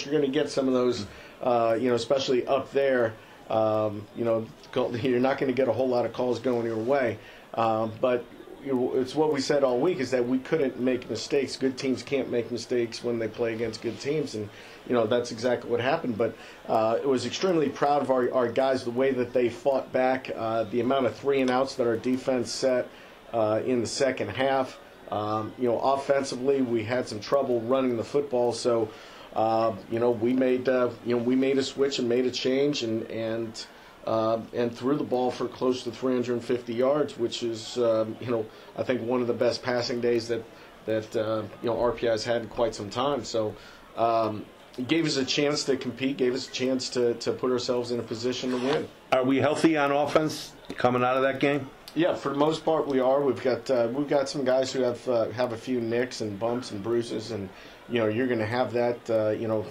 you're going to get some of those, especially up there. You're not going to get a whole lot of calls going your way. But it's what we said all week, is that we couldn't make mistakes. Good teams can't make mistakes when they play against good teams, and that's exactly what happened. But it was extremely proud of our guys, the way that they fought back, the amount of 3-and-outs that our defense set in the second half. Offensively, we had some trouble running the football, so we made a switch and made a change and threw the ball for close to 350 yards, which is I think one of the best passing days that RPI has had in quite some time. So it gave us a chance to compete, gave us a chance to put ourselves in a position to win. Are we healthy on offense coming out of that game? Yeah, for the most part we are. We've got some guys who have a few nicks and bumps and bruises, and you're going to have that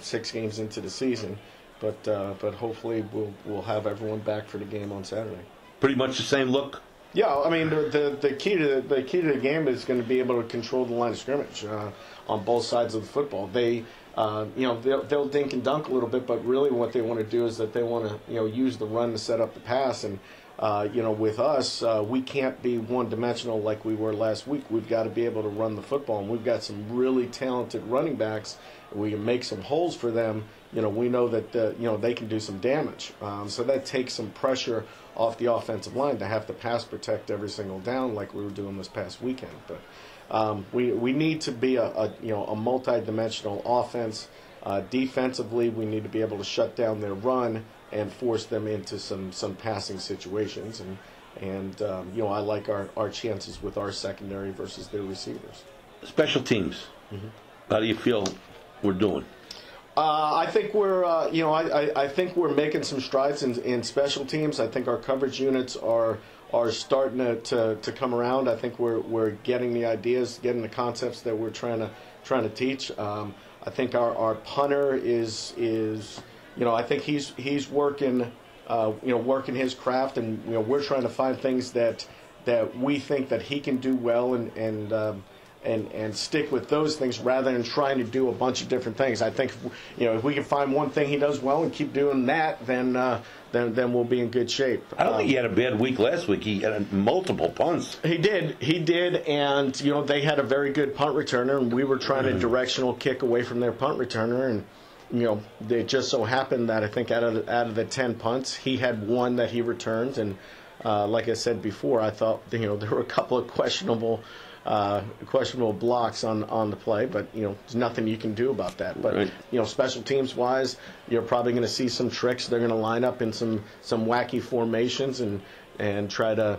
6 games into the season. But hopefully we'll have everyone back for the game on Saturday. Pretty much the same look. Yeah, I mean the key to the game is going to be able to control the line of scrimmage on both sides of the football. They'll dink and dunk a little bit, but really what they want to do is that they want to use the run to set up the pass. And with us, we can't be one-dimensional like we were last week. We've got to be able to run the football, and we've got some really talented running backs. We can make some holes for them. We know that they can do some damage. So that takes some pressure off the offensive line to have to pass protect every single down like we were doing this past weekend. But we need to be a multi-dimensional offense. Defensively, we need to be able to shut down their run and force them into some passing situations. And I like our chances with our secondary versus their receivers. Special teams. Mm-hmm. How do you feel we're doing? I think we're, I think we're making some strides in special teams. I think our coverage units are starting to come around. I think we're getting the ideas, getting the concepts that we're trying to teach. I think our punter is I think he's working, working his craft, and we're trying to find things that we think that he can do well and stick with those things rather than trying to do a bunch of different things. I think if we can find one thing he does well and keep doing that, then we'll be in good shape. I don't think he had a bad week last week. He had multiple punts. He did, and they had a very good punt returner, and we were trying to directional kick away from their punt returner, and it just so happened that I think out of the 10 punts, he had one that he returned, and like I said before, I thought there were a couple of questionable blocks on the play, but there's nothing you can do about that. But right. Special teams wise, you're probably going to see some tricks. They're going to line up in some wacky formations and try to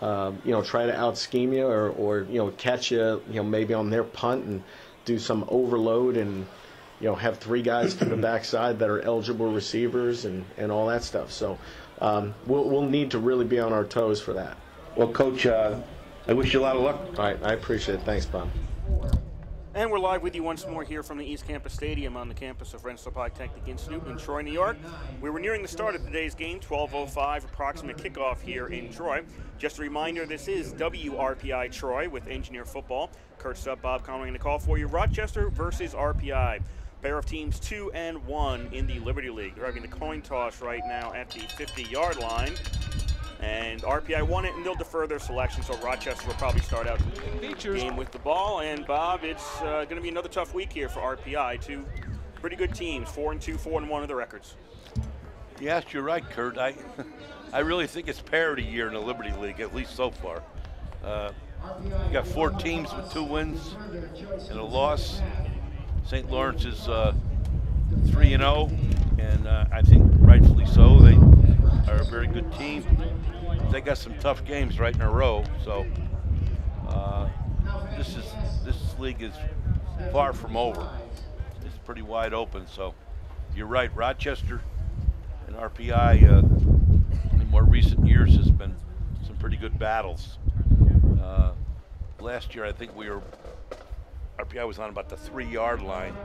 out scheme you or catch you maybe on their punt and do some overload and have 3 guys to the backside that are eligible receivers and all that stuff. So we'll need to really be on our toes for that. Well, Coach, I wish you a lot of luck. All right, I appreciate it. Thanks, Bob. And we're live with you once more here from the East Campus Stadium on the campus of Rensselaer Polytechnic Institute in Troy, New York. We were nearing the start of today's game, 12:05, approximate kickoff here in Troy. Just a reminder, this is WRPI Troy with Engineer Football. Kurt Stubb, Bob Conway in the call for you. Rochester versus RPI. Pair of teams 2-1 in the Liberty League. They're having the coin toss right now at the 50-yard line. And RPI won it, and they'll defer their selection, so Rochester will probably start out the game with the ball. And, Bob, it's going to be another tough week here for RPI. 2 pretty good teams, 4-2, 4-1 of the records. Yes, you're right, Kurt. I really think it's parity year in the Liberty League, at least so far. You got 4 teams with 2 wins and a loss. St. Lawrence is 3-0, and I think rightfully so. They are a very good team. They got some tough games right in a row, so this league is far from over. It's pretty wide open, so you're right. Rochester and RPI in more recent years has been some pretty good battles. Last year, I think RPI was on about the 3-yard line.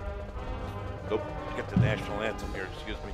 Nope, get the national anthem here, excuse me.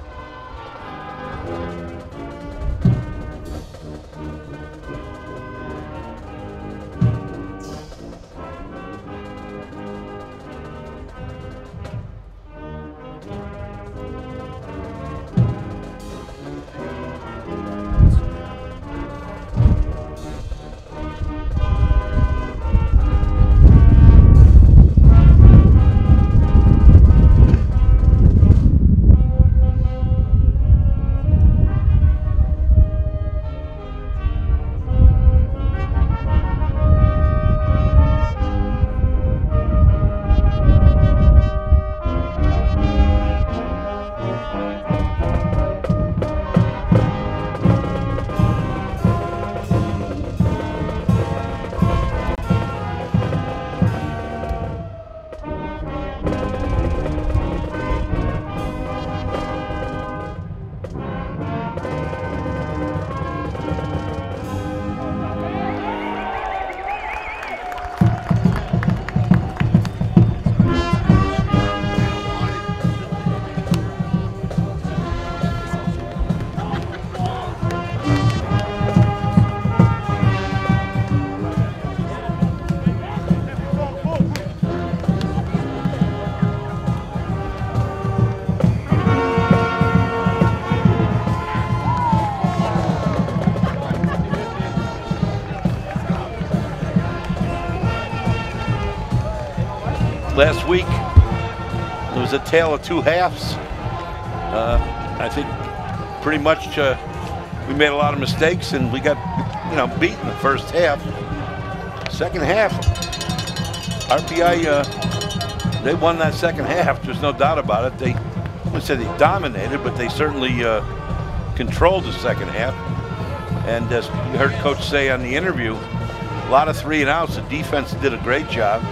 last week it was a tale of two halves. I think pretty much we made a lot of mistakes and we got beat in the first half. Second half, RPI they won that second half. There's no doubt about it. I wouldn't say they dominated, but they certainly controlled the second half. And as you heard Coach say on the interview, a lot of 3 and outs. The defense did a great job.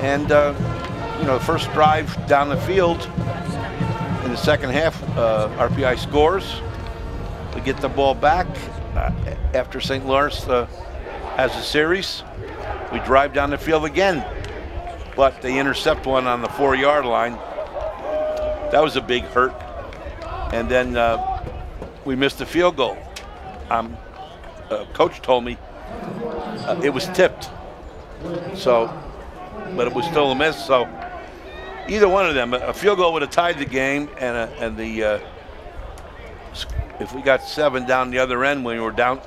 And the first drive down the field in the second half, RPI scores. We get the ball back after St. Lawrence has a series. We drive down the field again, but they intercept one on the 4-yard line. That was a big hurt. And then we missed the field goal. Coach told me it was tipped. So, but it was still a miss. So either one of them, a field goal would have tied the game, and if we got 7 down the other end when we were down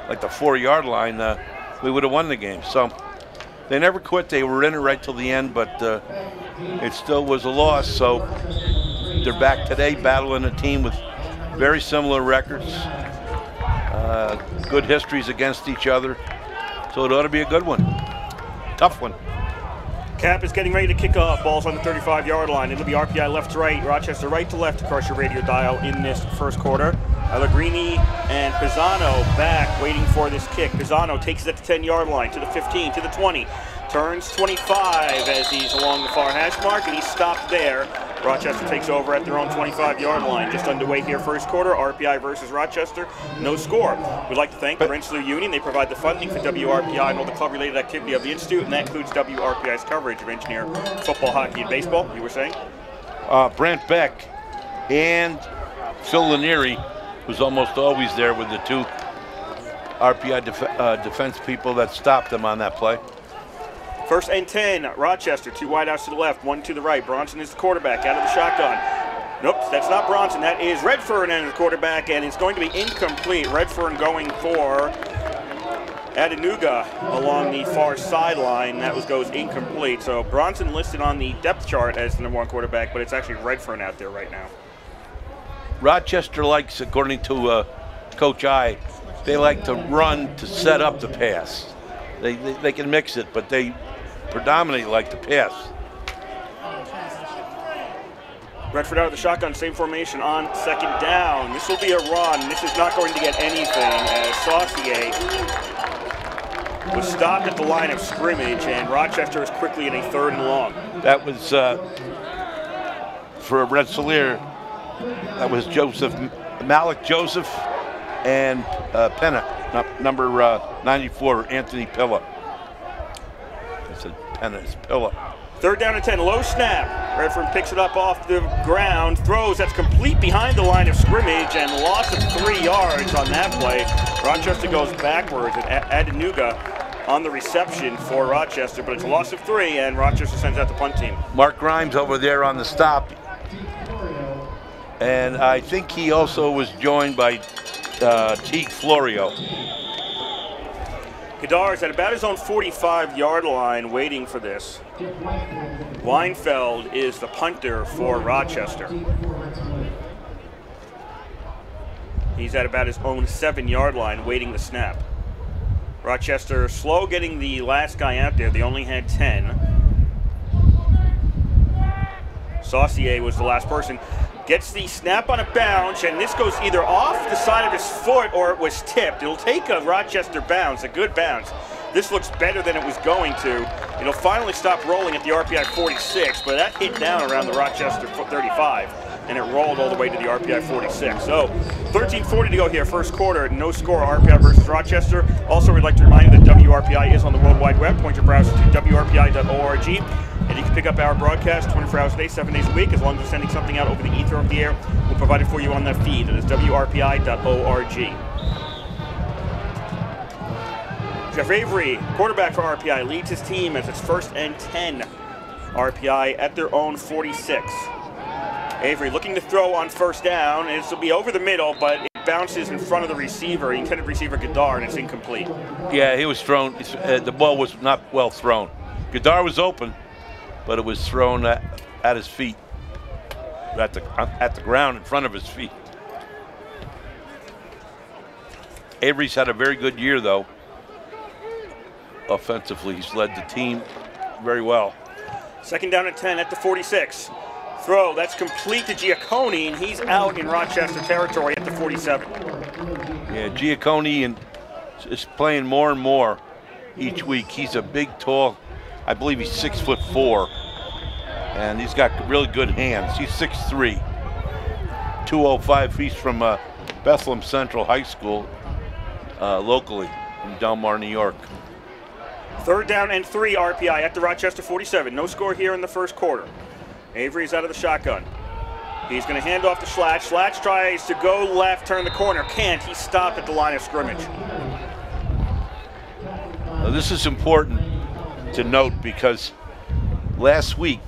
like the 4-yard line, we would have won the game. So they never quit. They were in it right till the end, but it still was a loss. So they're back today battling a team with very similar records, good histories against each other. So it ought to be a good one. Tough one. Cap is getting ready to kick off. Ball's on the 35-yard line. It'll be RPI left to right, Rochester right to left across your radio dial in this first quarter. Allegrini and Pisano back waiting for this kick. Pisano takes it at the 10-yard line to the 15, to the 20. Turns 25 as he's along the far hash mark, and he's stopped there. Rochester takes over at their own 25-yard line. Just underway here, first quarter, RPI versus Rochester, no score. We'd like to thank the Rensselaer Union. They provide the funding for WRPI and all the club-related activity of the Institute, and that includes WRPI's coverage of Engineer football, hockey, and baseball. You were saying? Brent Beck and Phil Lanieri was almost always there with the 2 RPI defense people that stopped them on that play. First and 10, Rochester, 2 wideouts to the left, 1 to the right. Bronson is the quarterback out of the shotgun. Nope, that's not Bronson. That is Redfern and the quarterback, and it's going to be incomplete. Redfern going for Adenuga along the far sideline. That goes incomplete. So Bronson listed on the depth chart as the #1 quarterback, but it's actually Redfern out there right now. Rochester likes, according to Coach I, they like to run to set up the pass. They can mix it, but they predominantly like to pass. Redford out of the shotgun, same formation on second down. This will be a run. This is not going to get anything as Saucier was stopped at the line of scrimmage, and Rochester is quickly in a 3rd and long. That was for Rensselaer. That was Malik Joseph and Penna, number 94, Anthony Pilla. I said Penna, it's Pilla. 3rd down and 10, low snap. Redfern picks it up off the ground, throws, that's complete behind the line of scrimmage, and loss of 3 yards on that play. Rochester goes backwards, and Adenuga on the reception for Rochester, but it's a loss of 3, and Rochester sends out the punt team. Mark Grimes over there on the stop. And I think he also was joined by Teague Florio. Kadar's at about his own 45-yard line waiting for this. Weinfeld is the punter for Rochester. He's at about his own 7-yard line waiting the snap. Rochester slow getting the last guy out there. They only had 10. Saucier was the last person. Gets the snap on a bounce, and this goes either off the side of his foot or it was tipped. It'll take a Rochester bounce, a good bounce. This looks better than it was going to. It'll finally stop rolling at the RPI 46, but that hit down around the Rochester 35, and it rolled all the way to the RPI 46. So 13:40 to go here, first quarter, no score, RPI versus Rochester. Also, we'd like to remind you that WRPI is on the World Wide Web. Point your browser to WRPI.org. And you can pick up our broadcast 24 hours a day, 7 days a week, as long as we're sending something out over the ether of the air. We'll provide it for you on that feed. It is WRPI.org. Jeff Avery, quarterback for RPI, leads his team as it's 1st and 10. RPI at their own 46. Avery looking to throw on 1st down. This will be over the middle, but it bounces in front of the receiver, the intended receiver Gadar, and it's incomplete. Yeah, he was thrown. The ball was not well thrown. Gadar was open, but it was thrown at his feet, at the ground in front of his feet. Avery's had a very good year, though. Offensively, he's led the team very well. Second down and 10 at the 46. Throw, that's complete to Giacconi, and he's out in Rochester territory at the 47. Yeah, Giacconi is playing more and more each week. He's a big, tall, I believe he's 6'4", and he's got really good hands. He's 6'3", 205. He's from Bethlehem Central High School, locally in Del Mar, New York. Third down and 3 RPI at the Rochester 47. No score here in the first quarter. Avery's out of the shotgun. He's going to hand off to Schlatt. Schlatt tries to go left, turn the corner. Can't. He's stopped at the line of scrimmage. Now, this is important to note because last week,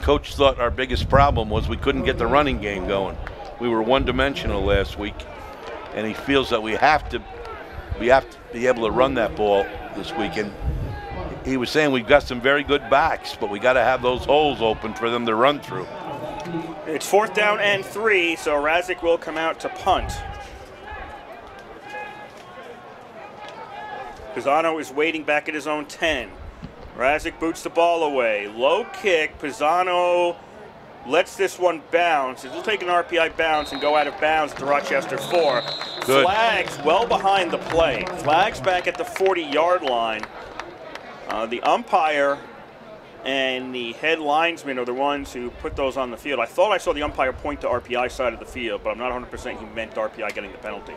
Coach thought our biggest problem was we couldn't get the running game going. We were one-dimensional last week, and he feels that we have to be able to run that ball this weekend. He was saying we've got some very good backs, but we got to have those holes open for them to run through. It's fourth down and 3, so Razik will come out to punt. Pisano is waiting back at his own 10. Razik boots the ball away. Low kick. Pisano lets this one bounce. He'll take an RPI bounce and go out of bounds at the Rochester 4. Good. Flags well behind the play. Flags back at the 40-yard line. The umpire and the head linesman are the ones who put those on the field. I thought I saw the umpire point to RPI side of the field, but I'm not 100% he meant RPI getting the penalty.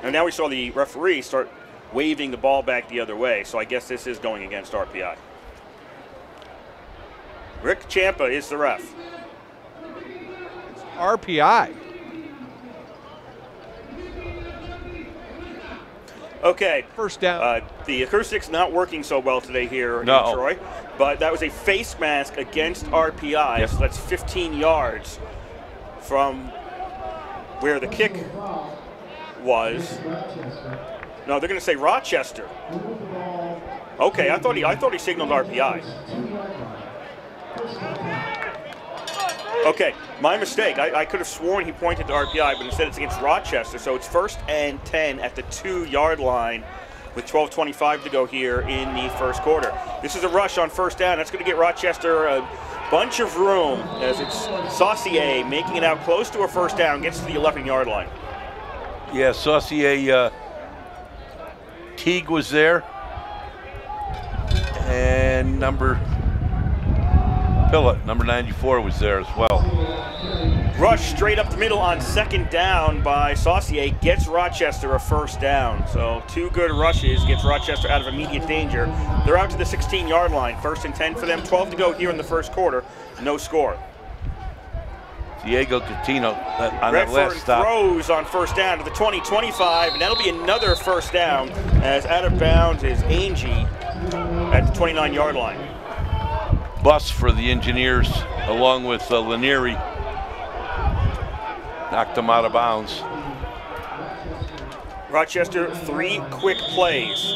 And now we saw the referee start waving the ball back the other way, so I guess this is going against RPI. Rick Champa is the ref. RPI. Okay. First down. The acoustics not working so well today here in No. Troy, but that was a face mask against RPI, Yep. so that's 15 yards from where the kick was. No, they're going to say Rochester. Okay, I thought he signaled RPI. Okay, my mistake. I could have sworn he pointed to RPI, but instead it's against Rochester. So it's first and 10 at the 2-yard line with 12:25 to go here in the first quarter. This is a rush on first down. That's going to get Rochester a bunch of room as it's Saucier making it out close to a first down, gets to the 11-yard line. Yeah, Saucier, Teague was there, and number 94 was there as well. Rush straight up the middle on second down by Saucier gets Rochester a first down. So 2 good rushes gets Rochester out of immediate danger. They're out to the 16-yard line. First and 10 for them. 12 to go here in the first quarter. No score. Diego Catino on that Redfern last stop. throws on first down to the 20-25, and that'll be another first down as out of bounds is Angie at the 29-yard line. Bus for the Engineers, along with Lanieri, knocked them out of bounds. Rochester 3 quick plays.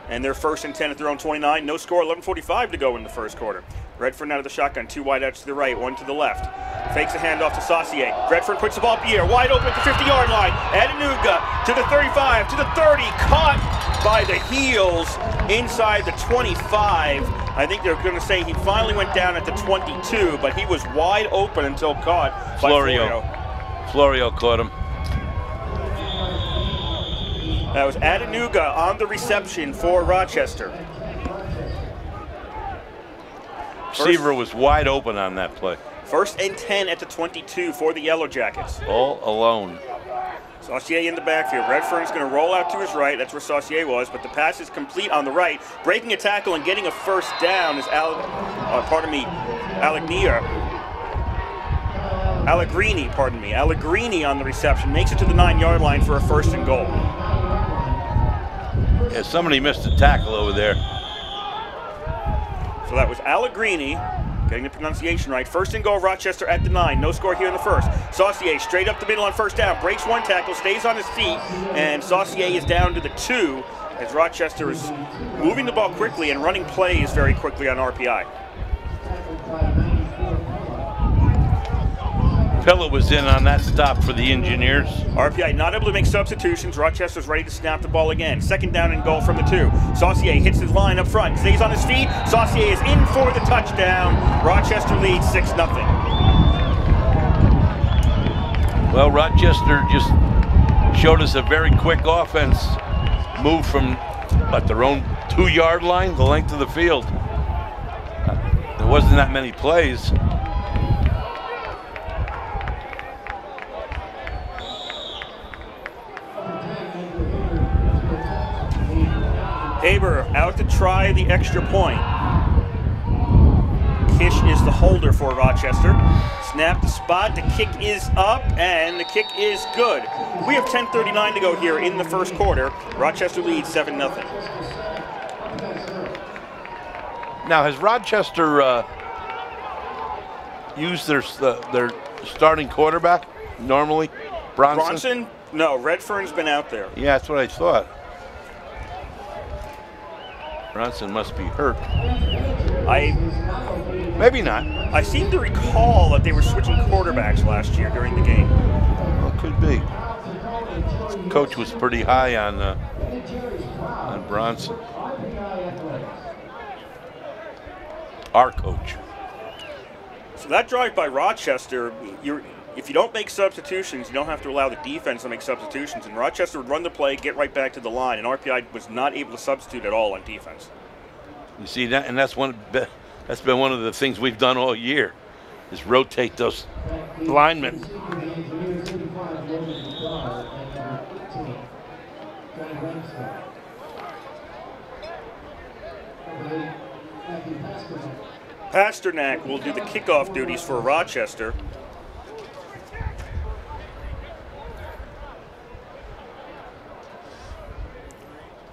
And they're first and 10 at their own 29. No score, 11:45 to go in the first quarter. Redfern out of the shotgun, 2 wide outs to the right, 1 to the left. Fakes a handoff to Saucier. Redfern puts the ball up the air, wide open at the 50-yard line. Adenuga to the 35, to the 30, caught by the heels inside the 25. I think they're going to say he finally went down at the 22, but he was wide open until caught by Florio. Florio caught him. That was Adenuga on the reception for Rochester. Receiver was wide open on that play. First and 10 at the 22 for the Yellowjackets. All alone. Saucier in the backfield. Redfern's going to roll out to his right. That's where Saucier was, but the pass is complete on the right. Breaking a tackle and getting a first down is Allegrini on the reception. Makes it to the 9-yard line for a first and goal. Yeah, somebody missed a tackle over there. So that was Allegrini, getting the pronunciation right. First and goal, Rochester at the 9. No score here in the first. Saucier straight up the middle on first down. Breaks one tackle, stays on his feet, and Saucier is down to the 2 as Rochester is moving the ball quickly and running plays very quickly on RPI. Pillett was in on that stop for the Engineers. RPI not able to make substitutions. Rochester's ready to snap the ball again. Second down and goal from the 2. Saucier hits his line up front, stays on his feet. Saucier is in for the touchdown. Rochester leads 6-0. Well, Rochester just showed us a very quick offense. Move from their own 2-yard line, the length of the field. There wasn't that many plays. Haber out to try the extra point. Kish is the holder for Rochester. Snap the spot, the kick is up, and the kick is good. We have 10:39 to go here in the first quarter. Rochester leads 7-0. Now, has Rochester used their starting quarterback normally? Bronson? No, Redfern's been out there. Yeah, that's what I thought. Bronson must be hurt. Maybe not. I seem to recall that they were switching quarterbacks last year during the game. Well, could be. Coach was pretty high on Bronson. Our coach. So that drive by Rochester, if you don't make substitutions, you don't have to allow the defense to make substitutions. And Rochester would run the play, get right back to the line, and RPI was not able to substitute at all on defense. You see that, and that's been one of the things we've done all year, is rotate those linemen. Pasternak will do the kickoff duties for Rochester.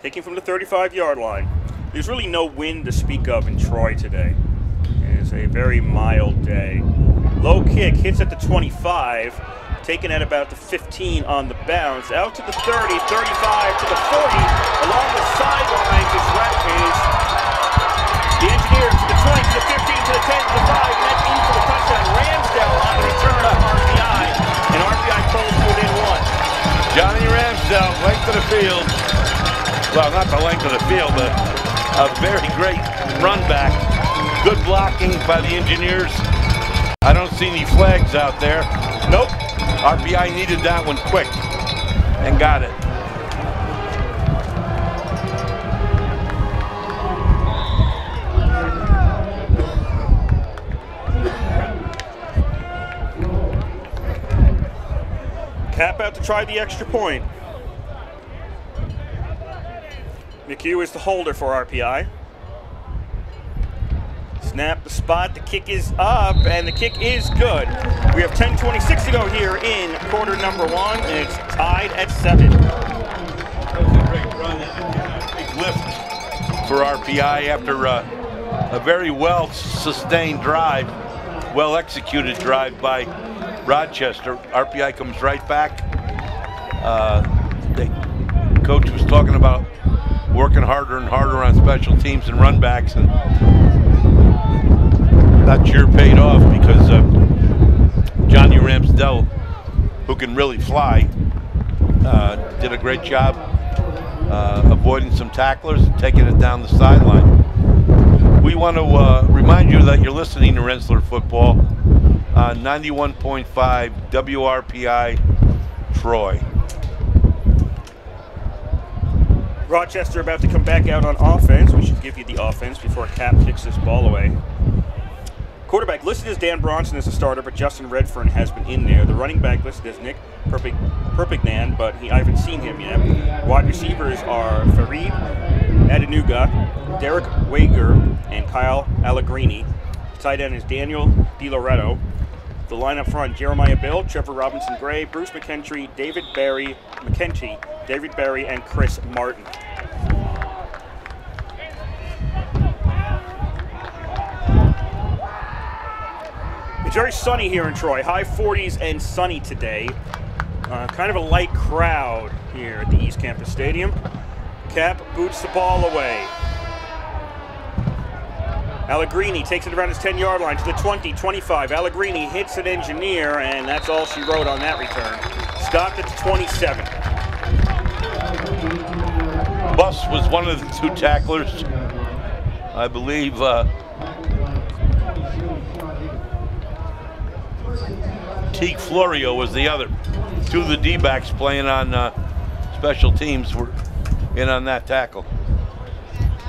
Taking from the 35-yard line. There's really no wind to speak of in Troy today. It is a very mild day. Low kick hits at the 25, taken at about the 15 on the bounce. Out to the 30, 35 to the 40. Along the sidelines is Ratcase. The Engineers to the 20, to the 15, to the 10, to the 5, and that's in for the touchdown. Ramsdell on the return of RPI, and RPI pulls within 1. Johnny Ramsdell, length of the field. Well, not the length of the field, but a very great run back. Good blocking by the Engineers. I don't see any flags out there. Nope. RPI needed that one quick and got it. Cap out to try the extra point. McHugh is the holder for RPI. Snap the spot, the kick is up, and the kick is good. We have 10:26 to go here in quarter number 1, and it's tied at 7. That was a great run, a big lift for RPI after a very well-sustained drive, well-executed drive by Rochester. RPI comes right back. The coach was talking about working harder and harder on special teams and run backs, and that sure paid off because Johnny Ramsdell, who can really fly, did a great job avoiding some tacklers and taking it down the sideline. We want to remind you that you're listening to Rensselaer Football on 91.5 WRPI Troy. Rochester about to come back out on offense. We should give you the offense before Cap kicks this ball away. Quarterback listed as Dan Bronson as a starter, but Justin Redfern has been in there. The running back listed as Nick Perpignan, but I haven't seen him yet. Wide receivers are Farid Adenuga, Derek Wager, and Kyle Allegrini. Tight end is Daniel DiLoretto. The line up front, Jeremiah Bill, Trevor Robinson Gray, Bruce McKenty, David Barry, and Chris Martin. It's very sunny here in Troy, high 40s and sunny today. Kind of a light crowd here at the East Campus Stadium. Cap boots the ball away. Allegrini takes it around his 10-yard line to the 20, 25. Allegrini hits an Engineer, and that's all she wrote on that return. Stopped at the 27. Bus was one of the two tacklers. I believe Teague Florio was the other. Two of the D-backs playing on special teams were in on that tackle.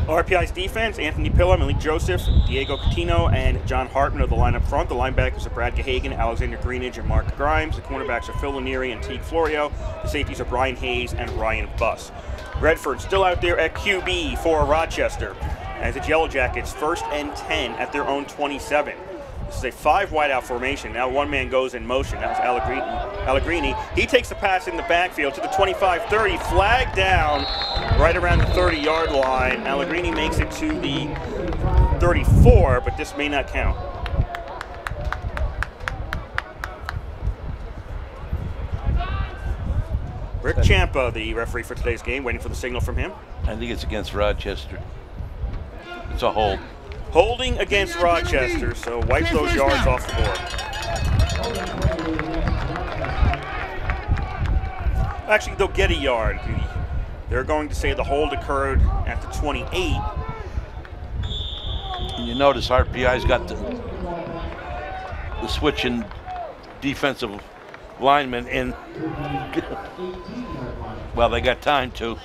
RPI's defense, Anthony Pillar, Malik Joseph, Diego Coutinho, and John Hartman are the line up front. The linebackers are Brad Gahagan, Alexander Greenidge, and Mark Grimes. The cornerbacks are Phil Lanieri and Teague Florio. The safeties are Brian Hayes and Ryan Buss. Redford still out there at QB for Rochester, as it's Yellowjackets 1st and 10 at their own 27. This is a 5 wideout formation. Now one man goes in motion. That's Allegrini. He takes the pass in the backfield to the 25-30, flag down right around the 30-yard line. Allegrini makes it to the 34, but this may not count. Rick Champa, the referee for today's game, waiting for the signal from him. I think it's against Rochester. It's a hold. Holding against Rochester, so wipe those yards off the board. Actually, they'll get a yard. They're going to say the hold occurred at the 28. And you notice RPI's got the switch in defensive linemen in. Well, they got time to.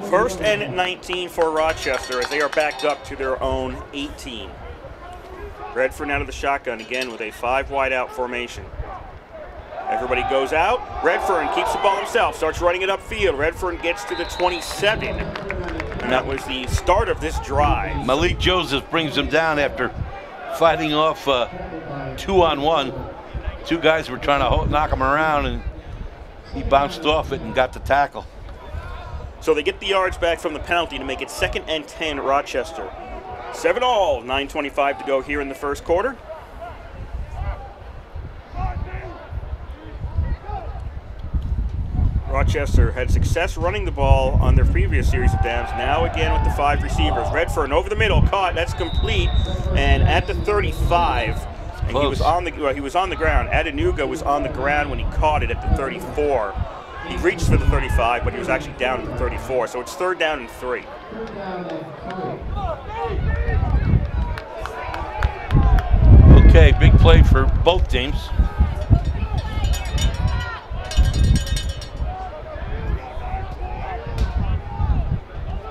1st and 19 for Rochester as they are backed up to their own 18. Redfern out of the shotgun again with a 5 wide out formation. Everybody goes out. Redfern keeps the ball himself, starts running it upfield. Redfern gets to the 27. And that was the start of this drive. Malik Joseph brings him down after fighting off 2-on-1. Two guys were trying to knock him around, and he bounced off it and got the tackle. So they get the yards back from the penalty to make it 2nd and 10 Rochester. 7-all, 9:25 to go here in the first quarter. Rochester had success running the ball on their previous series of downs. Now again with the 5 receivers. Redfern over the middle, caught, that's complete, and at the 35. And he was on the ground. Adenuga was on the ground when he caught it at the 34. He reached for the 35, but he was actually down at the 34. So it's 3rd down and 3. Okay, big play for both teams.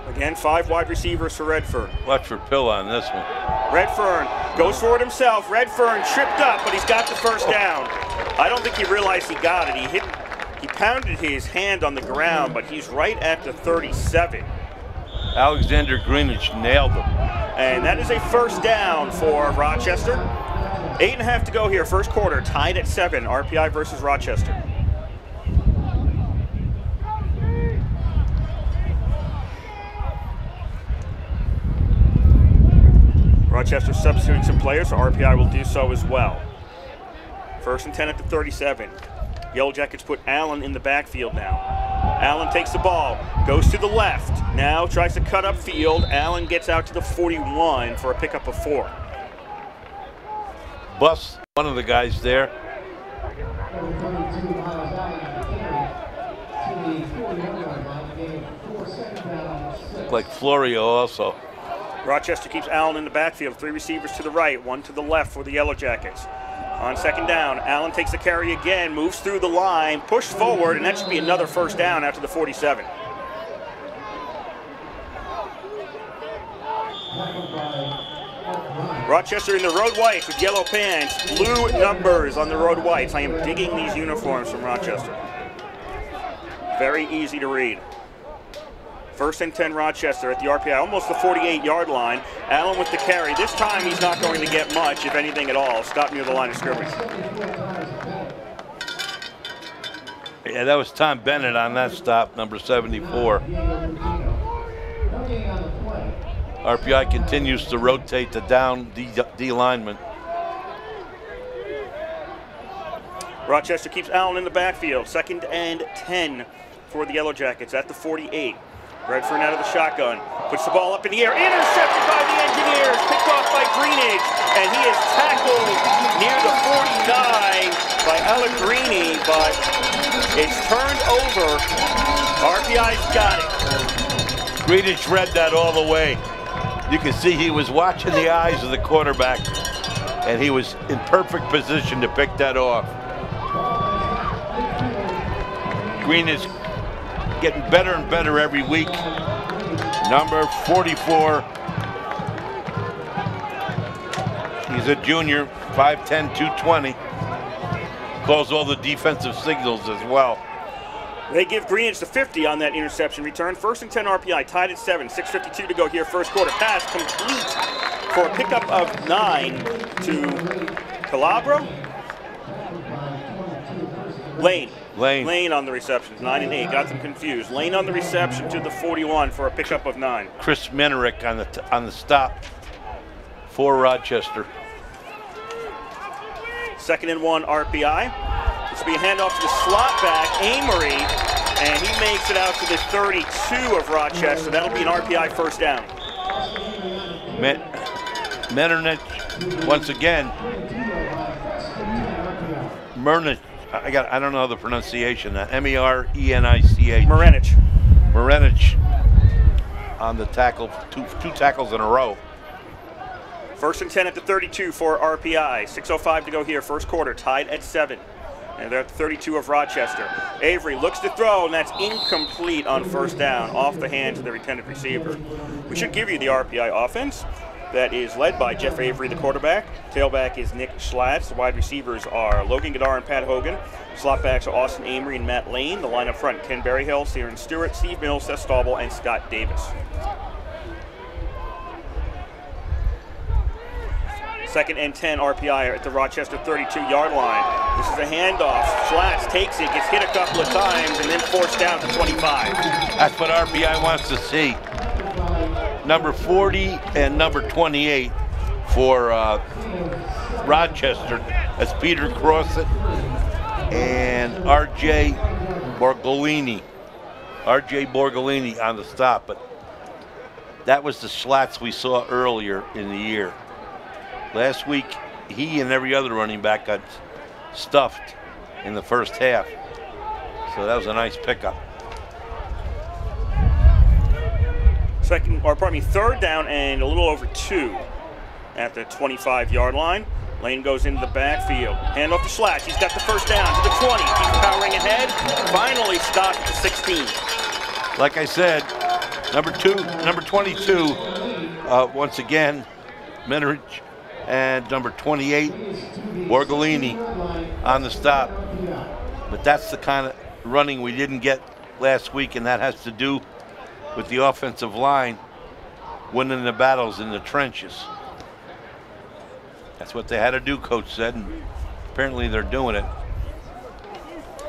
Again, 5 wide receivers for Redfern. Watch for Pill on this one. Redfern goes for it himself. Redfern tripped up, but he's got the 1st down. I don't think he realized he got it. He pounded his hand on the ground, but he's right at the 37. Alexander Greenidge nailed him. And that is a 1st down for Rochester. 8.5 to go here, first quarter, tied at 7, RPI versus Rochester. Rochester substituting some players, so RPI will do so as well. 1st and 10 at the 37. Yellowjackets put Allen in the backfield now. Allen takes the ball, goes to the left, now tries to cut upfield. Allen gets out to the 41 for a pickup of 4. Buss, one of the guys there. Looked like Florio also. Rochester keeps Allen in the backfield. 3 receivers to the right, 1 to the left for the Yellowjackets. On 2nd down, Allen takes the carry again, moves through the line, pushed forward, and that should be another 1st down after the 47. Rochester in the road whites with yellow pants, blue numbers on the road whites. I am digging these uniforms from Rochester. Very easy to read. 1st and 10 Rochester at the RPI, almost the 48-yard line. Allen with the carry. This time he's not going to get much, if anything at all. Stop near the line of scrimmage. Yeah, that was Tom Bennett on that stop, number 74. RPI continues to rotate the down D lineman. Rochester keeps Allen in the backfield. 2nd and 10 for the Yellowjackets at the 48. Redfern out of the shotgun. Puts the ball up in the air. Intercepted by the Engineers. Picked off by Greenidge. And he is tackled near the 49 by Allegrini. But it's turned over. RPI's got it. Greenidge read that all the way. You can see he was watching the eyes of the quarterback. And he was in perfect position to pick that off. Greenidge getting better and better every week. Number 44. He's a junior, 5'10", 220. Calls all the defensive signals as well. They give Greenidge the 50 on that interception return. 1st and 10 RPI, tied at 7. 6:52 to go here, first quarter. Pass complete for a pickup of 9 to Calabro. Lane on the receptions, 9 and 8. Got them confused. Lane on the reception to the 41 for a pickup of 9. Chris Menerick on the stop for Rochester. 2nd and 1 RPI. This will be a handoff to the slot back, Amory, and he makes it out to the 32 of Rochester. That'll be an RPI first down. Menerick once again. Mernich. I don't know the pronunciation. M-E-R-E-N-I-C-H. Morenich on the tackle, two tackles in a row. 1st and 10 at the 32 for RPI. 6:05 to go here, first quarter, tied at 7. And they're at the 32 of Rochester. Avery looks to throw, and that's incomplete on first down, off the hands of the intended receiver. We should give you the RPI offense. That is led by Jeff Avery, the quarterback. Tailback is Nick Schlatz. The wide receivers are Logan Goddard and Pat Hogan. Slot backs are Austin Amory and Matt Lane. The line up front, Ken Berryhill, Ciaran Stewart, Steve Mills, Seth Staubel, and Scott Davis. 2nd and 10 RPI at the Rochester 32-yard line. This is a handoff. Schlatz takes it, gets hit a couple of times, and then forced down to 25. That's what RPI wants to see. Number 40 and number 28 for Rochester. That's Peter Crosset and R.J. Borgolini. R.J. Borgolini on the stop, but that was the Schlatz we saw earlier in the year. Last week, he and every other running back got stuffed in the first half. So that was a nice pickup. 3rd down and a little over 2 at the 25-yard line. Lane goes into the backfield. Hand off to Schlatz. He's got the first down to the 20. He's powering ahead. Finally stopped at the 16. Like I said, number 22, once again, Menerick, and number 28, Borgolini on the stop. But that's the kind of running we didn't get last week, and that has to do with the offensive line winning the battles in the trenches. That's what they had to do, Coach said, and apparently they're doing it.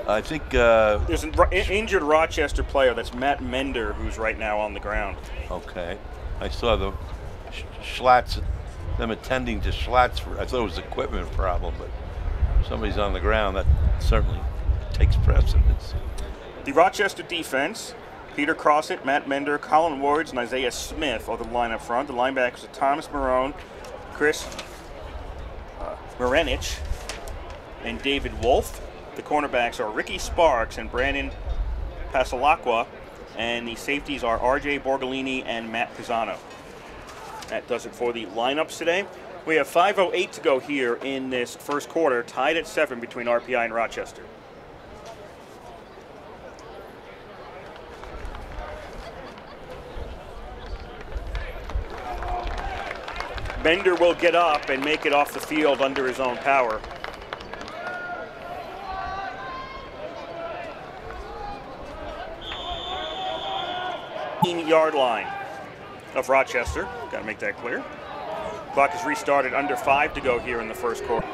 I think there's an injured Rochester player. That's Matt Mender, who's right now on the ground. Okay, I saw the Schlatz, them attending to Schlatz. I thought it was an equipment problem, but somebody's on the ground. That certainly takes precedence. The Rochester defense: Peter Crosset, Matt Mender, Colin Wards, and Isaiah Smith are the line up front. The linebackers are Thomas Marone, Chris Morenich, and David Wolf. The cornerbacks are Ricky Sparks and Brandon Pasalacqua, and the safeties are R.J. Borgolini and Matt Pisano. That does it for the lineups today. We have 5:08 to go here in this first quarter, tied at 7 between RPI and Rochester. Bender will get up and make it off the field under his own power. Yard line of Rochester. Got to make that clear. Clock is restarted, under 5 to go here in the first quarter.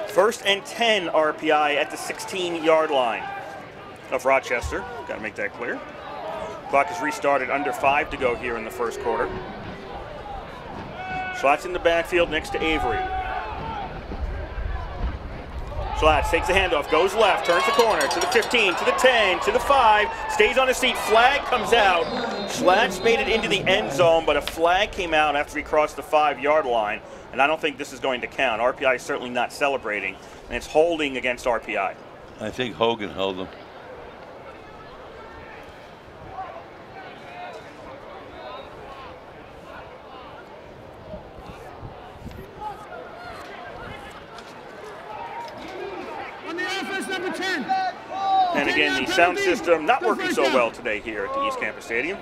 1st and 10 RPI at the 16-yard line of Rochester. Got to make that clear. Clock is restarted, under 5 to go here in the first quarter. Schlatz in the backfield next to Avery. Schlatt takes the handoff, goes left, turns the corner, to the 15, to the 10, to the 5, stays on his feet, flag comes out. Schlatt's made it into the end zone, but a flag came out after he crossed the 5-yard line, and I don't think this is going to count. RPI is certainly not celebrating, and it's holding against RPI. I think Hogan held him. Number 10. And again, the sound system not working so well today here at the East Campus Stadium.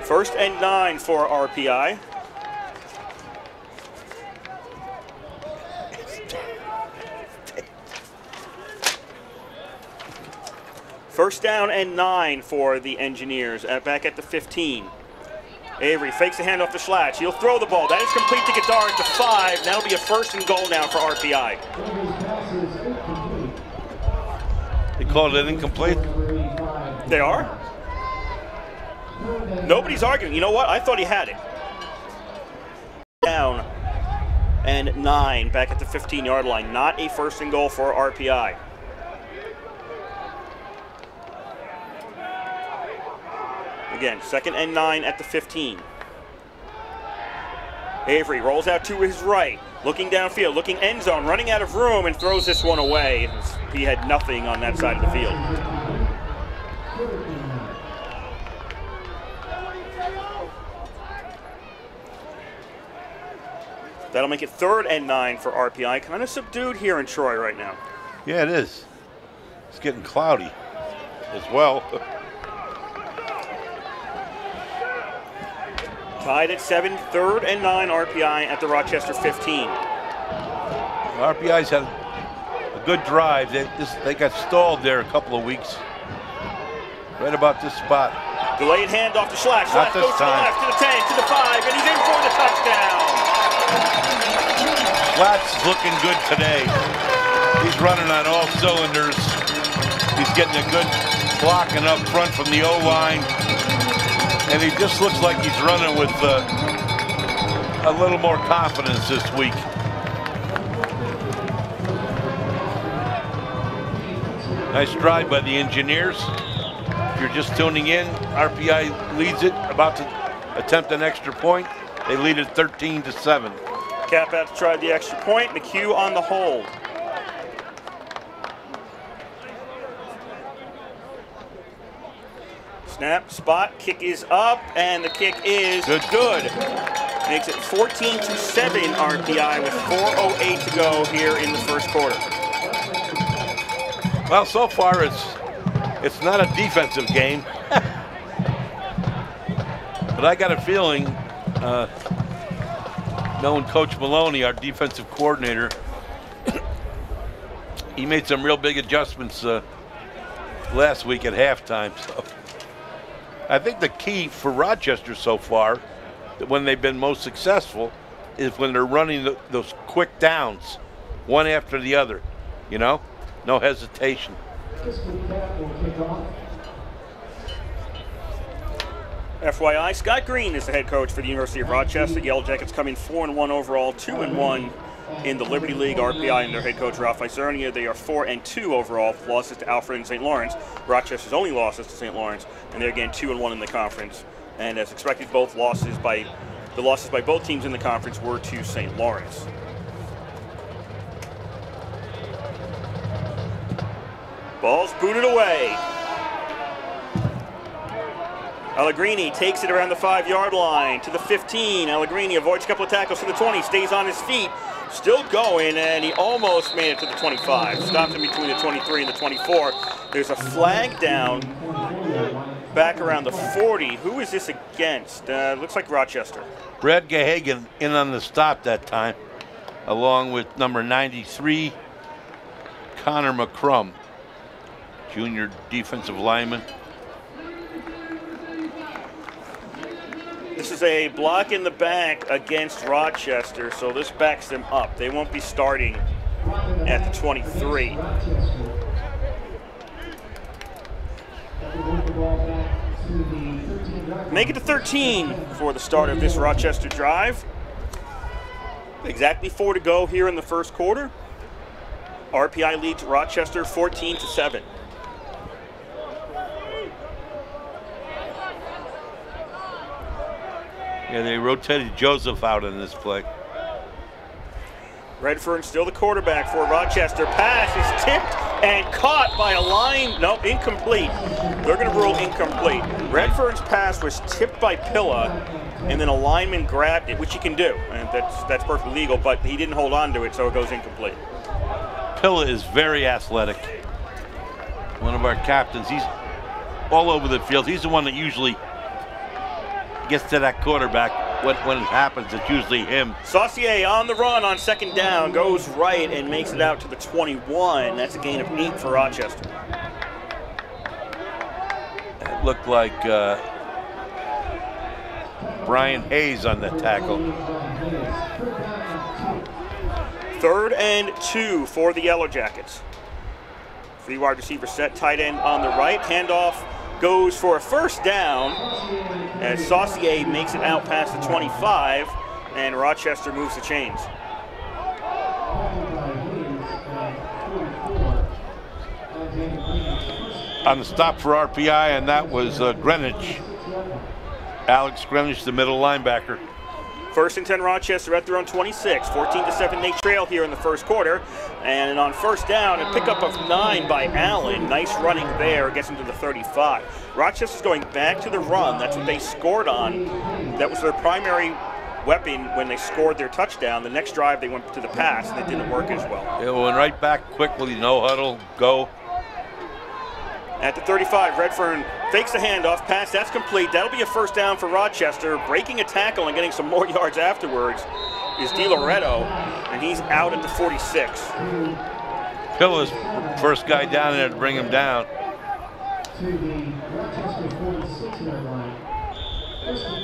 First and 9 for RPI. First down and 9 for the Engineers, back at the 15. Avery fakes the handoff to Schlatt. He'll throw the ball. That is complete to Godard at the 5. That'll be a first and goal now for RPI. They called it incomplete? They are? Nobody's arguing. You know what? I thought he had it. Down and 9 back at the 15-yard line. Not a first and goal for RPI. Again, second and 9 at the 15. Avery rolls out to his right, looking downfield, looking end zone, running out of room, and throws this one away. He had nothing on that side of the field. That'll make it third and 9 for RPI. Kind of subdued here in Troy right now. Yeah, it is. It's getting cloudy as well. Tied at 7, third and 9 RPI at the Rochester 15. RPI's had a good drive. They got stalled there a couple of weeks. Right about this spot. Delayed handoff to Schlatt. Schlatt goes to the left, to the 10, to the 5, and he's in for the touchdown. Schlatt's looking good today. He's running on all cylinders. He's getting a good blocking up front from the O-line. And he just looks like he's running with a little more confidence this week. Nice drive by the Engineers. If you're just tuning in, RPI leads it, about to attempt an extra point. They lead it 13-7. Cap out to try the extra point. McHugh on the hold. Snap, spot, kick is up, and the kick is good. Makes it 14-7 RPI with 4:08 to go here in the first quarter. Well, so far it's not a defensive game, but I got a feeling, knowing Coach Maloney, our defensive coordinator, he made some real big adjustments last week at halftime. So I think the key for Rochester so far, that when they've been most successful, is when they're running those quick downs, one after the other, you know? No hesitation. FYI, Scott Green is the head coach for the University of Rochester. Yellowjackets coming 4-1 overall, 2-1 in the Liberty League. RPI and their head coach Ralph Isernia, they are 4-2 overall, losses to Alfred and St. Lawrence. Rochester's only losses to St. Lawrence, and they're again 2-1 in the conference. And as expected, the losses by both teams in the conference were to St. Lawrence. Ball's booted away. Allegrini takes it around the 5-yard line to the 15. Allegrini avoids a couple of tackles to the 20, stays on his feet, still going, and he almost made it to the 25. Stopped in between the 23 and the 24. There's a flag down back around the 40. Who is this against? Looks like Rochester. Brad Gahagan in on the stop that time, along with number 93, Connor McCrum, junior defensive lineman. This is a block in the back against Rochester, so this backs them up. They won't be starting at the 23. Make it to 13 for the start of this Rochester drive. Exactly 4 to go here in the first quarter. RPI leads Rochester 14-7. Yeah, they rotated Joseph out in this play. Redfern still the quarterback for Rochester. Pass is tipped and caught by a line. No, incomplete. They're going to rule incomplete. Redfern's pass was tipped by Pilla, and then a lineman grabbed it, which he can do, and that's perfectly legal, but he didn't hold on to it, so it goes incomplete. Pilla is very athletic. One of our captains. He's all over the field. He's the one that usually gets to that quarterback. When it happens, it's usually him. Saucier on the run on second down, goes right and makes it out to the 21. That's a gain of 8 for Rochester. It looked like Brian Hayes on the tackle. 3rd and 2 for the Yellowjackets. 3 wide receiver set, tight end on the right. Handoff goes for a first down as Saucier makes it out past the 25, and Rochester moves the chains. On the stop for RPI, and that was Greenwich. Alex Greenwich, the middle linebacker. 1st and 10 Rochester at their own 26. 14-7 they trail here in the first quarter. And on first down, a pickup of 9 by Allen. Nice running there, gets him to the 35. Rochester's going back to the run. That's what they scored on. That was their primary weapon when they scored their touchdown. The next drive they went to the pass, and it didn't work as well. It went right back quickly, no huddle, go. At the 35, Redfern fakes the handoff, pass, that's complete. That'll be a first down for Rochester. Breaking a tackle and getting some more yards afterwards is DiLoretto, and he's out at the 46. Pilla's first guy down there to bring him down.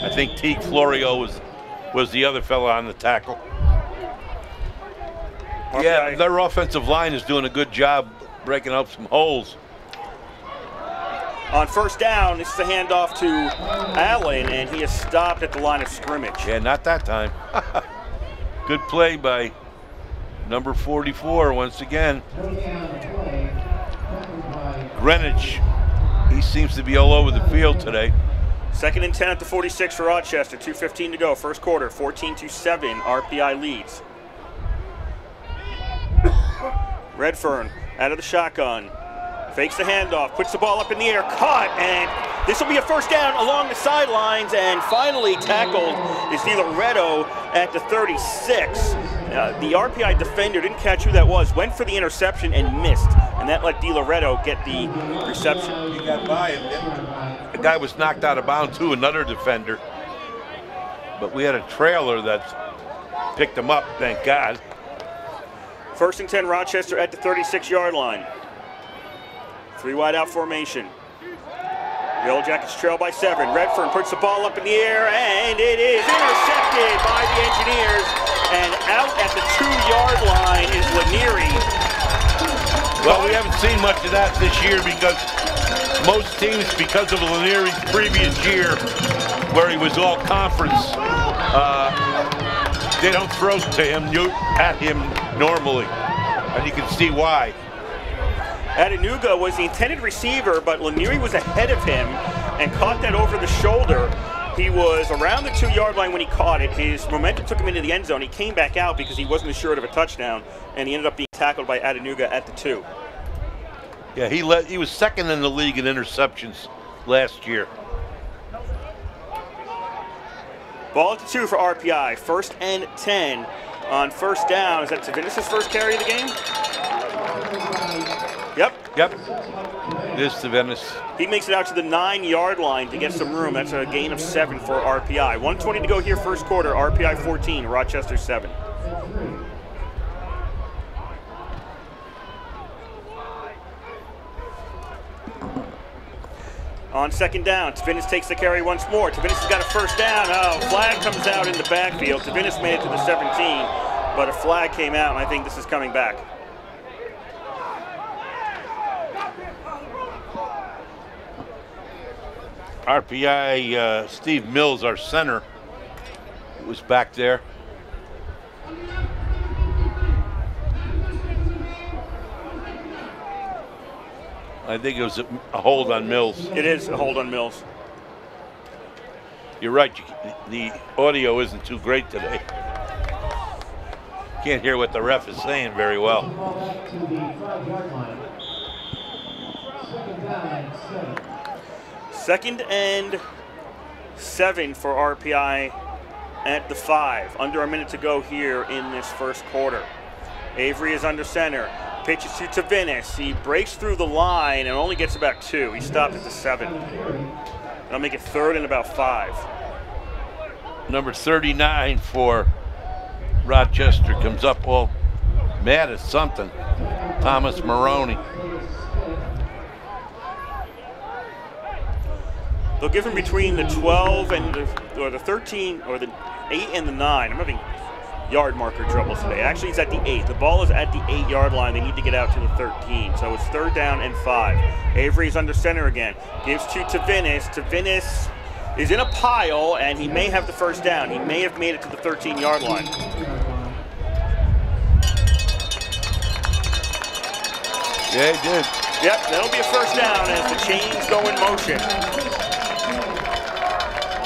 I think Teague Florio was the other fella on the tackle. Okay. Yeah, their offensive line is doing a good job breaking up some holes. On first down, this is a handoff to Allen, and he is stopped at the line of scrimmage. Yeah, not that time. Good play by number 44 once again. Greenwich, he seems to be all over the field today. 2nd and 10 at the 46 for Rochester. 2:15 to go, first quarter. 14-7, RPI leads. Redfern out of the shotgun. Fakes the handoff, puts the ball up in the air, caught, and this will be a first down along the sidelines, and finally tackled is DiLoretto at the 36. The RPI defender didn't catch who that was, went for the interception and missed, and that let DiLoretto get the reception. He got by him. The guy was knocked out of bounds too, another defender. But we had a trailer that picked him up, thank God. 1st and 10 Rochester at the 36-yard line. 3 wide out formation. Yellowjackets trail by 7. Redfern puts the ball up in the air, and it is intercepted by the Engineers. And out at the 2-yard line is Lanieri. Well, we haven't seen much of that this year because most teams, because of Lanieri's previous year, where he was all conference, they don't throw to him at him normally, and you can see why. Adenuga was the intended receiver, but Lanieri was ahead of him and caught that over the shoulder. He was around the 2-yard line when he caught it. His momentum took him into the end zone. He came back out because he wasn't assured of a touchdown, and he ended up being tackled by Adenuga at the 2. Yeah, he was 2nd in the league in interceptions last year. Ball at the 2 for RPI. 1st and 10 on first down. Is that Tavinis' first carry of the game? Yep. This is Tavinis. He makes it out to the 9-yard line to get some room. That's a gain of 7 for RPI. 1:20 to go here, first quarter. RPI 14, Rochester 7. On second down, Tavinis takes the carry once more. Tavinis has got a first down. Oh, flag comes out in the backfield. Tavinis made it to the 17, but a flag came out, and I think this is coming back. RPI, Steve Mills, our center, was back there. I think it was a hold on Mills. It is a hold on Mills. You're right, the audio isn't too great today. Can't hear what the ref is saying very well. Second and 7 for RPI at the 5. Under a minute to go here in this first quarter. Avery is under center. Pitches to Tavinis. He breaks through the line and only gets about 2. He stopped at the 7. That'll make it 3rd and about 5. Number 39 for Rochester comes up all mad at something. Thomas Maroney. They'll give him between the 12 and the 13, or the 8 and the 9. I'm having yard marker troubles today. Actually, it's at the 8. The ball is at the 8-yard line. They need to get out to the 13. So it's 3rd down and 5. Avery's under center again. Gives to Tavinis. Tavinis is in a pile, and he may have the first down. He may have made it to the 13-yard line. Yeah, he did. Yep, that'll be a first down as the chains go in motion.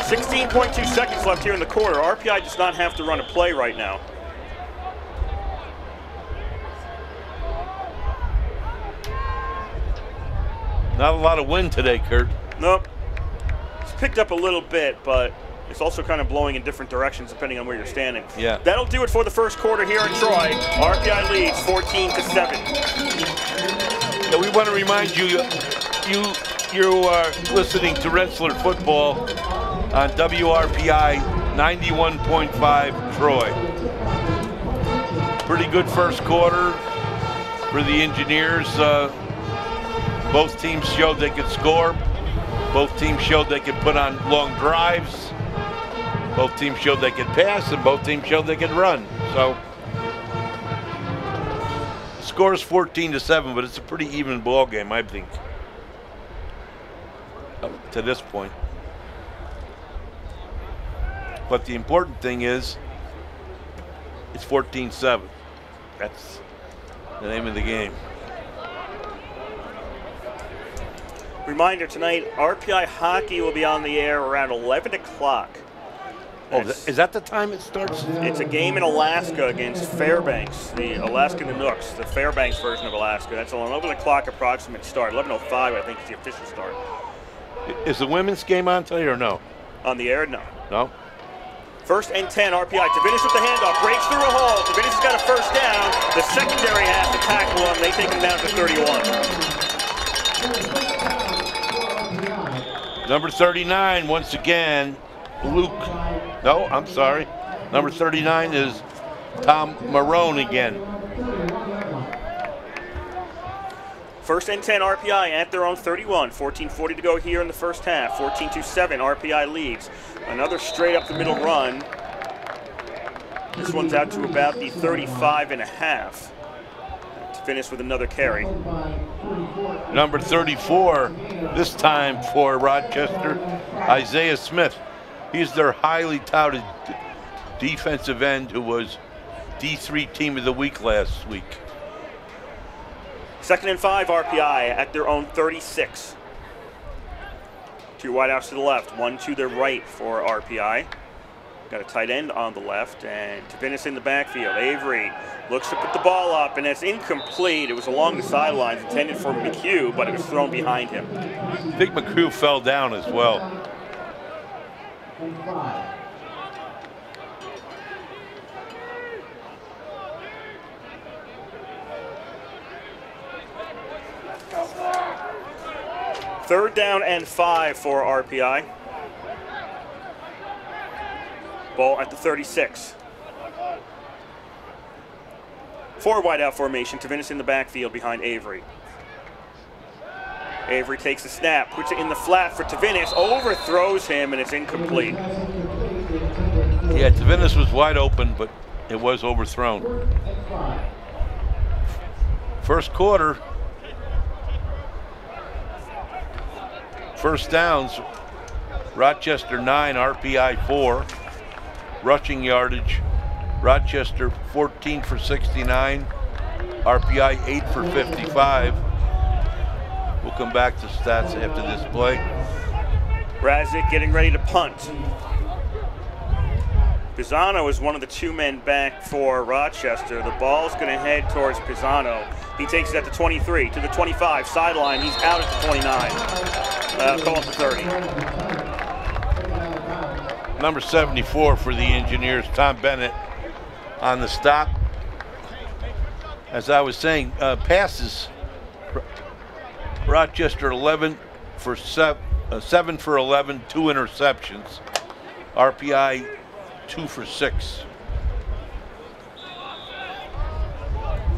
16.2 seconds left here in the quarter. RPI does not have to run a play right now. Not a lot of wind today, Kurt. Nope. It's picked up a little bit, but it's also kind of blowing in different directions depending on where you're standing. Yeah. That'll do it for the first quarter here in Troy. RPI leads 14-7. Yeah, we want to remind you, you are listening to Rensselaer Football on WRPI 91.5 Troy. Pretty good first quarter for the Engineers. Both teams showed they could score. Both teams showed they could put on long drives. Both teams showed they could pass, and both teams showed they could run. So, the score is 14-7, but it's a pretty even ball game, I think, up to this point. But the important thing is, it's 14-7. That's the name of the game. Reminder tonight, RPI hockey will be on the air around 11 o'clock. Oh, is that the time it starts? It's a game in Alaska against Fairbanks, the Alaska Nanooks, the Fairbanks version of Alaska. That's an 11 o'clock approximate start. 11:05, I think, is the official start. Is the women's game on today or no? On the air, no. No? 1st and 10, RPI. Tavinis with the handoff, breaks through a hole. Tavinis has got a first down. The secondary has to tackle him. They take him down to 31. Number 39, once again, Luke. No, I'm sorry. Number 39 is Tom Marone again. 1st and 10, RPI at their own 31. 14:40 to go here in the first half. 14-7, RPI leads. Another straight up the middle run. This one's out to about the 35.5. To finish with another carry. Number 34, this time for Rochester, Isaiah Smith. He's their highly touted defensive end who was D3 Team of the Week last week. 2nd and 5, RPI at their own 36. 2 wideouts to the left, 1 to the right for RPI. Got a tight end on the left, and Tavinis in the backfield. Avery looks to put the ball up, and it's incomplete. It was along the sidelines, intended for McHugh, but it was thrown behind him. I think McHugh fell down as well. Third down and 5 for RPI. Ball at the 36. 4 wideout formation. Tavinis in the backfield behind Avery. Avery takes the snap, puts it in the flat for Tavinis, overthrows him, and it's incomplete. Yeah, Tavinis was wide open, but it was overthrown. First quarter, first downs Rochester 9, RPI 4. Rushing yardage, Rochester 14 for 69, RPI 8 for 55. We'll come back to stats after this play. Razik getting ready to punt. Pisano is one of the 2 men back for Rochester. The ball's going to head towards Pisano. He takes it at the 23, to the 25, sideline. He's out at the 29. Call it the 30. Number 74 for the Engineers, Tom Bennett, on the stop. As I was saying, passes, Rochester 11 for 7 for 11, 2 interceptions. RPI 2 for 6.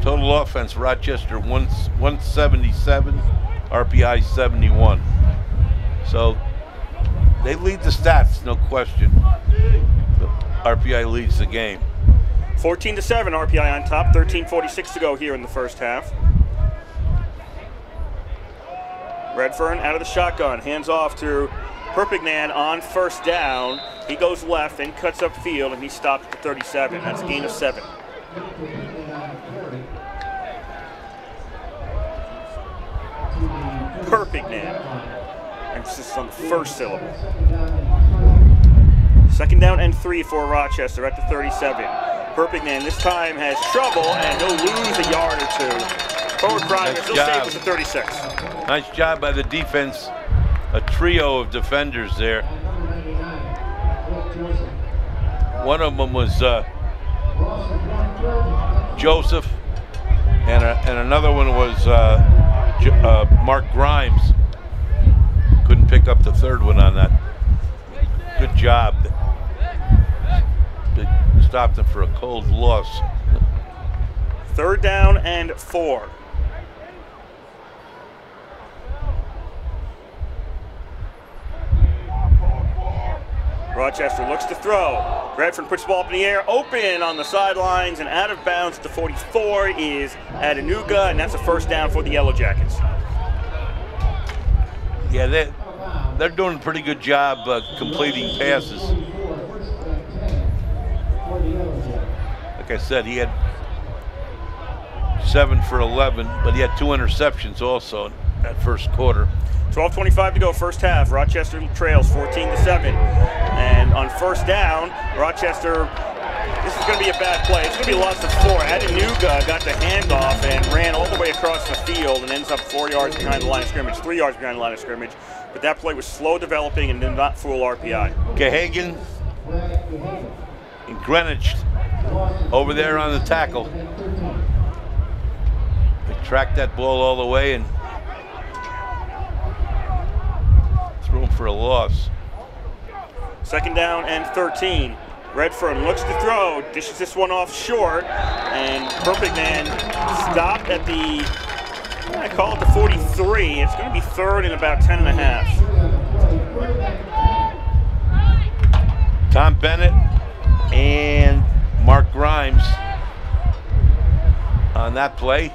Total offense, Rochester 177, RPI 71. So they lead the stats, no question. But RPI leads the game. 14-7, RPI on top. 13:46 to go here in the first half. Redfern out of the shotgun, hands off to Perpignan on first down. He goes left and cuts up field, and he stops at the 37. That's a gain of 7. Perpignan. Emphasis on the first syllable. 2nd down and 3 for Rochester at the 37. Perpignan this time has trouble, and he'll lose a yard or 2. Forward progress, he'll save with the 36. Nice job by the defense. A trio of defenders there. One of them was Joseph, and another one was Mark Grimes. Couldn't pick up the 3rd one on that. Good job. They stopped him for a cold loss. 3rd down and 4. Rochester looks to throw. Redfern puts the ball up in the air, open on the sidelines, and out of bounds at the 44 is Adenuga, and that's a 1st down for the Yellowjackets. Yeah, they're doing a pretty good job completing passes. Like I said, he had 7 for 11, but he had 2 interceptions also in that first quarter. 12:25 to go, first half. Rochester trails 14-7. And on first down, Rochester, this is going to be a bad play. It's going to be a loss of 4. Adenuga got the handoff and ran all the way across the field and ends up 4 yards behind the line of scrimmage, 3 yards behind the line of scrimmage. But that play was slow developing and did not fool RPI. Gahagan and Greenwich over there on the tackle. They tracked that ball all the way and threw him for a loss. 2nd down and 13. Redfern looks to throw, dishes this one off short, and Perpignan stopped at the, I call it the 43. It's going to be 3rd and about 10 and a half. Tom Bennett and Mark Grimes on that play.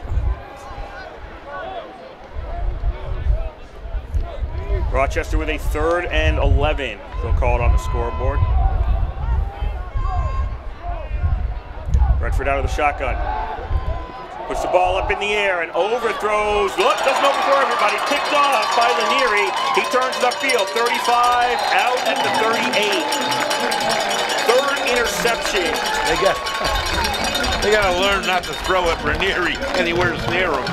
Rochester with a 3rd and 11. They'll call it on the scoreboard. Redford out of the shotgun. Puts the ball up in the air and overthrows. Look, doesn't overthrow everybody. Picked off by Lanieri. He turns it upfield. 35 out at the 38. 3rd interception. They got to learn not to throw at Ranieri anywhere near him.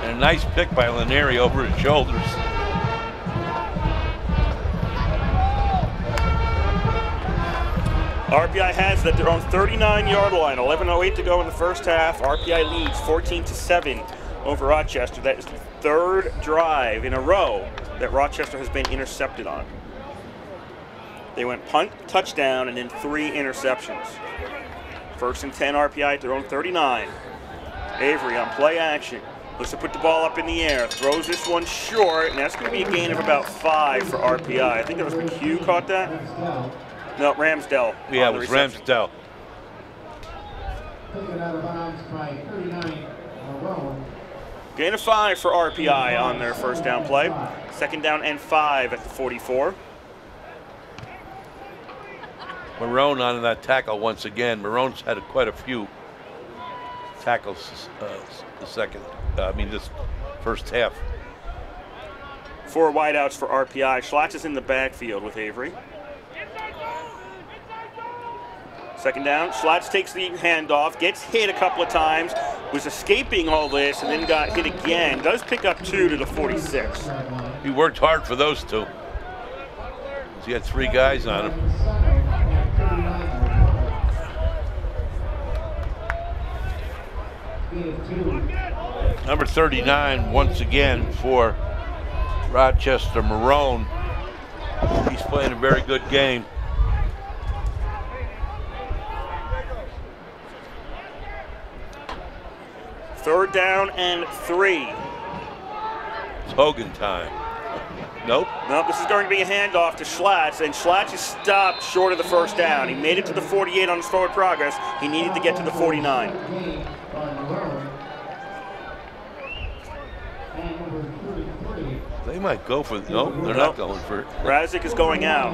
And a nice pick by Lanieri over his shoulders. RPI has that their own 39-yard line. 11:08 to go in the first half. RPI leads 14-7 over Rochester. That is the 3rd drive in a row that Rochester has been intercepted on. They went punt, touchdown, and then 3 interceptions. 1st and 10 RPI at their own 39. Avery on play action. Looks to put the ball up in the air. Throws this one short, and that's going to be a gain of about 5 for RPI. I think that was McHugh caught that. No, Ramsdell. Yeah, it was Ramsdell. Gain of 5 for RPI on their first down play. Second down and 5 at the 44. Marone on that tackle once again. Marone's had quite a few tackles this first half. 4 wideouts for RPI. Schlatt is in the backfield with Avery. Second down, Schlatt takes the handoff, gets hit a couple of times, was escaping all this, and then got hit again. Does pick up 2 to the 46. He worked hard for those 2. He had 3 guys on him. Number 39, once again, for Rochester, Marone. He's playing a very good game. Third down and 3. It's Hogan time. Nope. Nope, this is going to be a handoff to Schlatt, and Schlatt is stopped short of the first down. He made it to the 48 on his forward progress. He needed to get to the 49. They might go for it. Nope, they're not going for it. Razik is going out.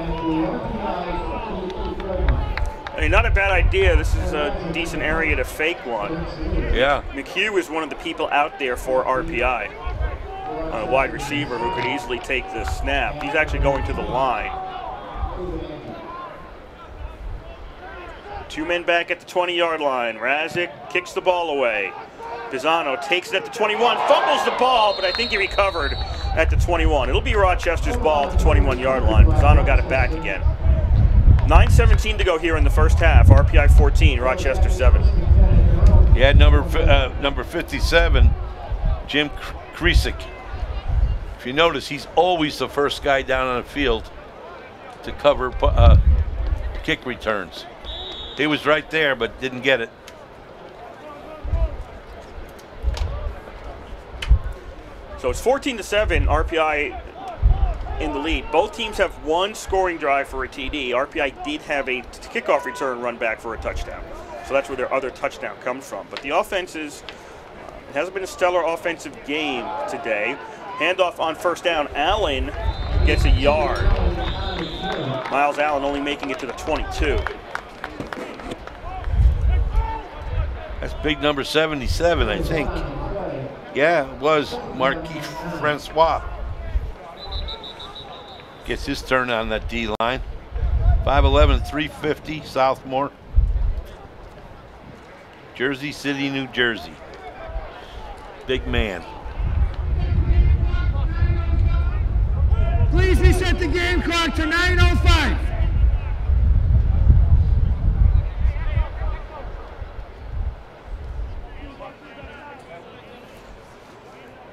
I mean, not a bad idea. This is a decent area to fake one. Yeah. McHugh is one of the people out there for RPI. A wide receiver who could easily take the snap. He's actually going to the line. 2 men back at the 20-yard line. Razik kicks the ball away. Pisano takes it at the 21, fumbles the ball, but I think he recovered at the 21. It'll be Rochester's ball at the 21-yard line. Pisano got it back again. 9:17 to go here in the first half. RPI 14, Rochester 7. Yeah, number 57, Jim Kresick. If you notice, he's always the first guy down on the field to cover kick returns. He was right there, but didn't get it. So it's 14-7, RPI in the lead. Both teams have 1 scoring drive for a TD. RPI did have a kickoff return run back for a touchdown. So that's where their other touchdown comes from. But the offenses, it hasn't been a stellar offensive game today. Handoff on first down. Allen gets a yard. Miles Allen only making it to the 22. That's big number 77, I think. Yeah, it was Marquis Francois. Gets his turn on that D line. 5'11", 350, sophomore. Jersey City, New Jersey. Big man. Please reset the game clock to 9:05.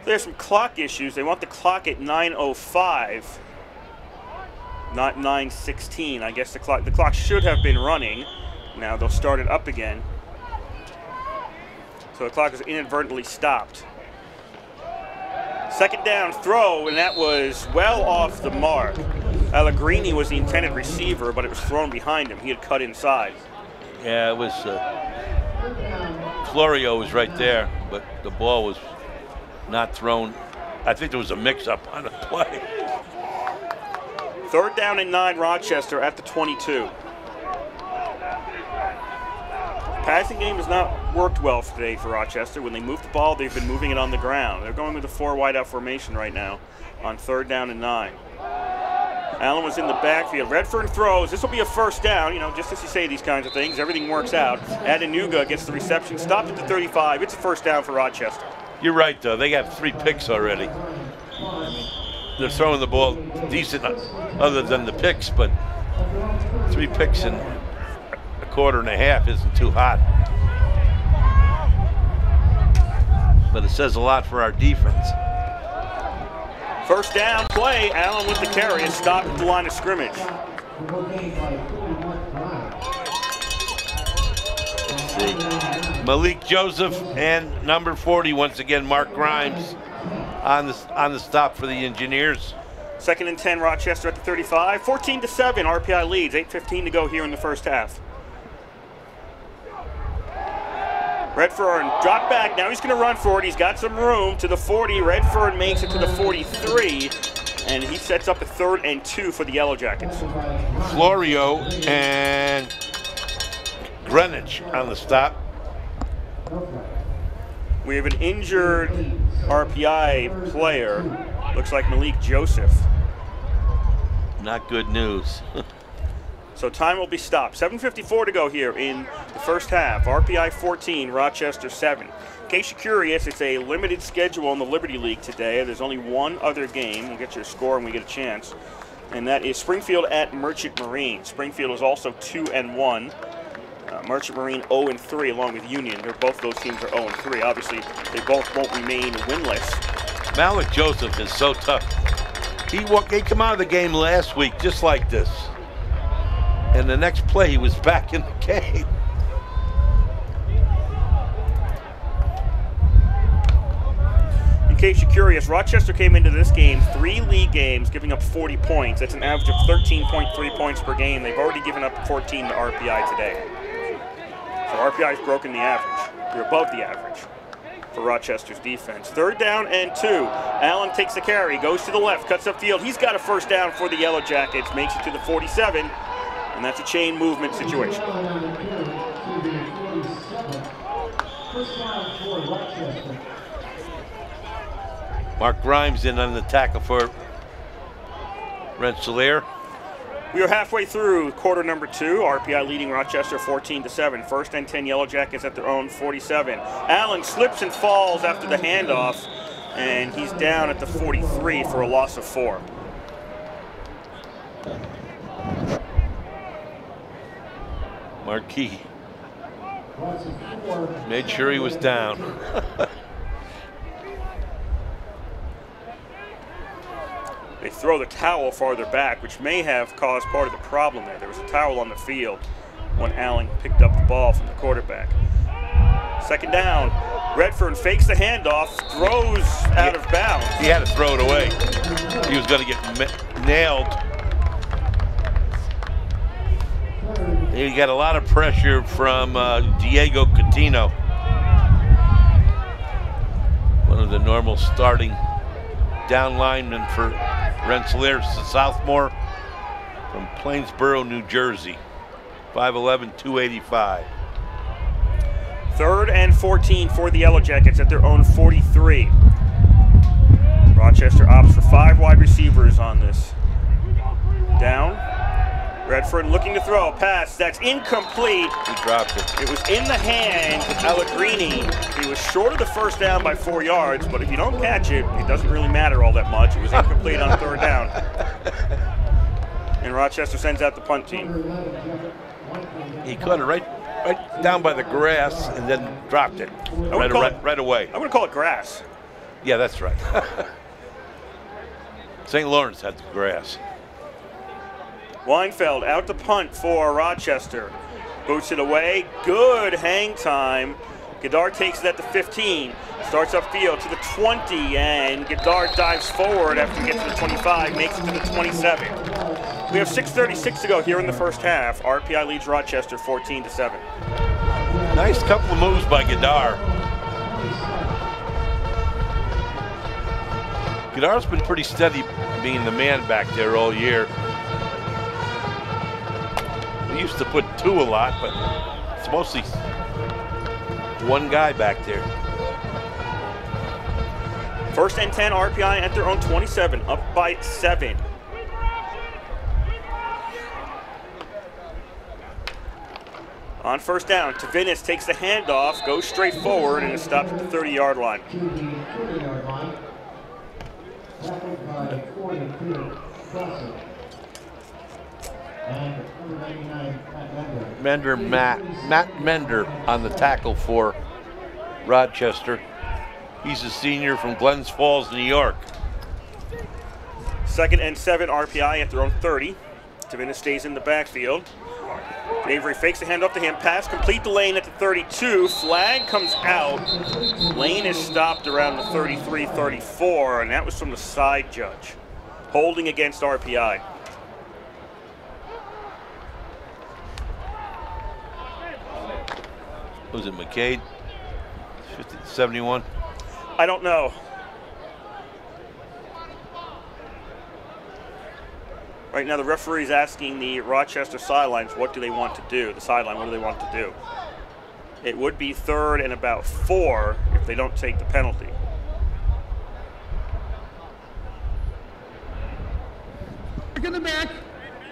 There's some clock issues. They want the clock at 9:05, not 9:16. I guess the clock should have been running. Now they'll start it up again. So the clock is inadvertently stopped. Second down throw, and that was well off the mark. Allegrini was the intended receiver, but it was thrown behind him. He had cut inside. Yeah, it was. Florio was right there, but the ball was not thrown. I think there was a mix-up on the play. Third down and 9, Rochester at the 22. Passing game has not worked well today for Rochester. When they move the ball, they've been moving it on the ground. They're going with a 4 wideout formation right now on third down and 9. Allen was in the backfield. Redfern throws. This will be a first down. You know, just as you say these kinds of things, everything works out. Adenuga gets the reception, stopped at the 35. It's a first down for Rochester. You're right, though. They got 3 picks already. They're throwing the ball decent, other than the picks, but 3 picks in a quarter and a half isn't too hot. But it says a lot for our defense. First down play. Allen with the carry and stopped at the line of scrimmage. Let's see. Malik Joseph and number 40, once again, Mark Grimes on the stop for the Engineers. Second and 10, Rochester at the 35. 14-7, RPI leads. 8:15 to go here in the first half. Redfern dropped back. Now he's going to run for it. He's got some room to the 40. Redfern makes it to the 43. And he sets up a 3rd and 2 for the Yellowjackets. Florio and Greenwich on the stop. We have an injured RPI player. Looks like Malik Joseph. Not good news. So time will be stopped. 7:54 to go here in the first half. RPI 14, Rochester 7. In case you're curious, it's a limited schedule in the Liberty League today. There's only one other game. We'll get your score when we get a chance. And that is Springfield at Merchant Marine. Springfield is also 2-1. Merchant Marine 0-3 along with Union. Both those teams are 0-3. Obviously, they both won't remain winless. Malik Joseph is so tough. He came out of the game last week just like this. And the next play, he was back in the game. In case you're curious, Rochester came into this game 3 league games, giving up 40 points. That's an average of 13.3 points per game. They've already given up 14 to RPI today. So RPI's broken the average. They're above the average for Rochester's defense. 3rd down and 2. Allen takes the carry, goes to the left, cuts upfield. He's got a 1st down for the Yellowjackets, makes it to the 47, and that's a chain movement situation. Mark Grimes in on the tackle for Rensselaer. We are halfway through quarter number 2. RPI leading Rochester 14-7. 1st and 10 Yellowjackets at their own 47. Allen slips and falls after the handoff, and he's down at the 43 for a loss of 4. Marquis made sure he was down. They throw the towel farther back, which may have caused part of the problem there. There was a towel on the field when Allen picked up the ball from the quarterback. 2nd down. Redfern fakes the handoff, throws out of bounds. He had to throw it away. He was going to get nailed. He got a lot of pressure from Diego Coutinho, one of the normal starting down linemen for Rensselaer, a sophomore from Plainsboro, New Jersey, 5'11", 285. 3rd and 14 for the Yellowjackets at their own 43. Rochester opts for 5 wide receivers on this down. Redfern looking to throw, pass, that's incomplete. He dropped it. It was in the hands of Allegrini. He was short of the 1st down by 4 yards, but if you don't catch it, it doesn't really matter all that much. It was incomplete on 3rd down. And Rochester sends out the punt team. He caught it right down by the grass and then dropped it right away. I'm going to call it grass. Yeah, that's right. St. Lawrence had the grass. Weinfeld out to punt for Rochester. Boots it away. Good hang time. Goddard takes it at the 15. Starts upfield to the 20, and Goddard dives forward after he gets to the 25, makes it to the 27. We have 6:36 to go here in the first half. RPI leads Rochester 14-7. Nice couple of moves by Goddard. Goddard's been pretty steady being the man back there all year. We used to put 2 a lot, but it's mostly 1 guy back there. 1st and 10, RPI at their own 27, up by 7. On 1st down, Tavinis takes the handoff, goes straight forward, and is stopped at the 30-yard line. Matt Mender on the tackle for Rochester. He's a senior from Glens Falls, New York. 2nd and 7, RPI at their own 30. Tavinis stays in the backfield. Avery fakes the handoff to him. Pass complete the lane at the 32. Flag comes out. Lane is stopped around the 33-34, and that was from the side judge. Holding against RPI. Was it McCade? 71. I don't know. Right now, the referee's asking the Rochester sidelines, what do they want to do? The sideline, what do they want to do? It would be 3rd and about 4 if they don't take the penalty. In the back.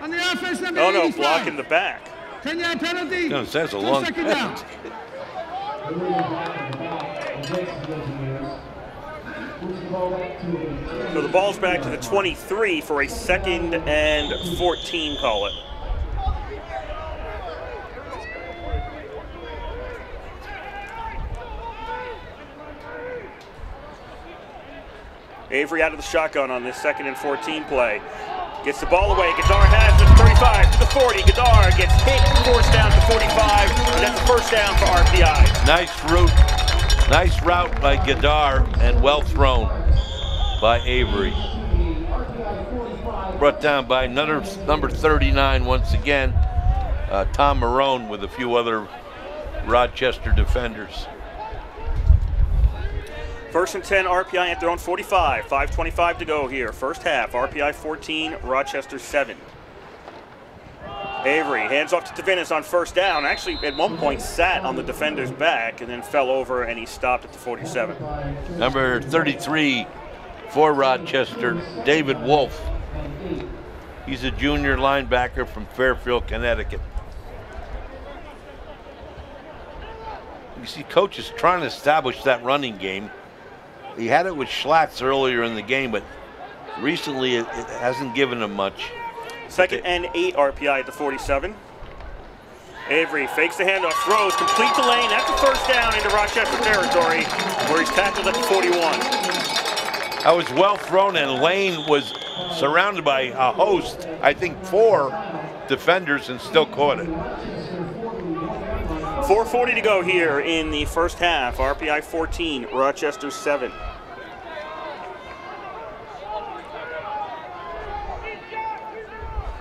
On the offense, number Oh, no, 85. block in the back. 10-yard penalty. No, that's a No long second down. So the ball's back to the 23 for a 2nd and 14, call it. Avery out of the shotgun on this 2nd and 14 play. Gets the ball away. Goddard has it. 35 to the 40. Goddard gets hit, forced down to 45, and that's a first down for RPI. Nice route by Goddard and well thrown by Avery. Brought down by number 39 once again, Tom Marone with a few other Rochester defenders. 1st and 10, RPI at their own 45. 5:25 to go here. First half, RPI 14, Rochester 7. Avery hands off to Tavinis on first down. Actually, at one point, sat on the defender's back and then fell over, and he stopped at the 47. Number 33 for Rochester, David Wolf. He's a junior linebacker from Fairfield, Connecticut. You see, coach is trying to establish that running game. He had it with Schlatt's earlier in the game, but recently it hasn't given him much. 2nd and 8, RPI at the 47. Avery fakes the handoff, throws, complete the lane. That's a first down into Rochester territory, where he's tackled at the 41. That was well thrown, and Lane was surrounded by a host, I think 4 defenders, and still caught it. 4:40 to go here in the first half. RPI 14, Rochester 7.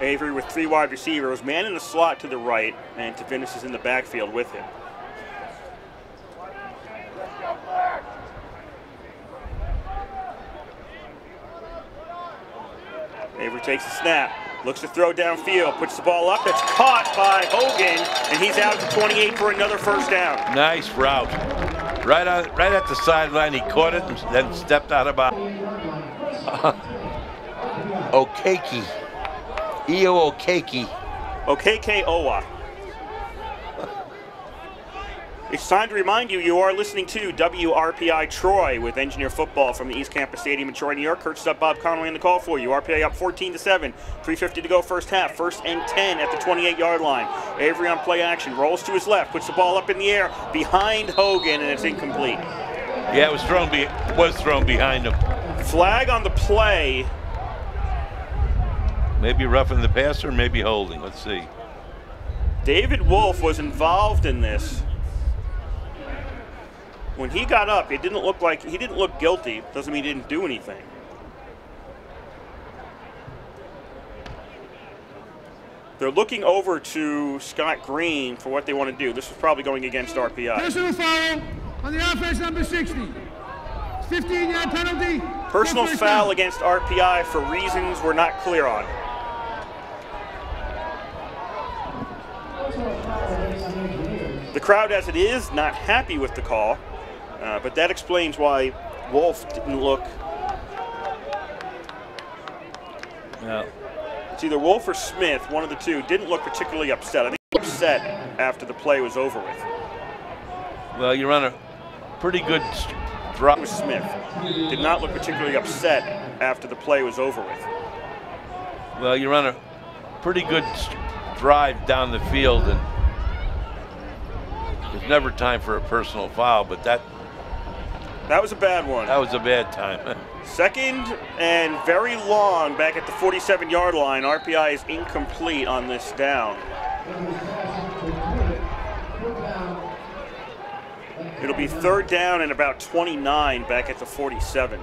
Avery with 3 wide receivers, man in the slot to the right, and Tavinis is in the backfield with him. Avery takes the snap, looks to throw downfield, puts the ball up, that's caught by Hogan, and he's out to 28 for another first down. Nice route. Right at the sideline, he caught it and then stepped out of bounds. Okeke. Eo Okeke. Okeke-Owa. It's time to remind you, you are listening to WRPI Troy with Engineer Football from the East Campus Stadium in Troy, New York. Coach up Bob Connolly on the call for you. RPI up 14-7, 3:50 to go first half. 1st and 10 at the 28-yard line. Avery on play action, rolls to his left, puts the ball up in the air behind Hogan, and it's incomplete. Yeah, it was thrown behind him. Flag on the play. Maybe roughing the passer, maybe holding. Let's see. David Wolf was involved in this. When he got up, it didn't look like he didn't look guilty. Doesn't mean he didn't do anything. They're looking over to Scott Green for what they want to do. This was probably going against RPI. Personal foul on the offense, number 60. 15-yard penalty. Personal No first foul down. against RPI for reasons we're not clear on. The crowd, as it is, not happy with the call, but that explains why Wolf didn't look. Yeah. It's either Wolf or Smith, one of the two, didn't look particularly upset. I think he was upset after the play was over with. Well, you're on a pretty good drop. It was Smith. Did not look particularly upset after the play was over with. Well, you're on a pretty good drive down the field, and there's never time for a personal foul, but that was a bad one. That was a bad time. 2nd and very long back at the 47-yard line. RPI is incomplete on this down. It'll be 3rd down and about 29 back at the 47.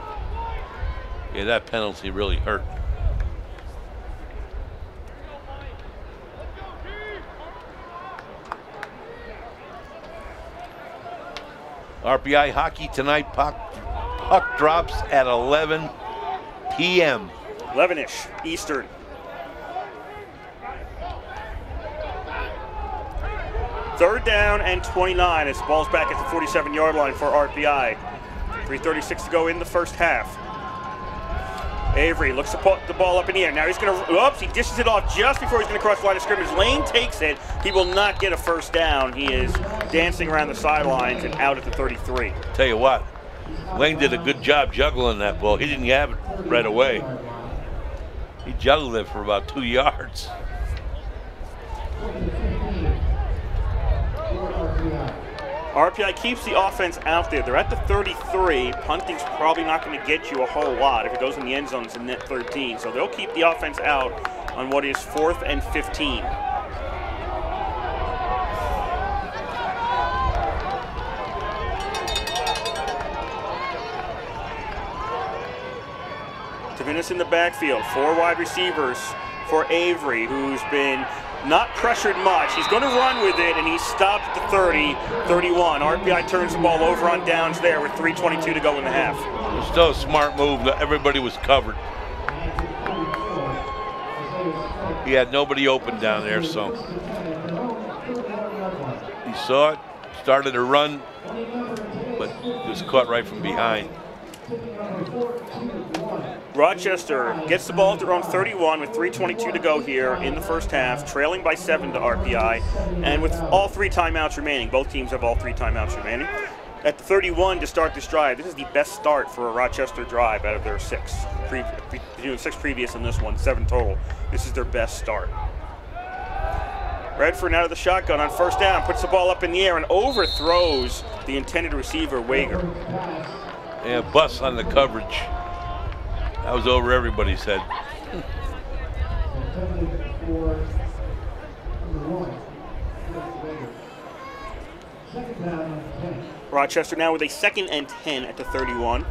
Yeah, that penalty really hurt. RPI hockey tonight. Puck drops at 11 p.m. 11-ish Eastern. Third down and 29 as the ball's back at the 47-yard line for RPI. 3:36 to go in the first half. Avery looks to put the ball up in the air. Now he's going to, oops, he dishes it off just before he's going to cross the line of scrimmage. Lane takes it. He will not get a first down. He is dancing around the sidelines and out at the 33. Tell you what, Lane did a good job juggling that ball. He didn't have it right away. He juggled it for about 2 yards. RPI keeps the offense out there. They're at the 33. Punting's probably not going to get you a whole lot. If it goes in the end zone, it's a net 13. So they'll keep the offense out on what is 4th and 15. Tavinas in the backfield. 4 wide receivers for Avery, who's been not pressured much. He's going to run with it, and he's stopped at the 30, 31. RPI turns the ball over on downs there with 3:22 to go in the half. It was still a smart move. Everybody was covered. He had nobody open down there, so he saw it, started to run, but was caught right from behind. Rochester gets the ball at their own 31 with 3:22 to go here in the first half, trailing by 7 to RPI, and with all 3 timeouts remaining. Both teams have all 3 timeouts remaining. At the 31 to start this drive, this is the best start for a Rochester drive out of their 6. 6 previous in this one, 7 total. This is their best start. Redford out of the shotgun on first down, puts the ball up in the air and overthrows the intended receiver, Wager. Yeah, bus on the coverage. That was over everybody's head. Rochester now with a 2nd and 10 at the 31.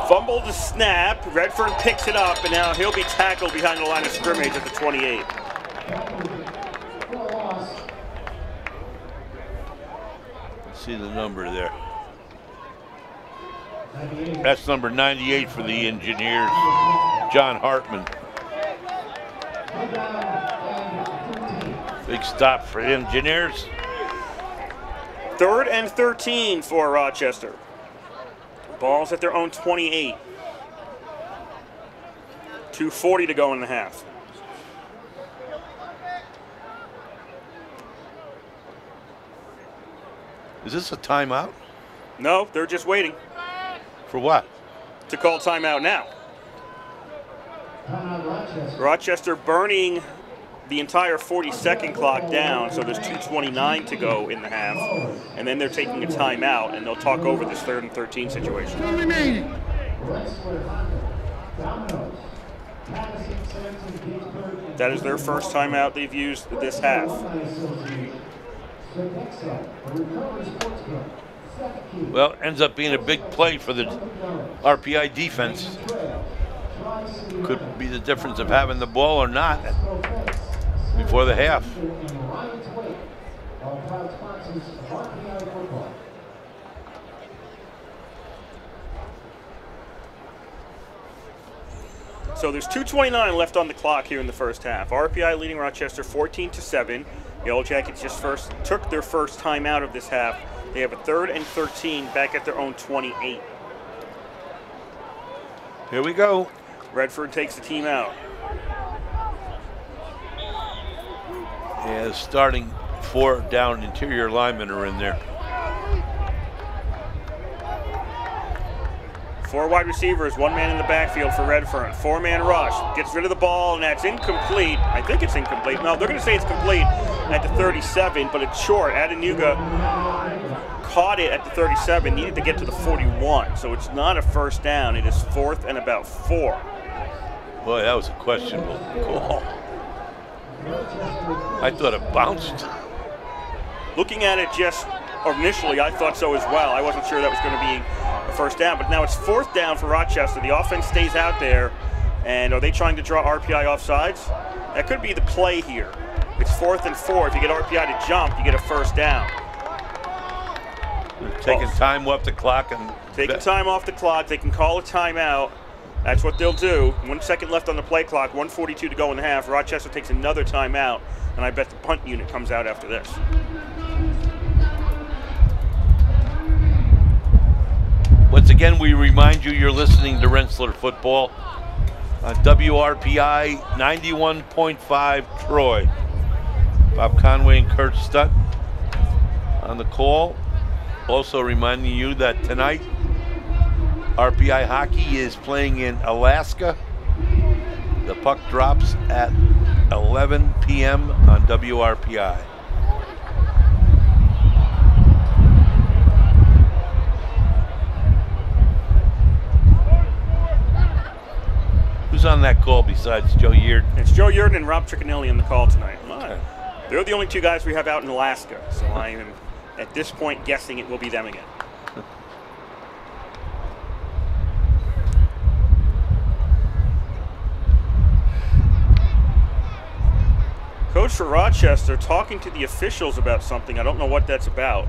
Fumble the snap. Redfern picks it up, and now he'll be tackled behind the line of scrimmage at the 28. See the number there. That's number 98 for the Engineers, John Hartman. Big stop for Engineers. 3rd and 13 for Rochester. Ball's at their own 28. 2:40 to go in the half. Is this a timeout? No, they're just waiting For what? to call timeout now. Rochester burning the entire 40-second clock down, so there's 2:29 to go in the half, and then they're taking a timeout, and they'll talk over this 3rd and 13 situation. 2 remaining. That is their first timeout they've used this half. Well, ends up being a big play for the RPI defense. Could be the difference of having the ball or not before the half. So there's 2:29 left on the clock here in the first half. RPI leading Rochester 14-7. Yellowjackets just took their first time out of this half. They have a 3rd and 13 back at their own 28. Here we go. Redford takes the team out. Yeah, starting 4 down interior linemen are in there. 4 wide receivers, 1 man in the backfield for Redfern. 4-man rush, gets rid of the ball, and that's incomplete. I think it's incomplete. No, they're going to say it's complete at the 37, but it's short. Adenuga caught it at the 37, needed to get to the 41, so it's not a first down. It is 4th and about 4. Boy, that was a questionable call. I thought it bounced. Looking at it just initially, I thought so as well. I wasn't sure that was going to be a first down, but now it's 4th down for Rochester. The offense stays out there, and are they trying to draw RPI offsides? That could be the play here. It's 4th and 4. If you get RPI to jump, you get a first down. Taking time off the clock and taking time off the clock. They can call a timeout. That's what they'll do. 1 second left on the play clock. 1:42 to go in the half. Rochester takes another timeout, and I bet the punt unit comes out after this. Once again, we remind you you're listening to Rensselaer Football on WRPI 91.5 Troy. Bob Conway and Kurt Stutt on the call. Also reminding you that tonight, RPI Hockey is playing in Alaska. The puck drops at 11 p.m. on WRPI. Who's on that call besides Joe Yeard? It's Joe Yeard and Rob Trichinelli on the call tonight. They're the only two guys we have out in Alaska, so I am, at this point, guessing it will be them again. Coach for Rochester talking to the officials about something. I don't know what that's about.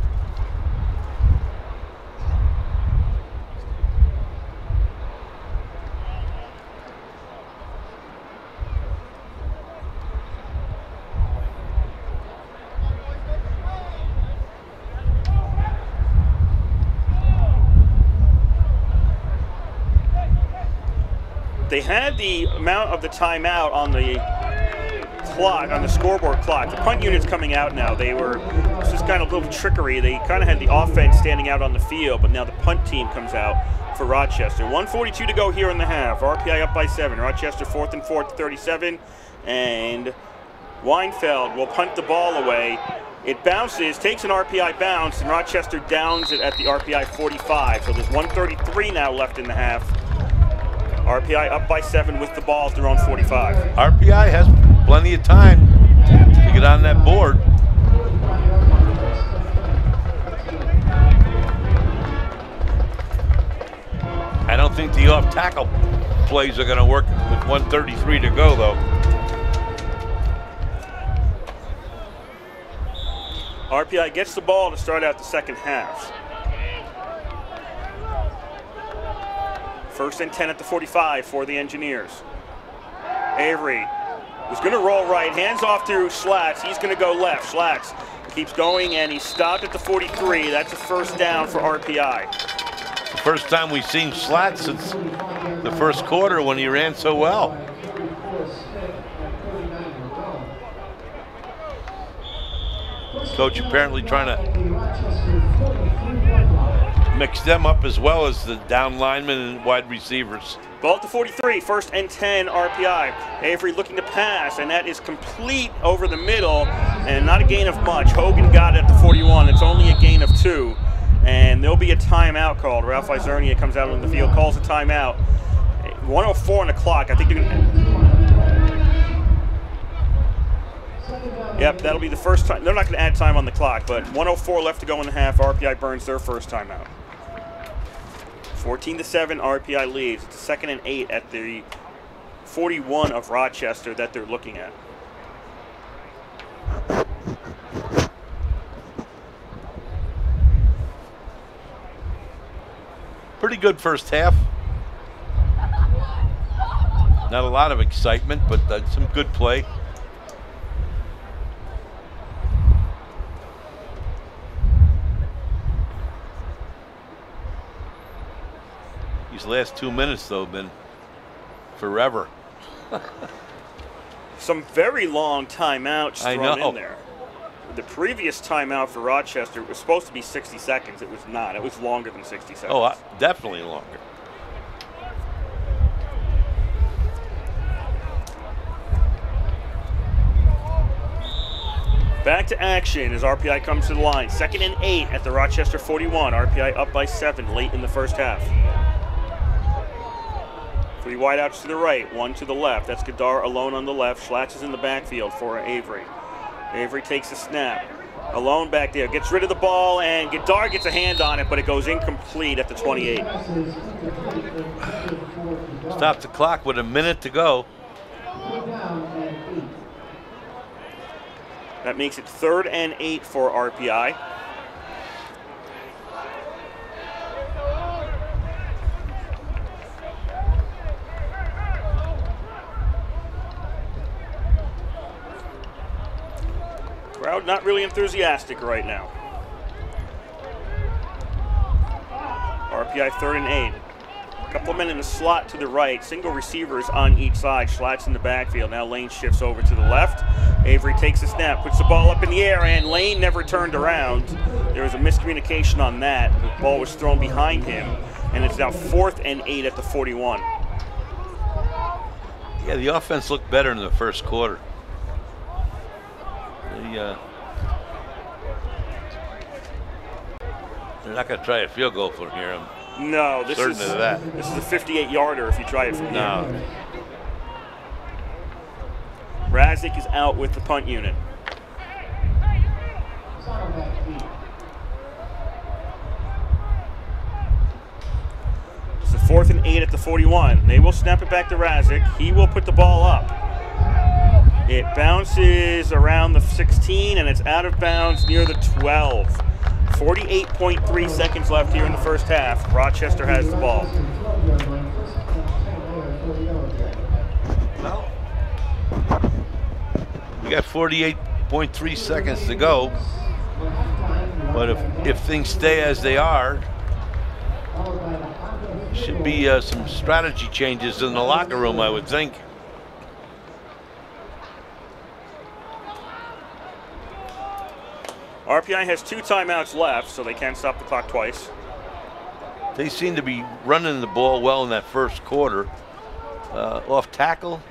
They had the amount of the timeout on the clock, on the scoreboard clock. The punt unit's coming out now. This is kind of a little trickery. They kind of had the offense standing out on the field, but now the punt team comes out for Rochester. 1:42 to go here in the half. RPI up by 7. Rochester 4th and 4 to 37, and Weinfeld will punt the ball away. It bounces, takes an RPI bounce, and Rochester downs it at the RPI 45. So there's 1:33 now left in the half. RPI up by 7 with the ball at their own 45. RPI has plenty of time to get on that board. I don't think the off-tackle plays are going to work with 1:33 to go, though. RPI gets the ball to start out the second half. 1st and 10 at the 45 for the Engineers. Avery was going to roll right, hands off to Schlatt. He's going to go left. Schlatt keeps going, and he's stopped at the 43. That's a first down for RPI. It's the first time we've seen Schlatt since the first quarter when he ran so well. Coach apparently trying to mix them up as well as the down linemen and wide receivers. Ball at the 43, 1st and 10 RPI. Avery looking to pass, and that is complete over the middle, and not a gain of much. Hogan got it at the 41. It's only a gain of 2, and there'll be a timeout called. Ralph Izernia comes out on the field, calls a timeout. 1:04 on the clock. I think they're going to... Yep, that'll be the first time. They're not going to add time on the clock, but 1:04 left to go in the half. RPI burns their first timeout. 14-7, RPI leads. It's a 2nd and 8 at the 41 of Rochester that they're looking at. Pretty good first half. Not a lot of excitement, but some good play. These last 2 minutes, though, have been forever. Some very long timeouts thrown in there. The previous timeout for Rochester was supposed to be 60 seconds. It was not. It was longer than 60 seconds. Oh, definitely longer. Back to action as RPI comes to the line. 2nd and 8 at the Rochester 41. RPI up by 7 late in the first half. 3 wideouts to the right, 1 to the left. That's Gadar alone on the left. Schlatt is in the backfield for Avery. Avery takes a snap. Alone back there, gets rid of the ball, and Gadar gets a hand on it, but it goes incomplete at the 28. Stop the clock with a minute to go. That makes it 3rd and 8 for RPI. Crowd not really enthusiastic right now. RPI 3rd and 8. A couple of men in the slot to the right. Single receivers on each side. Schlatt's in the backfield. Now Lane shifts over to the left. Avery takes a snap, puts the ball up in the air, and Lane never turned around. There was a miscommunication on that. The ball was thrown behind him, and it's now 4th and 8 at the 41. Yeah, the offense looked better in the first quarter. They're not going to try a field goal from here. No, this certain is of that. This is a 58-yarder if you try it from here. No. Razik is out with the punt unit. It's the 4th and 8 at the 41. They will snap it back to Razik. He will put the ball up. It bounces around the 16, and it's out of bounds near the 12. 48.3 seconds left here in the first half. Rochester has the ball. Well, we got 48.3 seconds to go. But if things stay as they are, should be some strategy changes in the locker room, I would think. RPI has 2 timeouts left, so they can't stop the clock twice. They seem to be running the ball well in that first quarter. Off tackle,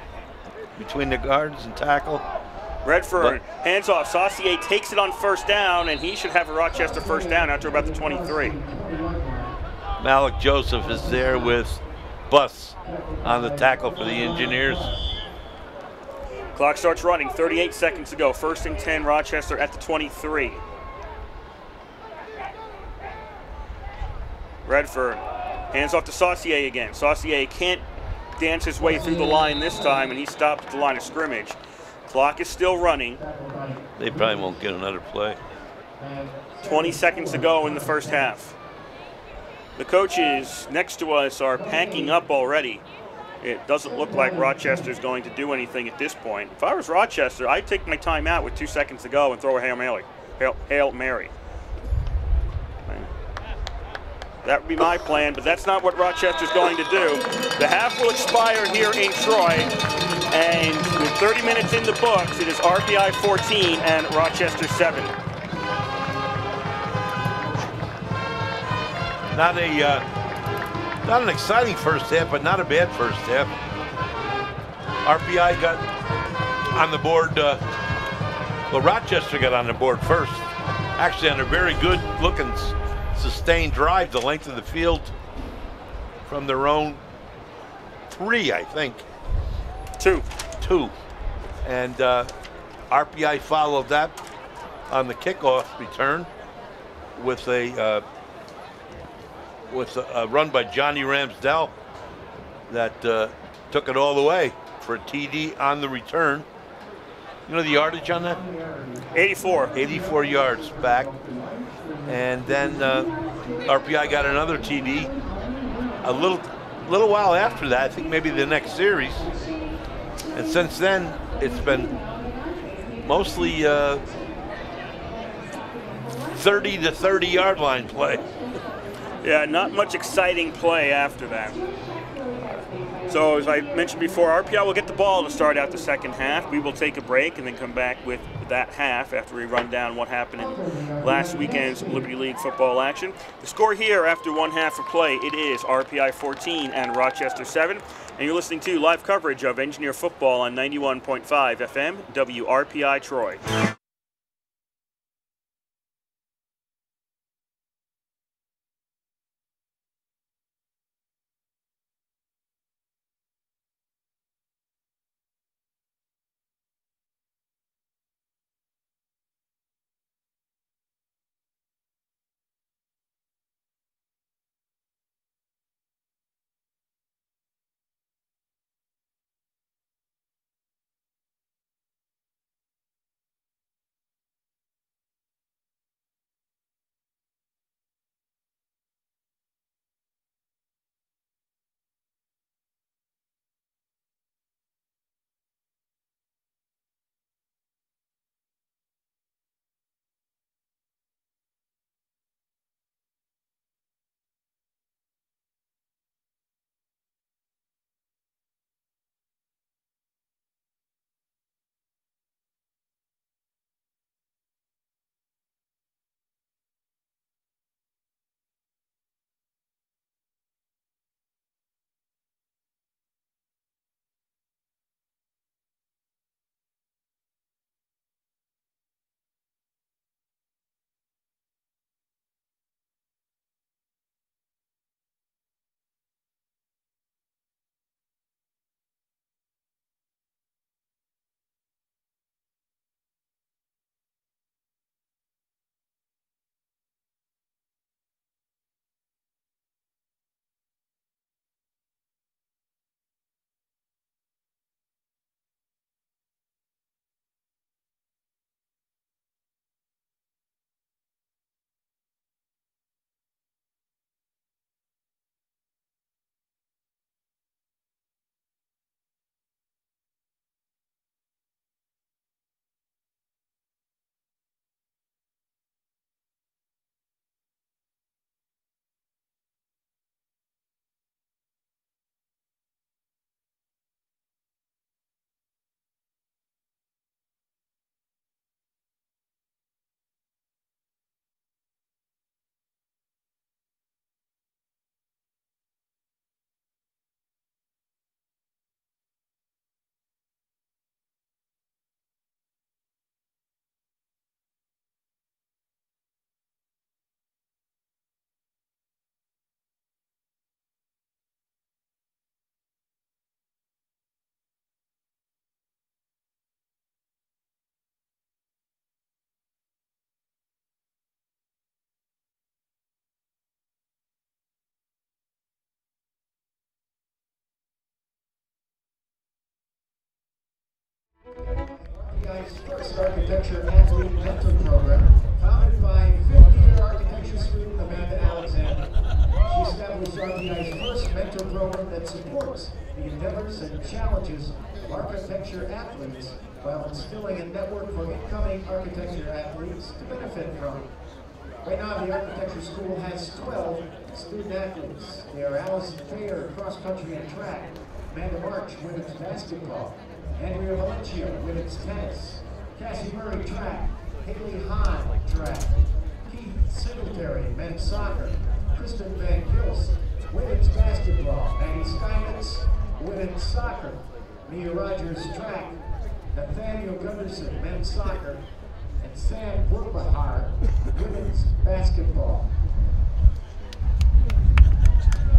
between the guards and tackle. Redford hands off. Saucier takes it on 1st down, and he should have a Rochester 1st down after about the 23. Malik Joseph is there with Buss on the tackle for the Engineers. Clock starts running, 38 seconds to go. 1st and 10, Rochester at the 23. Redford hands off to Saucier again. Saucier can't dance his way through the line this time, and he stopped at the line of scrimmage. Clock is still running. They probably won't get another play. 20 seconds to go in the first half. The coaches next to us are packing up already. It doesn't look like Rochester's going to do anything at this point. If I was Rochester, I'd take my time out with 2 seconds to go and throw a Hail Mary. Hail Mary. That would be my plan, but that's not what Rochester's going to do. The half will expire here in Troy, and with 30 minutes in the books, it is RPI 14 and Rochester 7. Not an exciting first half, but not a bad first half. RPI got on the board. Well, Rochester got on the board first. Actually, on a very good-looking, sustained drive, the length of the field from their own 3, I think. 2. And RPI followed that on the kickoff return with a run by Johnny Ramsdell that took it all the way for a TD on the return. You know the yardage on that? 84. 84 yards back. And then RPI got another TD a little while after that, I think maybe the next series. And since then, it's been mostly 30 to 30 yard line play. Yeah, not much exciting play after that. So as I mentioned before, RPI will get the ball to start out the second half. We will take a break and then come back with that half after we run down what happened in last weekend's Liberty League football action. The score here after 1 half of play, it is RPI 14 and Rochester 7. And you're listening to live coverage of Engineer football on 91.5 FM, WRPI Troy. RPI's first architecture athlete mentor program, founded by 50-year architecture student Amanda Alexander. She established RPI's first mentor program that supports the endeavors and challenges of architecture athletes while instilling a network for incoming architecture athletes to benefit from. Right now, the architecture school has 12 student athletes. They are Allison Thayer, cross country and track, Amanda March, women's basketball, Andrea Valencia, women's tennis, Cassie Murray, track, Haley Hahn, track, Keith Singletary, men's soccer, Kristen Van Gilst, women's basketball, Maggie Steinmetz, women's soccer, Mia Rogers, track, Nathaniel Gunderson, men's soccer, and Sam Burbahar, women's basketball.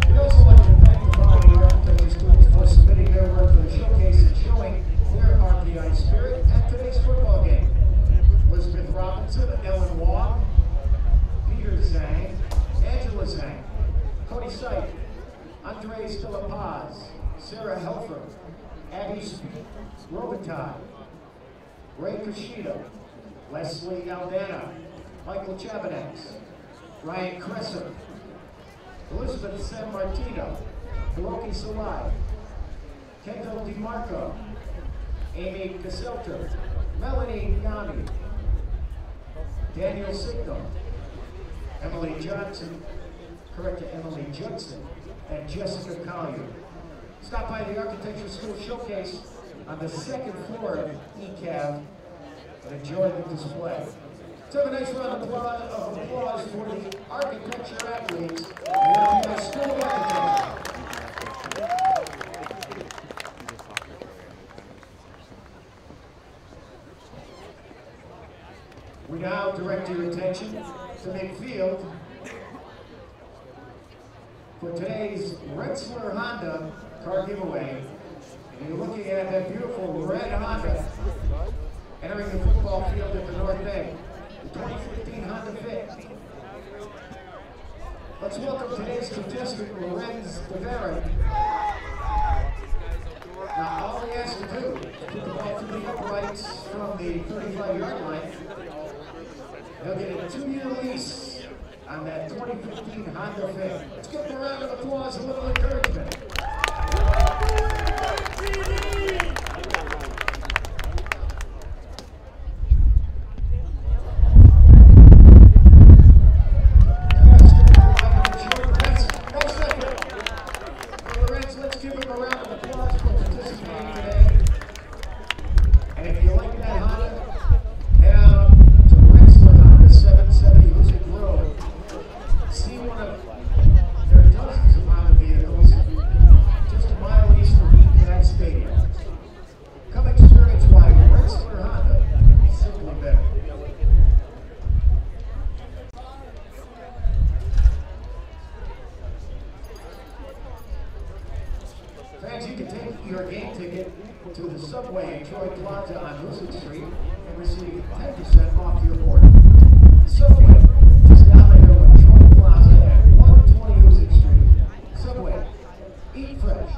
We'd also like to thank the following architecture students for submitting their work for the showcase and showing their RPI spirit at today's football game. Elizabeth Robinson, Ellen Wong, Peter Zhang, Angela Zhang, Cody Sight, Andres De La Paz, Sarah Helfer, Abby Robitaille, Ray Kushida, Leslie Aldana, Michael Chabanez, Ryan Cresser, Elizabeth San Martino, Hiroki Salai, Kento DiMarco, Amy Caselter, Melanie Yami, Daniel Signo, Emily Johnson, Emily Judson, and Jessica Collier. Stop by the Architecture School Showcase on the second floor of ECAV and enjoy the display. Let's have a nice round of applause for the architecture athletes in the RPI School of Architecture. We now direct your attention to midfield for today's Rensselaer Honda car giveaway. And you're looking at that beautiful red Honda entering the football field at the north end, the 2015 Honda Fit. Let's welcome today's contestant, Lorenz Deverin. Now, all he has to do is put the ball through the uprights from the 35-yard line. He'll get a 2-year lease on that 2015 Honda Fit. Let's give him a round of applause, a little encouragement. Let's give him a round of applause for participating today. And if you like that Honda, head out to Rensselaer Honda, 770 Hoosick Road. See one of their dozens of Honda vehicles just a mile east of that stadium. Come experience why Rensselaer Honda is simply better. Fans, you can take your game ticket to the Subway in Troy Plaza on Hoosick Street and receive 10% off your order. Subway, just down the hill in Troy Plaza at 120 Hoosick Street. Subway, eat fresh.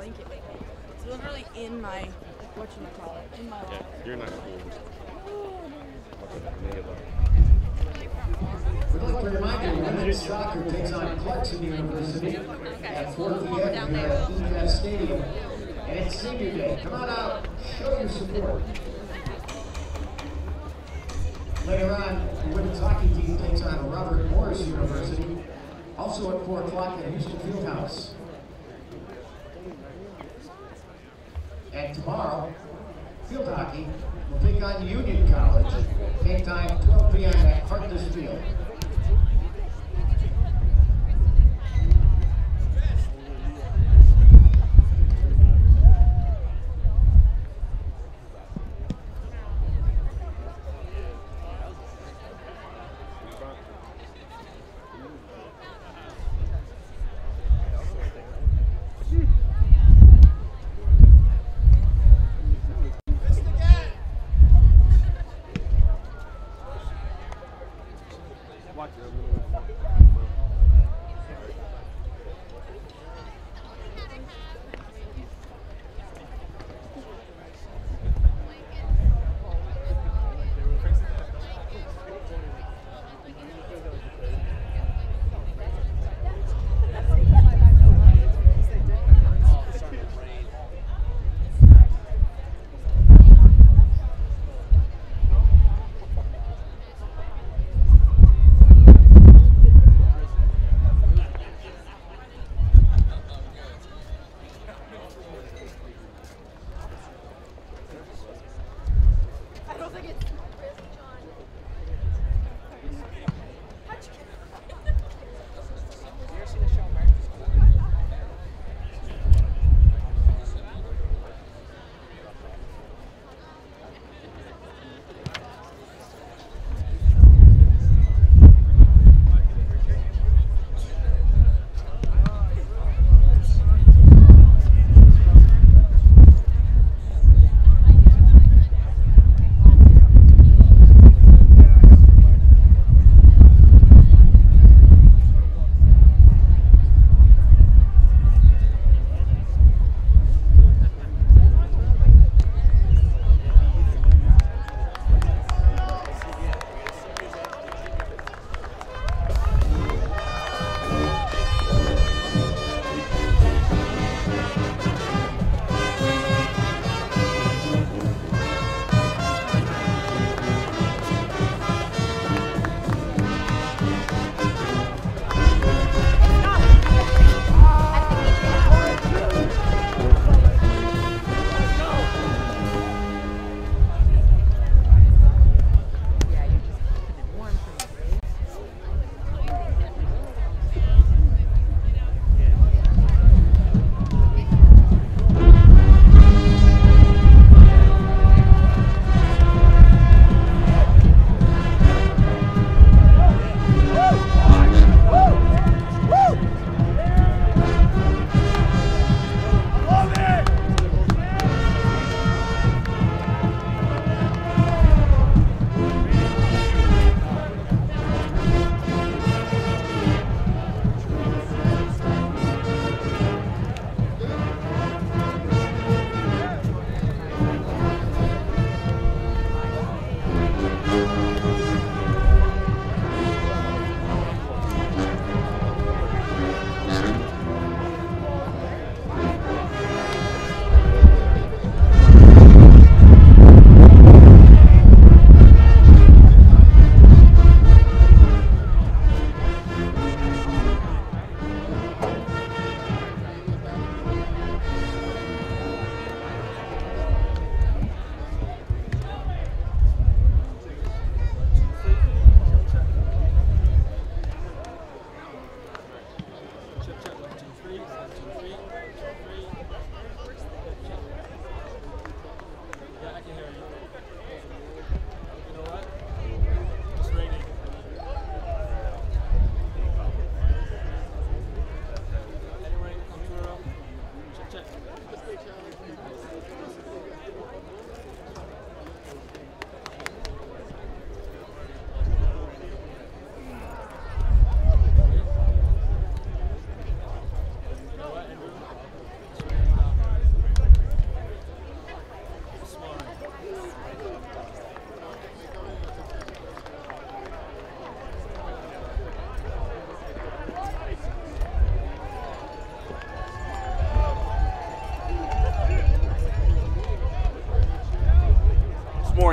blanket with me. It's literally in my, whatchamacallit, in my locker. You're not cool. We'd like to remind you, women's soccer takes on Clarkson University at 4 p.m. here at EF Stadium. And it's senior day. Come on out, show your support. Later on, the women's hockey team takes on Robert Morris University, also at 4 o'clock at Houston Fieldhouse. And tomorrow, field hockey will take on Union College. Game time, 12 p.m. at Harkless Field.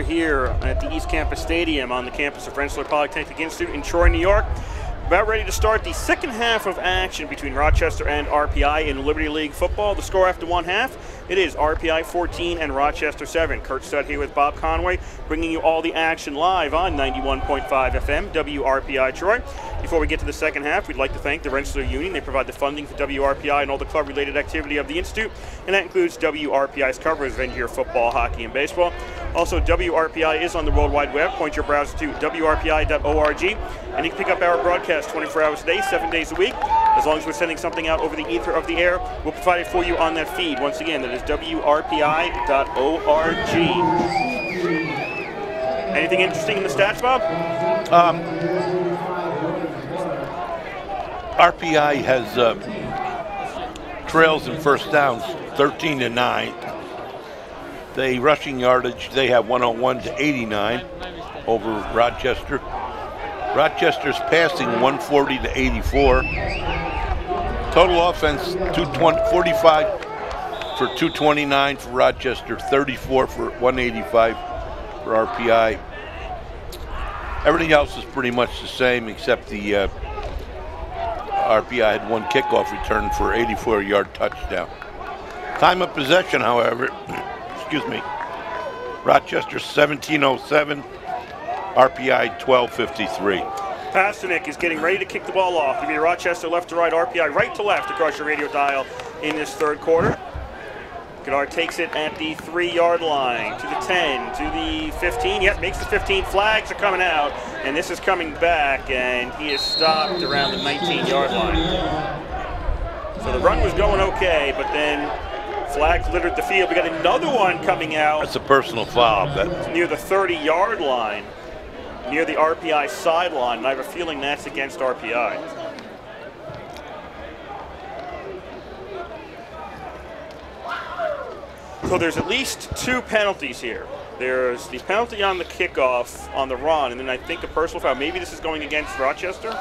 more here at the East Campus Stadium on the campus of Rensselaer Polytechnic Institute in Troy, New York. About ready to start the second half of action between Rochester and RPI in Liberty League football. The score after one half, it is RPI 14 and Rochester 7. Kurt Studd here with Bob Conway, bringing you all the action live on 91.5 FM, WRPI Troy. Before we get to the second half, we'd like to thank the Rensselaer Union. They provide the funding for WRPI and all the club-related activity of the Institute, and that includes WRPI's coverage of end-year football, hockey, and baseball. Also, WRPI is on the World Wide Web. Point your browser to WRPI.org, and you can pick up our broadcast 24 hours a day, 7 days a week. As long as we're sending something out over the ether of the air, we'll provide it for you on that feed. Once again, that is WRPI.org. Anything interesting in the stats, Bob? RPI has trails in first downs 13-9. The rushing yardage, they have 101 to 89 over Rochester. Rochester's passing 140 to 84. Total offense 45 for 229 for Rochester, 34 for 185 for RPI. Everything else is pretty much the same except the RPI had one kickoff return for an 84-yard touchdown. Time of possession, however, excuse me, Rochester 17:07, RPI 12:53. Pasternak is getting ready to kick the ball off. Give me Rochester left to right, RPI right to left across your radio dial in this third quarter. Goddard takes it at the 3-yard line, to the 10, to the 15. Yep, makes the 15. Flags are coming out, and this is coming back, and he is stopped around the 19-yard line. So the run was going okay, but then flags littered the field. We got another one coming out. That's a personal foul, I bet. Near the 30-yard line, near the RPI sideline, and I have a feeling that's against RPI. So there's at least 2 penalties here. There's the penalty on the kickoff on the run, and then I think a personal foul. Maybe this is going against Rochester.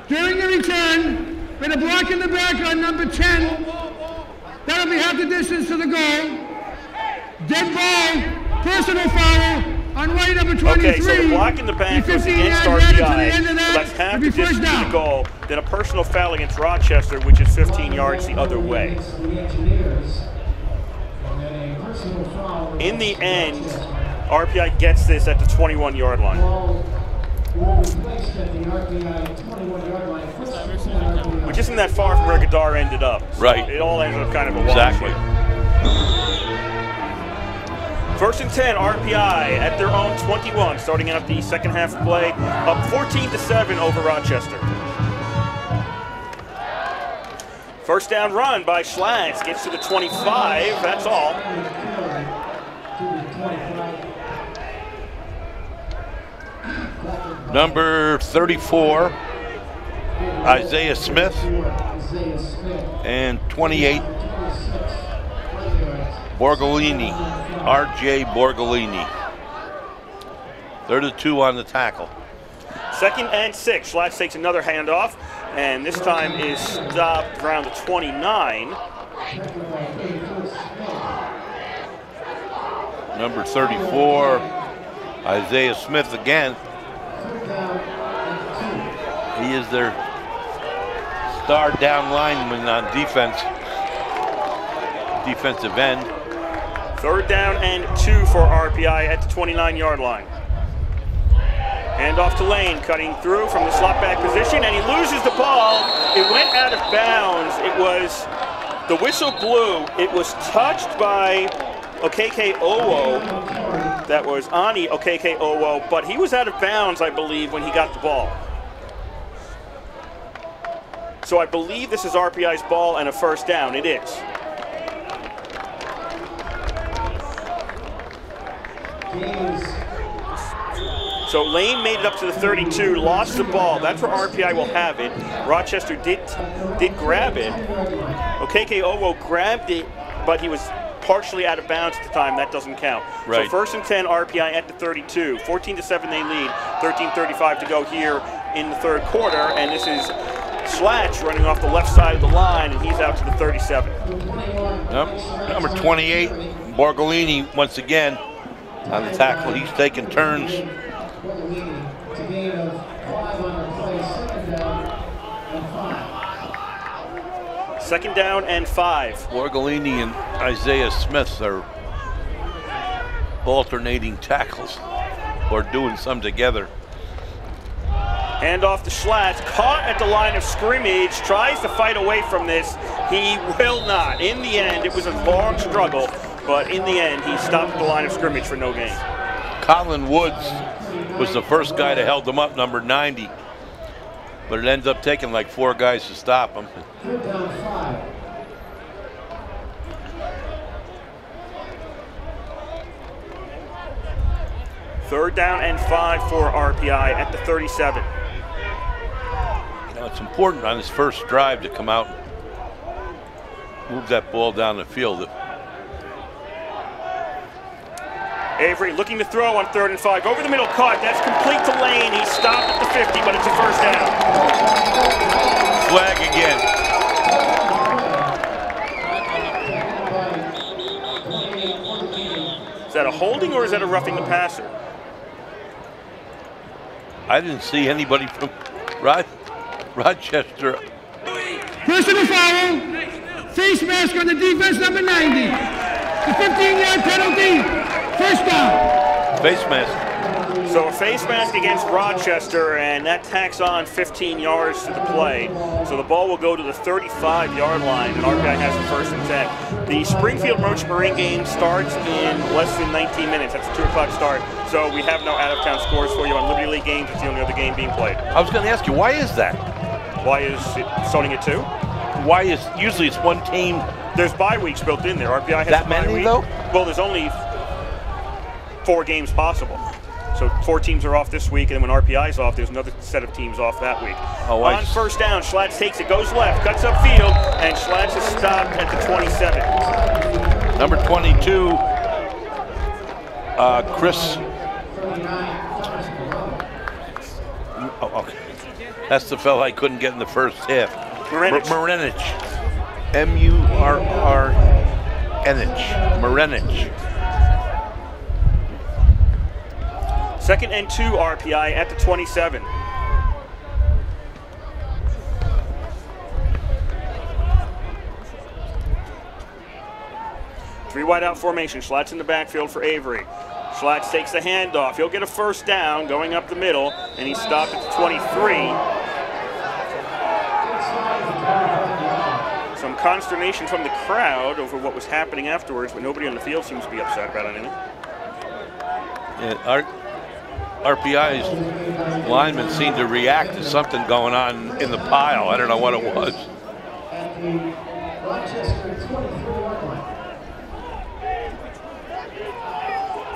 During the return, with a block in the back on number 10, that'll be half the distance to the goal. Dead ball, personal foul on right number 23. Okay, so the block in the back was against RPI, so that's half the distance to the goal. Then a personal foul against Rochester, which is 15 yards the other way. In the end, RPI gets this at the 21-yard line. Which isn't that far from where Goddard ended up. So right. It all ended up kind of a wash. Exactly. First and 10, RPI at their own 21, starting out the second half of play, up 14-7 over Rochester. First down run by Schlags, gets to the 25, that's all. Number 34, Isaiah Smith, and 28, Borgolini, R.J. Borgolini. They're the 2 on the tackle. Second and 6, Schlags takes another handoff, and this time is stopped around the 29. Number 34, Isaiah Smith again. He is their star down lineman on defense, defensive end. Third down and 2 for RPI at the 29-yard line. Hand off to Lane, cutting through from the slot back position, and he loses the ball. It went out of bounds. It was, the whistle blew. It was touched by Okeke Owo. That was Ani Okeke Owo, but he was out of bounds, I believe, when he got the ball. So I believe this is RPI's ball and a first down. It is. So Lane made it up to the 32, lost the ball. That's where RPI will have it. Rochester did grab it. Okeke Owo grabbed it, but he was partially out of bounds at the time. That doesn't count. Right. So first and 10, RPI at the 32. 14-7 they lead. 13:35 to go here in the third quarter, and this is Slatch running off the left side of the line, and he's out to the 37. Number 28, Borgolini, once again on the tackle. He's taking turns. Second down and 5. Borgolini and Isaiah Smith are alternating tackles or doing some together. Hand off to Schlatt, caught at the line of scrimmage, tries to fight away from this. He will not. In the end, it was a long struggle, but in the end, he stopped at the line of scrimmage for no gain. Colin Woods was the first guy that held him up, number 90. But it ends up taking like 4 guys to stop him. Third down and 5 for RPI at the 37. You know, it's important on his first drive to come out and move that ball down the field. Avery looking to throw on 3rd and 5. Over the middle cut. That's complete to Lane. He stopped at the 50, but it's a first down. Flag again. Is that a holding or is that a roughing the passer? I didn't see anybody from Rochester. Personal foul. Face mask on the defense, number 90. The 15-yard penalty. First down. Face mask. So a face mask against Rochester, and that tacks on 15 yards to the play. So the ball will go to the 35-yard line, and RPI has the 1st and 10. The Springfield-Roach Marine game starts in less than 19 minutes. That's a 2 o'clock start. So we have no out-of-town scores for you on Liberty League games. It's the only other game being played. I was going to ask you, why is that? Why is it starting at 2? Why is usually it's one team? There's bye weeks built in there. RPI has that a bye many week. though? Well, there's only 4 games possible. So 4 teams are off this week, and then when RPI's off, there's another set of teams off that week. Oh, on first down, Schlatt takes it, goes left, cuts upfield, and Schlatt is stopped at the 27. Number 22, Chris. Oh, okay. That's the fella I couldn't get in the first half. Marenich. M-U-R-R-N-H. Marenich. 2nd and 2 RPI at the 27. Three wide out formation. Schlatt's in the backfield for Avery. Schlatt takes the handoff. He'll get a first down going up the middle, and he's stopped at the 23. Some consternation from the crowd over what was happening afterwards, but nobody on the field seems to be upset about anything. Yeah, RPI's linemen seemed to react to something going on in the pile. I don't know what it was.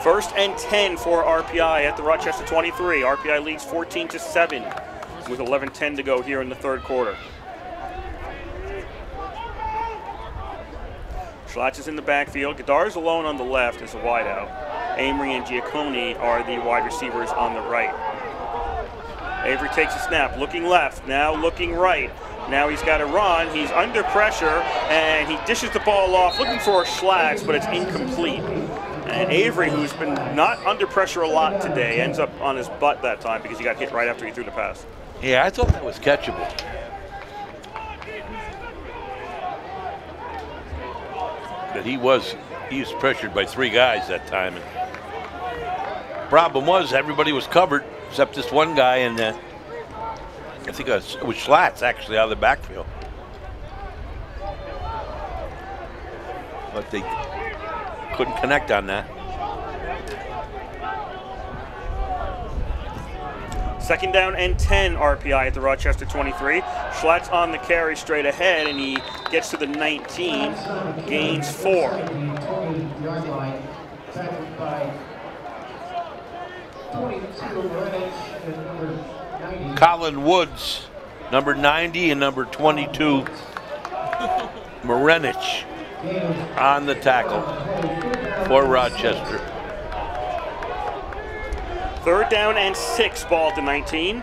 First and 10 for RPI at the Rochester 23. RPI leads 14-7 with 11:10 to go here in the 3rd quarter. Schlatt is in the backfield. Godar's alone on the left as a wideout. Amory and Giacconi are the wide receivers on the right. Avery takes a snap, looking left, now looking right. Now he's got to run. He's under pressure, and he dishes the ball off, looking for a Schlatt, but it's incomplete. And Avery, who's been not under pressure a lot today, ends up on his butt that time because he got hit right after he threw the pass. Yeah, I thought that was catchable. But he was pressured by 3 guys that time. And problem was everybody was covered except this one guy, and I think it was Schlatt's actually out of the backfield. But they couldn't connect on that. 2nd down and 10 RPI at the Rochester 23. Schlatt's on the carry straight ahead, and he gets to the 19, gains 4. Colin Woods, number 90, and number 22, Marenich, on the tackle for Rochester. 3rd down and 6, ball at the 19.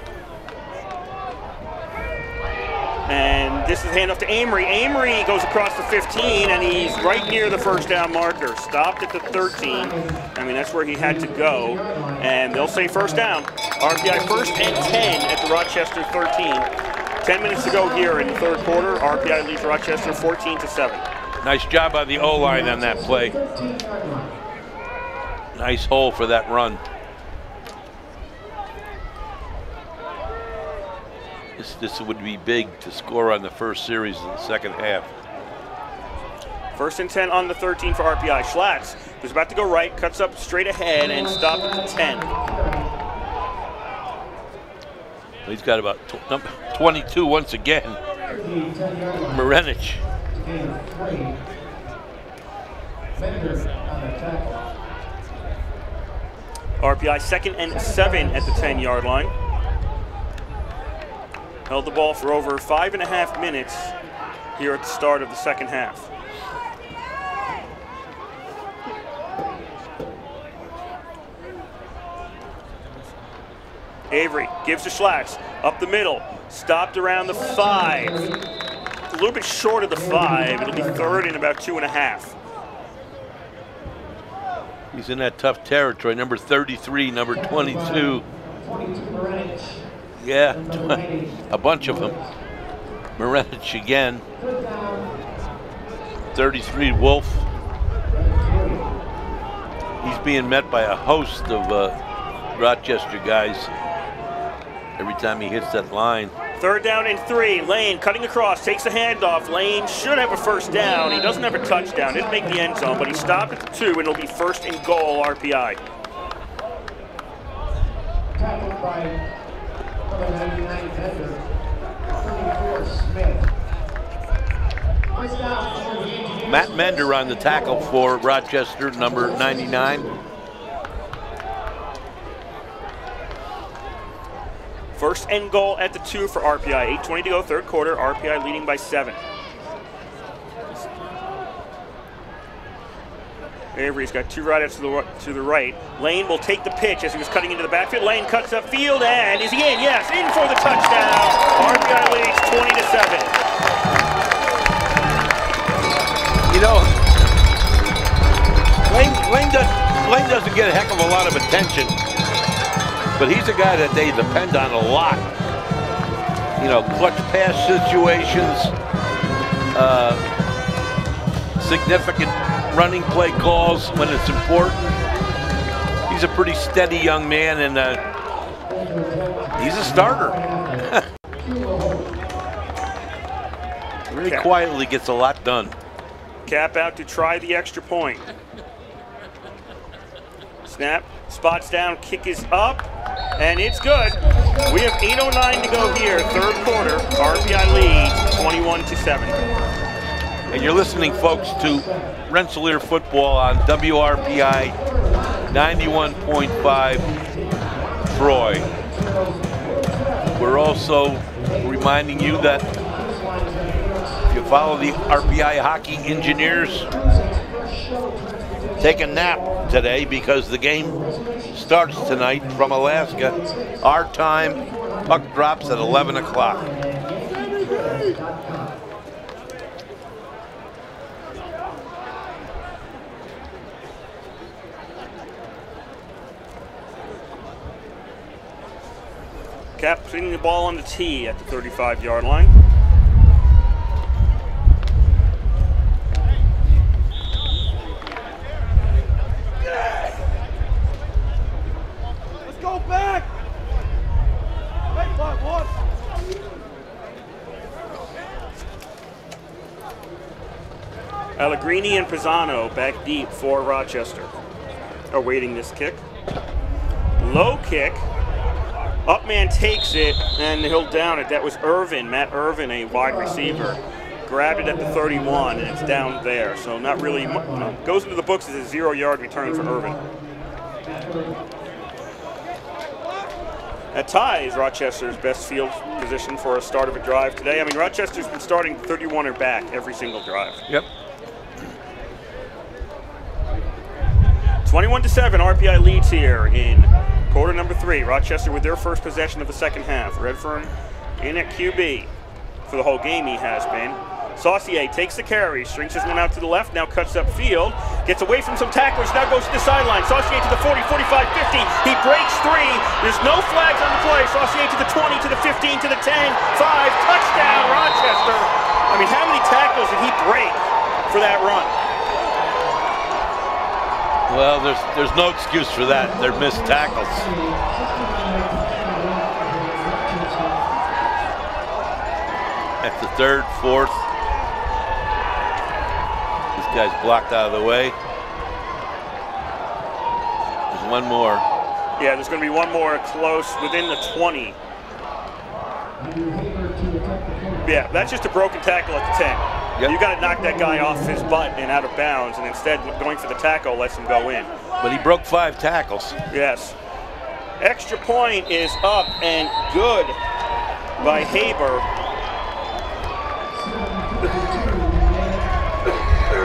And this is handoff to Amory. Amory goes across the 15, and he's right near the first down marker. Stopped at the 13. I mean, that's where he had to go. And they'll say first down. RPI first and 10 at the Rochester 13. 10 minutes to go here in the third quarter. RPI leads Rochester 14-7. Nice job by the O-line on that play. Nice hole for that run. This would be big to score on the first series in the second half. First and 10 on the 13 for RPI. Schlatt's was about to go right, cuts up straight ahead, and stopped at the 10. He's got about 22 once again. Marenich. RPI second and 7 at the 10-yard line. Held the ball for over 5.5 minutes here at the start of the second half. Avery gives to Schlatt's, up the middle, stopped around the 5. A little bit short of the 5. It'll be third and about 2.5. He's in that tough territory. Number 33, number 22. Yeah, a bunch of them. Marenich again. 33, Wolf. He's being met by a host of Rochester guys every time he hits that line. Third down and 3. Lane cutting across, takes a handoff. Lane should have a first down. He doesn't have a touchdown. Didn't make the end zone, but he stopped at the 2, and it'll be first and goal, RPI. Tackled by number 99 Bender, 34 Smith. Matt Mender on the tackle for Rochester, number 99. First and goal at the 2 for RPI. 8:20 to go, third quarter. RPI leading by 7. Avery's got 2 rideouts to the right. Lane will take the pitch as he was cutting into the backfield. Lane cuts upfield, and is he in? Yes, in for the touchdown. RPI leads 20-7. You know, Lane doesn't get a heck of a lot of attention, but he's a guy that they depend on a lot. You know, clutch pass situations, significant running play calls when it's important. He's a pretty steady young man, and he's a starter. Really quietly gets a lot done. Cap out to try the extra point. Snap, spots down, kick is up, and it's good. We have 8:09 to go here, third quarter. RPI leads 21-7. And you're listening, folks, to Rensselaer football on WRPI 91.5 Troy. We're also reminding you that if you follow the RPI Hockey Engineers, take a nap today because the game starts tonight from Alaska. Our time, puck drops at 11 o'clock. Cap putting the ball on the tee at the 35-yard line. Let's go back! Allegrini and Pisano back deep for Rochester. Awaiting this kick. Low kick. Upman takes it, and he'll down it. That was Irvin, Matt Irvin, a wide receiver. Grabbed it at the 31, and it's down there. So not really, goes into the books as a 0-yard return for Irvin. That ties Rochester's best field position for a start of a drive today. I mean, Rochester's been starting 31 or back every single drive. Yep. 21-7, RPI leads here in quarter number 3. Rochester with their first possession of the second half. Redfern in at QB. For the whole game he has been. Saucier takes the carry, strings his man out to the left, now cuts upfield, gets away from some tacklers, now goes to the sideline. Saucier to the 40, 45, 50. He breaks 3. There's no flags on the play. Saucier to the 20, to the 15, to the 10, 5. Touchdown, Rochester. I mean, how many tackles did he break for that run? Well, there's no excuse for that. They're missed tackles. That's the 3rd, 4th. This guy's blocked out of the way. There's one more. Yeah, there's going to be one more close within the 20. Yeah, that's just a broken tackle at the 10. Yep. You got to knock that guy off his butt and out of bounds, and instead going for the tackle lets him go in. But he broke 5 tackles. Yes. Extra point is up and good by Haber.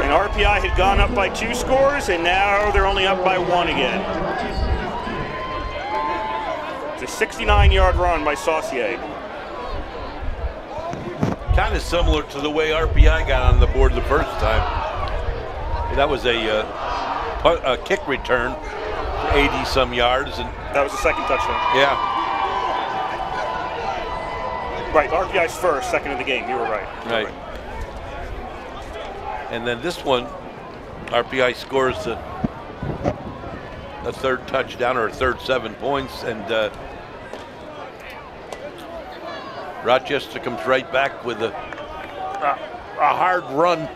And RPI had gone up by 2 scores, and now they're only up by 1 again. It's a 69-yard run by Saucier. Kind of similar to the way RPI got on the board the first time. That was a kick return, 80-some yards, and that was the second touchdown. Yeah. Right, RPI's first, second of the game. You were right. Right. And then this one, RPI scores a 3rd touchdown, or a 3rd 7 points, and Rochester comes right back with a hard run,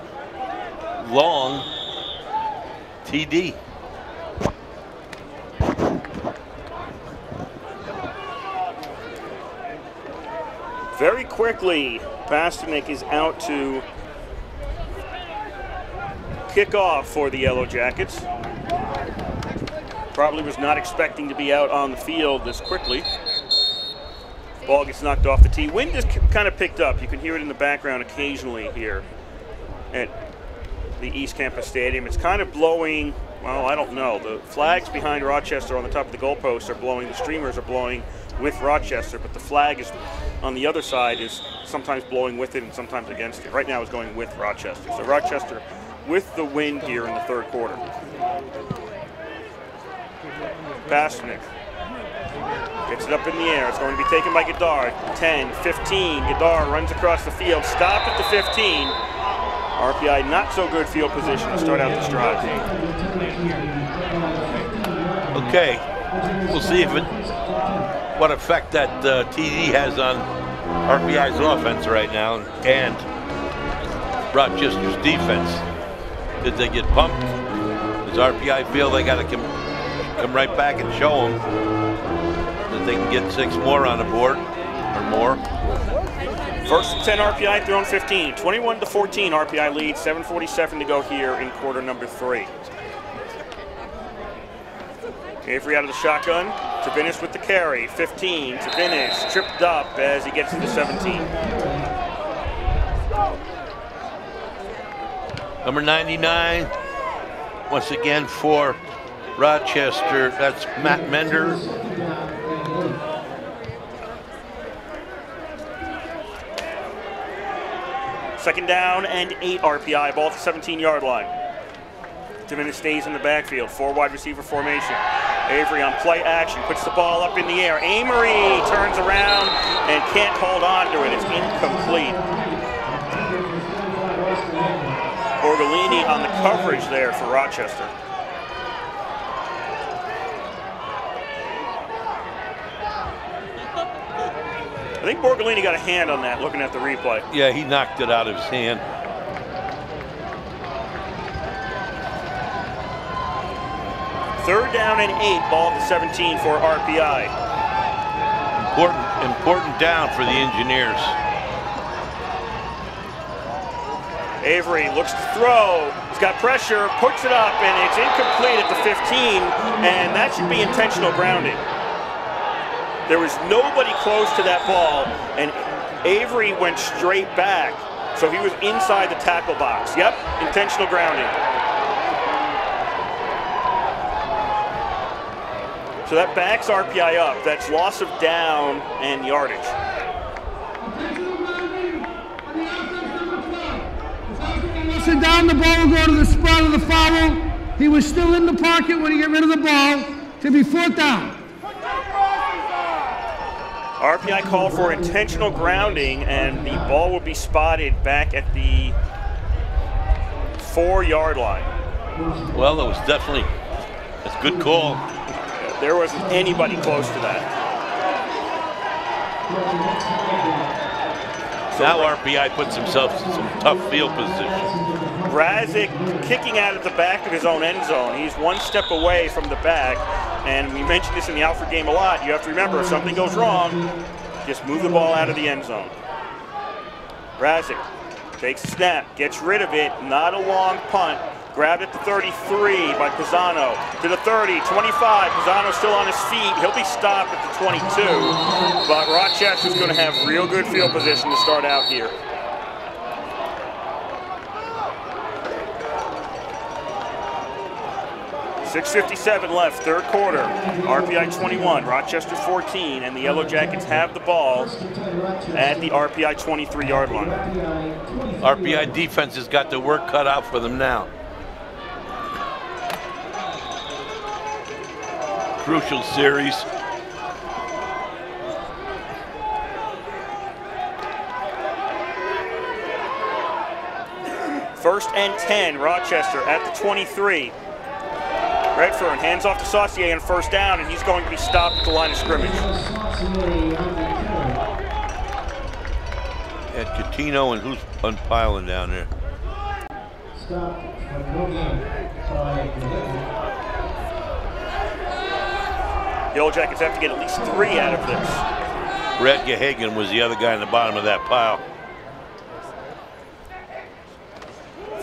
long TD. Very quickly, Pasternak is out to kick off for the Yellowjackets. Probably was not expecting to be out on the field this quickly. Ball gets knocked off the tee. Wind is kind of picked up. You can hear it in the background occasionally here at the East Campus Stadium. It's kind of blowing, well, I don't know. The flags behind Rochester on the top of the goalposts are blowing. The streamers are blowing with Rochester, but the flag is on the other side is sometimes blowing with it and sometimes against it. Right now it's going with Rochester. So Rochester with the wind here in the 3rd quarter. Pasternak gets it up in the air. It's going to be taken by Goddard. 10, 15. Goddard runs across the field. Stopped at the 15. RPI not so good field position to start out this drive. Okay, we'll see if what effect that TD has on RPI's offense right now and Rochester's defense. Did they get pumped? Does RPI feel they got to come right back and show them that they can get 6 more on the board or more? First and 10 RPI, thrown 15. 21-14 RPI lead, 7:47 to go here in quarter number 3. Avery out of the shotgun. To finish with the carry. 15 to finish. Tripped up as he gets to the 17. Number 99, once again for Rochester, that's Matt Mender. Second down and 8 RPI, ball at the 17-yard line. Dominic stays in the backfield, 4 wide receiver formation. Avery on play action, puts the ball up in the air. Amory turns around and can't hold on to it. It's incomplete. Borgolini on the coverage there for Rochester. I think Borgolini got a hand on that, looking at the replay. Yeah, he knocked it out of his hand. Third down and 8, ball at the 17 for RPI. Important down for the Engineers. Avery looks to throw. He's got pressure, puts it up, and it's incomplete at the 15, and that should be intentional grounding. There was nobody close to that ball, and Avery went straight back, so he was inside the tackle box. Yep, intentional grounding. So that backs RPI up. That's loss of down and yardage. drops it down, the ball will go to the spot of the foul. He was still in the pocket when he got rid of the ball to be 4th down. RPI called for intentional grounding, and the ball will be spotted back at the 4-yard line. Well, it was definitely, that's a good call. There wasn't anybody close to that. Now RPI puts himself in some tough field position. Razik kicking out at the back of his own end zone. He's 1 step away from the back, and we mentioned this in the Alfred game a lot. You have to remember, if something goes wrong, just move the ball out of the end zone. Razik takes a snap, gets rid of it, not a long punt. Grabbed at the 33 by Pisano. To the 30, 25. Pisano still on his feet. He'll be stopped at the 22. But Rochester's going to have real good field position to start out here. .6:57 left, 3rd quarter. RPI 21, Rochester 14, and the Yellowjackets have the ball at the RPI 23-yard line. RPI defense has got the work cut out for them now. Crucial series. First and 10, Rochester at the 23. Redfern hands off to Saucier on 1st down, and he's going to be stopped at the line of scrimmage. At Catino, and who's unpiling down there? The Yellowjackets have to get at least 3 out of this. Brad Gahagan was the other guy in the bottom of that pile.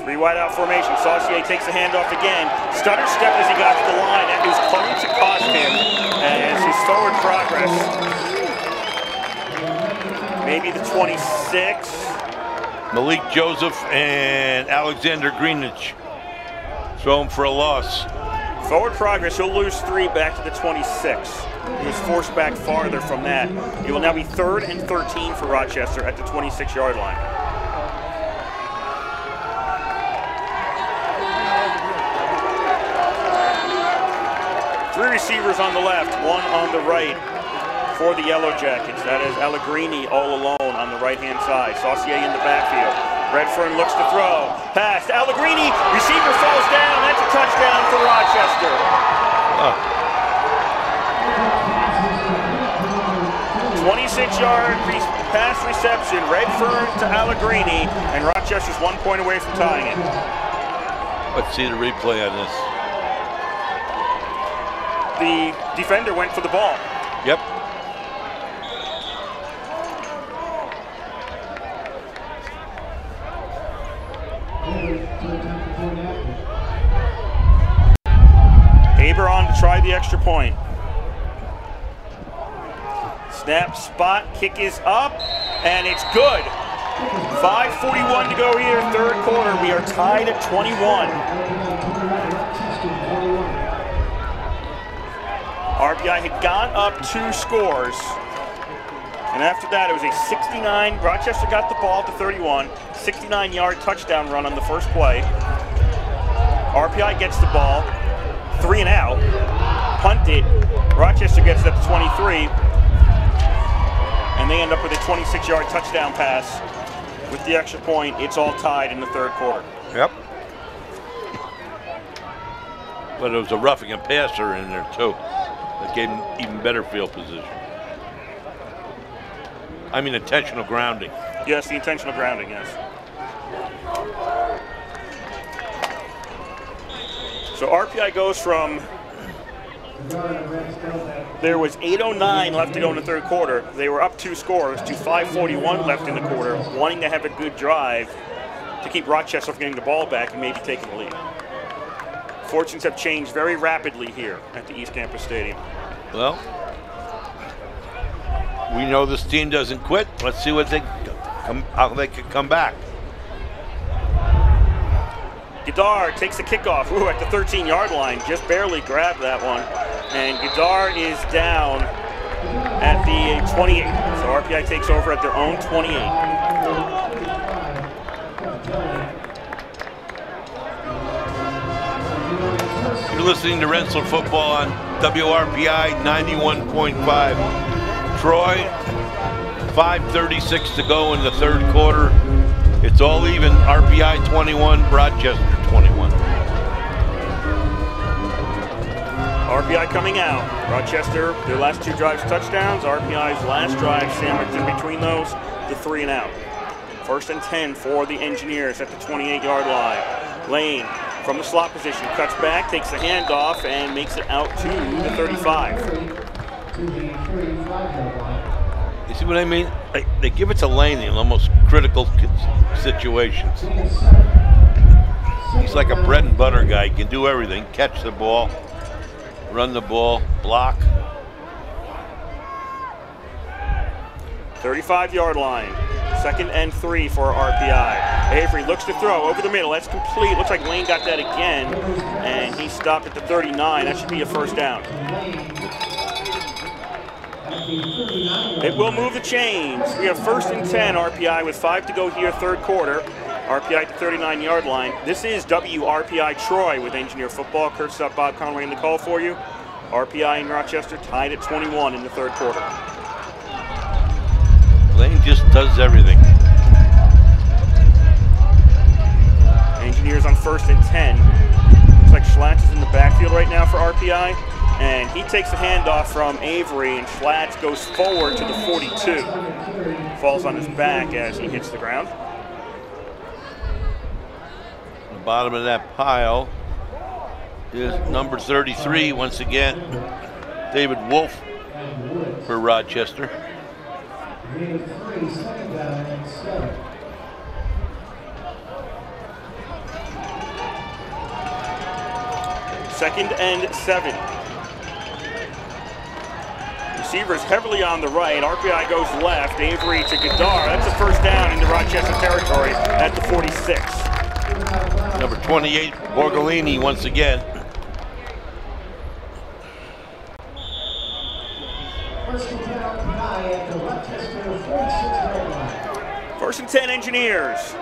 3 wide out formation. Saucier takes the handoff again. Stutter step as he got to the line. That was going to cost him as his forward progress. Maybe the 26. Malik Joseph and Alexander Greenwich throw him for a loss. Forward progress, he'll lose 3 back to the 26. He was forced back farther from that. It will now be 3rd and 13 for Rochester at the 26-yard line. Three receivers on the left, 1 on the right for the Yellowjackets. That is Allegrini all alone on the right-hand side. Saucier in the backfield. Redfern looks to throw. Pass to Allegrini. Receiver falls down. That's a touchdown for Rochester. 26-yard pass reception. Redfern to Allegrini, and Rochester's 1 point away from tying it. Let's see the replay on this. The defender went for the ball. Yep. Haber on to try the extra point. Snap, spot, kick is up, and it's good. 5:41 to go here, 3rd quarter. We are tied at 21. RPI had gone up 2 scores. And after that, it was a 69, Rochester got the ball to 31, 69-yard touchdown run on the first play. RPI gets the ball, 3 and out, punt it, Rochester gets it up to 23, and they end up with a 26-yard touchdown pass. With the extra point, it's all tied in the 3rd quarter. Yep. But it was a roughing and passer in there too. That gave him even better field position. I mean intentional grounding. Yes, the intentional grounding, yes. So RPI goes from, there was 8:09 left to go in the 3rd quarter. They were up 2 scores to 5:41 left in the quarter, wanting to have a good drive to keep Rochester from getting the ball back and maybe taking the lead. Fortunes have changed very rapidly here at the East Campus Stadium. Well, we know this team doesn't quit. Let's see what how they can come back. Gadar takes the kickoff. Ooh, at the 13-yard line, just barely grabbed that one. And Gadar is down at the 28. So RPI takes over at their own 28. You're listening to Rensselaer Football on WRPI 91.5. Troy, 5:36 to go in the third quarter. It's all even. RPI 21, Rochester 21. RPI coming out. Rochester, their last 2 drives touchdowns. RPI's last drive sandwiched in between those, the 3 and out. 1st and 10 for the Engineers at the 28-yard line. Lane from the slot position cuts back, takes the handoff, and makes it out to the 35. You see what I mean? They give it to Lane in almost critical situations. He's like a bread and butter guy. He can do everything. Catch the ball, run the ball, block. 35-yard line. 2nd and 3 for RPI. Avery looks to throw over the middle. That's complete. Looks like Lane got that again, and he stopped at the 39. That should be a 1st down. It will move the chains. We have 1st and 10 RPI with 5 to go here, 3rd quarter. RPI at the 39-yard line. This is WRPI Troy with Engineer Football. Kurt Sup, Bob Conway in the call for you. RPI and Rochester tied at 21 in the 3rd quarter. Lane just does everything. Engineers on 1st and 10. Looks like Schlatt is in the backfield right now for RPI. And he takes the handoff from Avery, and Schlatt goes forward to the 42. Falls on his back as he hits the ground. The bottom of that pile is number 33, once again, David Wolf for Rochester. 2nd and 7. Receivers heavily on the right. RPI goes left. Avery to Gadar. That's a 1st down into Rochester territory at the 46. Number 28, Borgolini once again. 1st and 10 Engineers.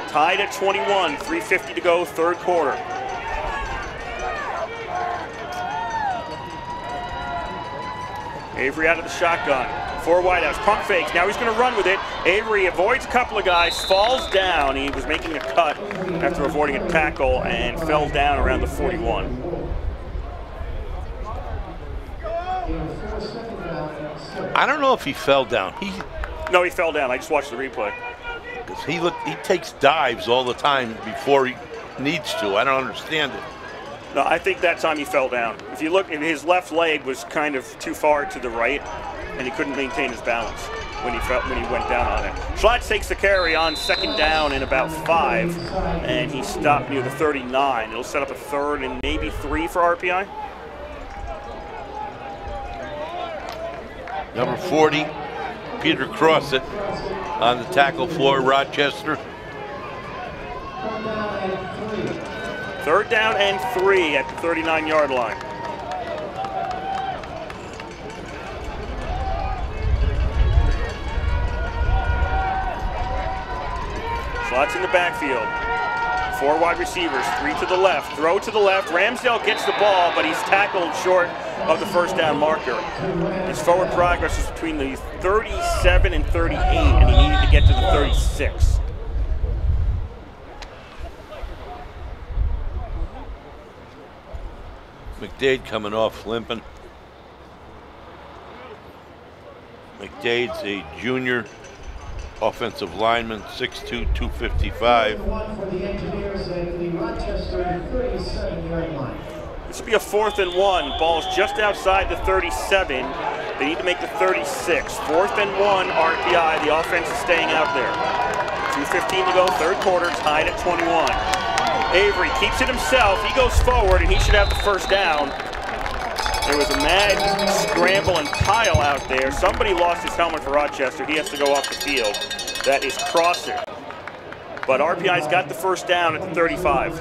Tied at 21. 3:50 to go, 3rd quarter. Avery out of the shotgun. 4 wideouts, pump fakes. Now he's going to run with it. Avery avoids a couple of guys, falls down. He was making a cut after avoiding a tackle and fell down around the 41. I don't know if he fell down. No, he fell down. I just watched the replay. Because he takes dives all the time before he needs to. I don't understand it. No, I think that time he fell down. If you look, his left leg was kind of too far to the right, and he couldn't maintain his balance when he went down on it. Schlatt takes the carry on 2nd down in about 5, and he stopped near the 39. It'll set up a 3rd and maybe 3 for RPI. Number 40, Peter Crossett on the tackle for Rochester. 3rd down and 3 at the 39-yard line. Schlatt's in the backfield. 4 wide receivers, 3 to the left. Throw to the left. Ramsdale gets the ball, but he's tackled short of the 1st down marker. His forward progress is between the 37 and 38, and he needed to get to the 36. McDade coming off limping. McDade's a junior offensive lineman, 6'2", 255. This will be a 4th and 1. Ball's just outside the 37. They need to make the 36. 4th and 1, RPI. The offense is staying out there. 2:15 to go, 3rd quarter, tied at 21. Avery keeps it himself. He goes forward, and he should have the 1st down. There was a mad scramble and pile out there. Somebody lost his helmet for Rochester. He has to go off the field. That is Crosser. But RPI's got the 1st down at the 35.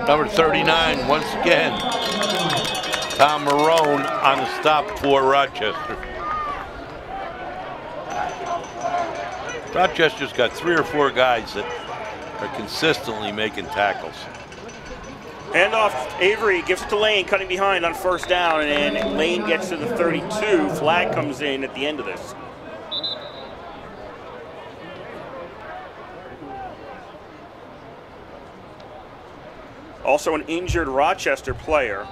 Number 39, once again, Tom Marone on the stop for Rochester. Rochester's got 3 or 4 guys that are consistently making tackles. Handoff, Avery gives it to Lane, cutting behind on first down, and Lane gets to the 32. Flag comes in at the end of this. Also an injured Rochester player.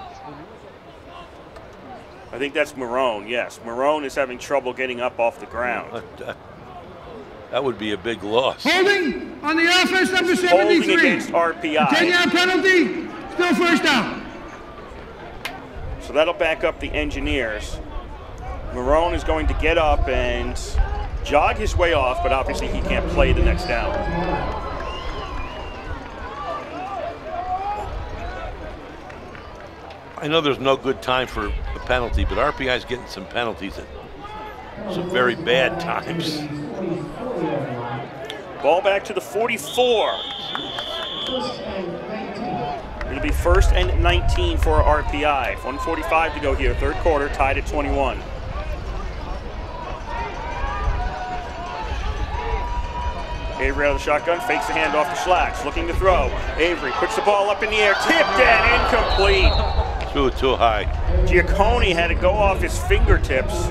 I think that's Marone, yes. Marone is having trouble getting up off the ground. That would be a big loss. Holding on the offense, number 73. Holding against RPI. 10-yard penalty, still first down. So that'll back up the Engineers. Marone is going to get up and jog his way off, but obviously he can't play the next down. I know there's no good time for a penalty, but RPI is getting some penalties at some very bad times. Ball back to the 44. It'll be 1st and 19 for RPI. 1:45 to go here, third quarter, tied at 21. Avery out of the shotgun, fakes the handoff to Schlax, looking to throw. Avery puts the ball up in the air, tipped and incomplete. Too high. Giacconi had to go off his fingertips.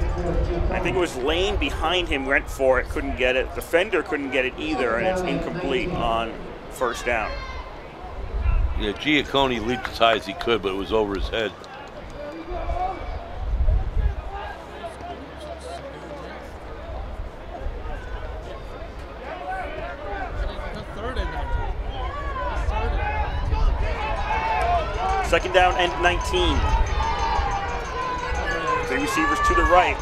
I think it was Lane behind him, went for it, couldn't get it. Defender couldn't get it either, and it's incomplete on first down. Yeah, Giacconi leaped as high as he could, but it was over his head. Second down and 19. Three receivers to the right.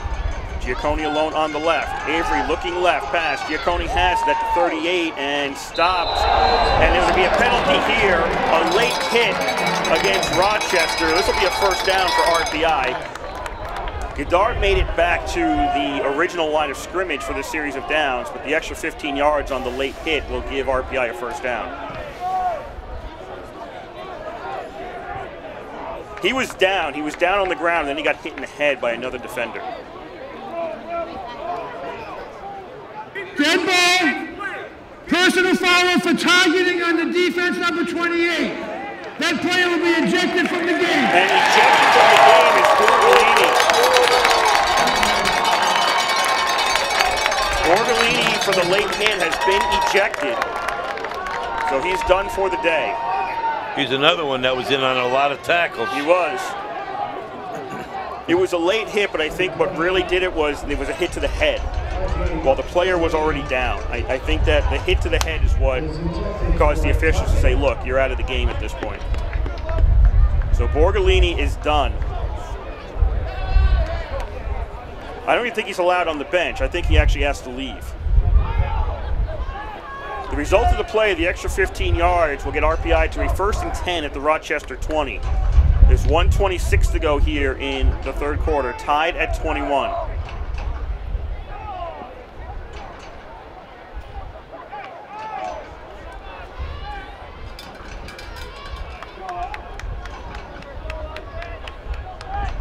Giacconi alone on the left. Avery looking left, pass. Giacconi has it at the 38 and stopped. And there's going to be a penalty here. A late hit against Rochester. This will be a first down for RPI. Goddard made it back to the original line of scrimmage for this series of downs, but the extra 15 yards on the late hit will give RPI a first down. He was down on the ground, and then he got hit in the head by another defender. Dead ball, personal foul for targeting on the defense, number 28. That player will be ejected from the game. And ejected from the game is Borgolini. Borgolini for the late hit has been ejected. So he's done for the day. He's another one that was in on a lot of tackles. He was. It was a late hit, but I think what really did it was a hit to the head while the player was already down. I think that the hit to the head is what caused the officials to say, look, you're out of the game at this point. So Borgolini is done. I don't even think he's allowed on the bench. I think he actually has to leave. The result of the play, the extra 15 yards, will get RPI to a 1st and 10 at the Rochester 20. There's 1:26 to go here in the third quarter, tied at 21.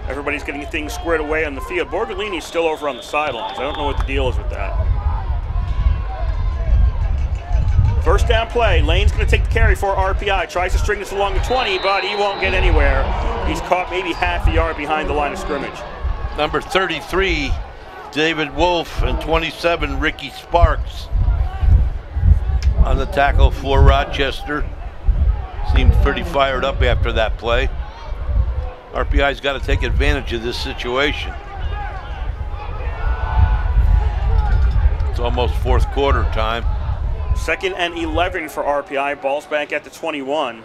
Everybody's getting things squared away on the field. Borgolini's still over on the sidelines. I don't know what the deal is with that. First down play, Lane's going to take the carry for RPI. Tries to string this along the 20, but he won't get anywhere. He's caught maybe half a yard behind the line of scrimmage. Number 33, David Wolf, and 27, Ricky Sparks on the tackle for Rochester. Seemed pretty fired up after that play. RPI's got to take advantage of this situation. It's almost fourth quarter time. 2nd and 11 for RPI. Ball's back at the 21.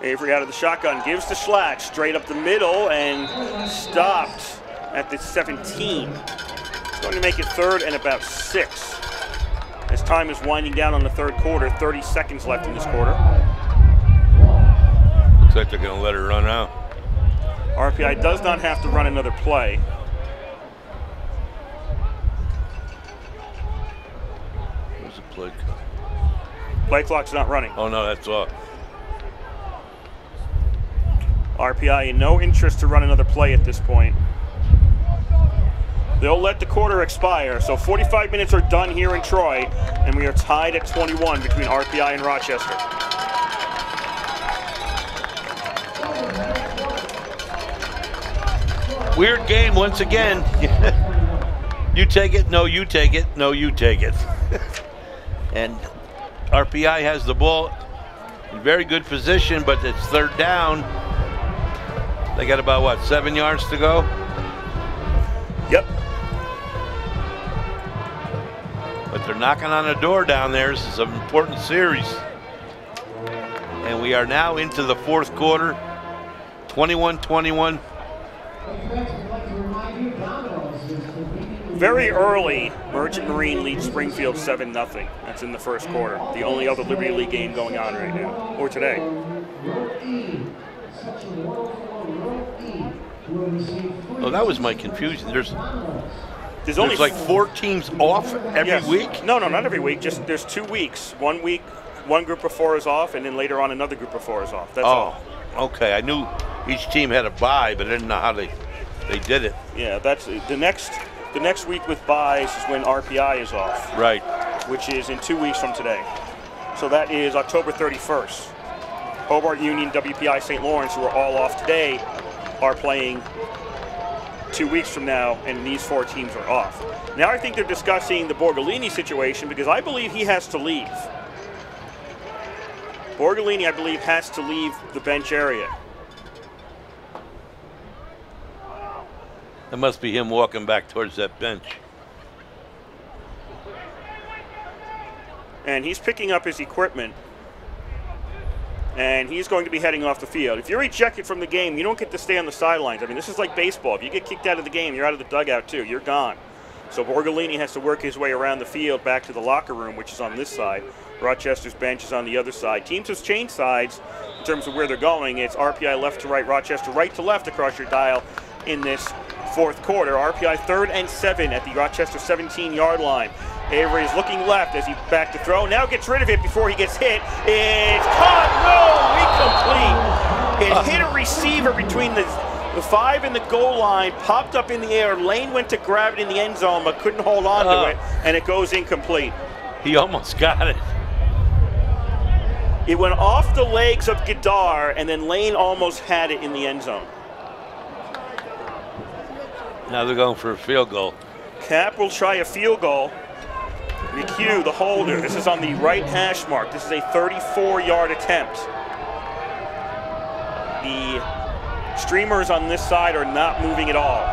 Avery out of the shotgun, gives to Schlatt, straight up the middle and stopped at the 17. It's going to make it 3rd and about 6. As time is winding down on the third quarter, 30 seconds left in this quarter. Looks like they're going to let her run out. RPI does not have to run another play. Where's the play clock? Play clock's not running. Oh no, that's off. RPI in no interest to run another play at this point. They'll let the quarter expire. So 45 minutes are done here in Troy, and we are tied at 21 between RPI and Rochester. Weird game once again. You take it, no, you take it, no, you take it. And RPI has the ball in very good position, but it's third down. They got about, what, 7 yards to go? Yep. But they're knocking on the door down there. This is an important series. And we are now into the fourth quarter, 21-21. Very early, Merchant Marine leads Springfield 7-0. That's in the first quarter. The only other Liberty League game going on right now, or today. Oh, that was my confusion. There's only like 4 teams off every week? No, not every week. Just there's 2 weeks. 1 week, one group of 4 is off, and then later on another group of 4 is off. That's all. Okay. I knew each team had a bye, but I didn't know how they did it. Yeah, that's the next week with byes is when RPI is off. Right. Which is in 2 weeks from today. So that is October 31st. Hobart Union, WPI St. Lawrence, who are all off today, are playing 2 weeks from now, and these 4 teams are off. Now I think they're discussing the Borgolini situation because I believe he has to leave. Borgolini, I believe, has to leave the bench area. That must be him walking back towards that bench. And he's picking up his equipment, and he's going to be heading off the field. If you're ejected from the game, you don't get to stay on the sidelines. I mean, this is like baseball. If you get kicked out of the game, you're out of the dugout too. You're gone. So Borgolini has to work his way around the field back to the locker room, which is on this side. Rochester's bench is on the other side. Teams have changed sides in terms of where they're going. It's RPI left to right, Rochester right to left across your dial in this fourth quarter. RPI 3rd and 7 at the Rochester 17-yard line. Avery is looking left as he back to throw. Now gets rid of it before he gets hit. It's caught. No, incomplete. It hit a receiver between the 5 and the goal line, popped up in the air. Lane went to grab it in the end zone, but couldn't hold on to it, and it goes incomplete. He almost got it. It went off the legs of Gadar, and then Lane almost had it in the end zone. Now they're going for a field goal. Cap will try a field goal. McHugh, the holder. This is on the right hash mark. This is a 34-yard attempt. The streamers on this side are not moving at all.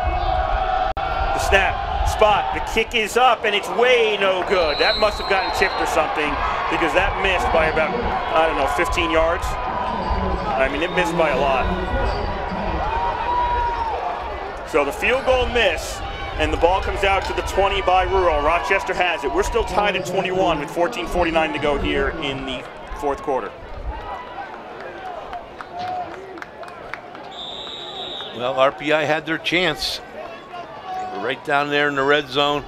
The snap, spot, the kick is up, and it's way no good. That must have gotten tipped or something because that missed by about, I don't know, 15 yards. I mean, it missed by a lot. So the field goal miss, and the ball comes out to the 20 by Rural. Rochester has it. We're still tied at 21 with 14:49 to go here in the fourth quarter. Well, RPI had their chance. They were right down there in the red zone.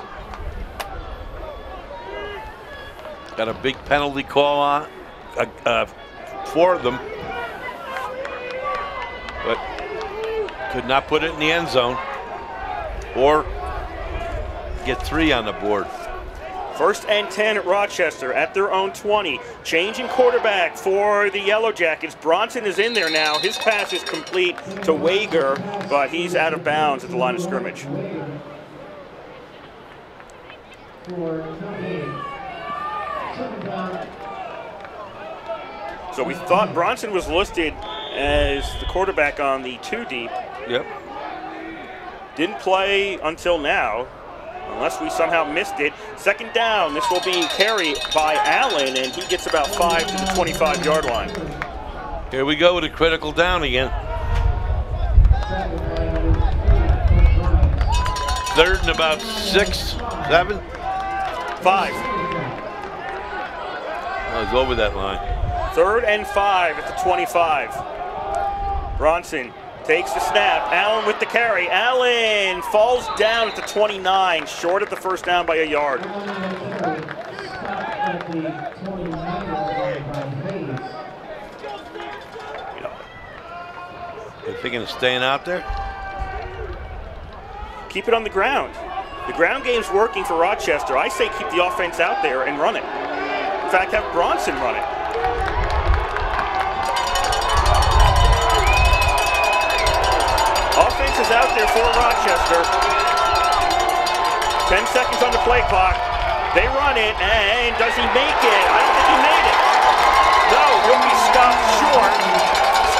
Got a big penalty call on for them, but could not put it in the end zone or get 3 on the board. 1st and 10 at Rochester at their own 20. Changing quarterback for the Yellowjackets. Bronson is in there now. His pass is complete to Wager, but he's out of bounds at the line of scrimmage. So we thought Bronson was listed as the quarterback on the 2 deep. Yep. Didn't play until now, unless we somehow missed it. 2nd down, this will be carried by Allen, and he gets about 5 to the 25-yard line. Here we go with a critical down again. 3rd and about 6, 7? 5. I was over that line. 3rd and 5 at the 25. Bronson takes the snap. Allen with the carry. Allen falls down at the 29, short of the 1st down by a yard. You thinking of staying out there? Keep it on the ground. The ground game's working for Rochester. I say keep the offense out there and run it. In fact, have Bronson run it. Offense is out there for Rochester. 10 seconds on the play clock. They run it, and does he make it? I don't think he made it. No, he'll be stopped short.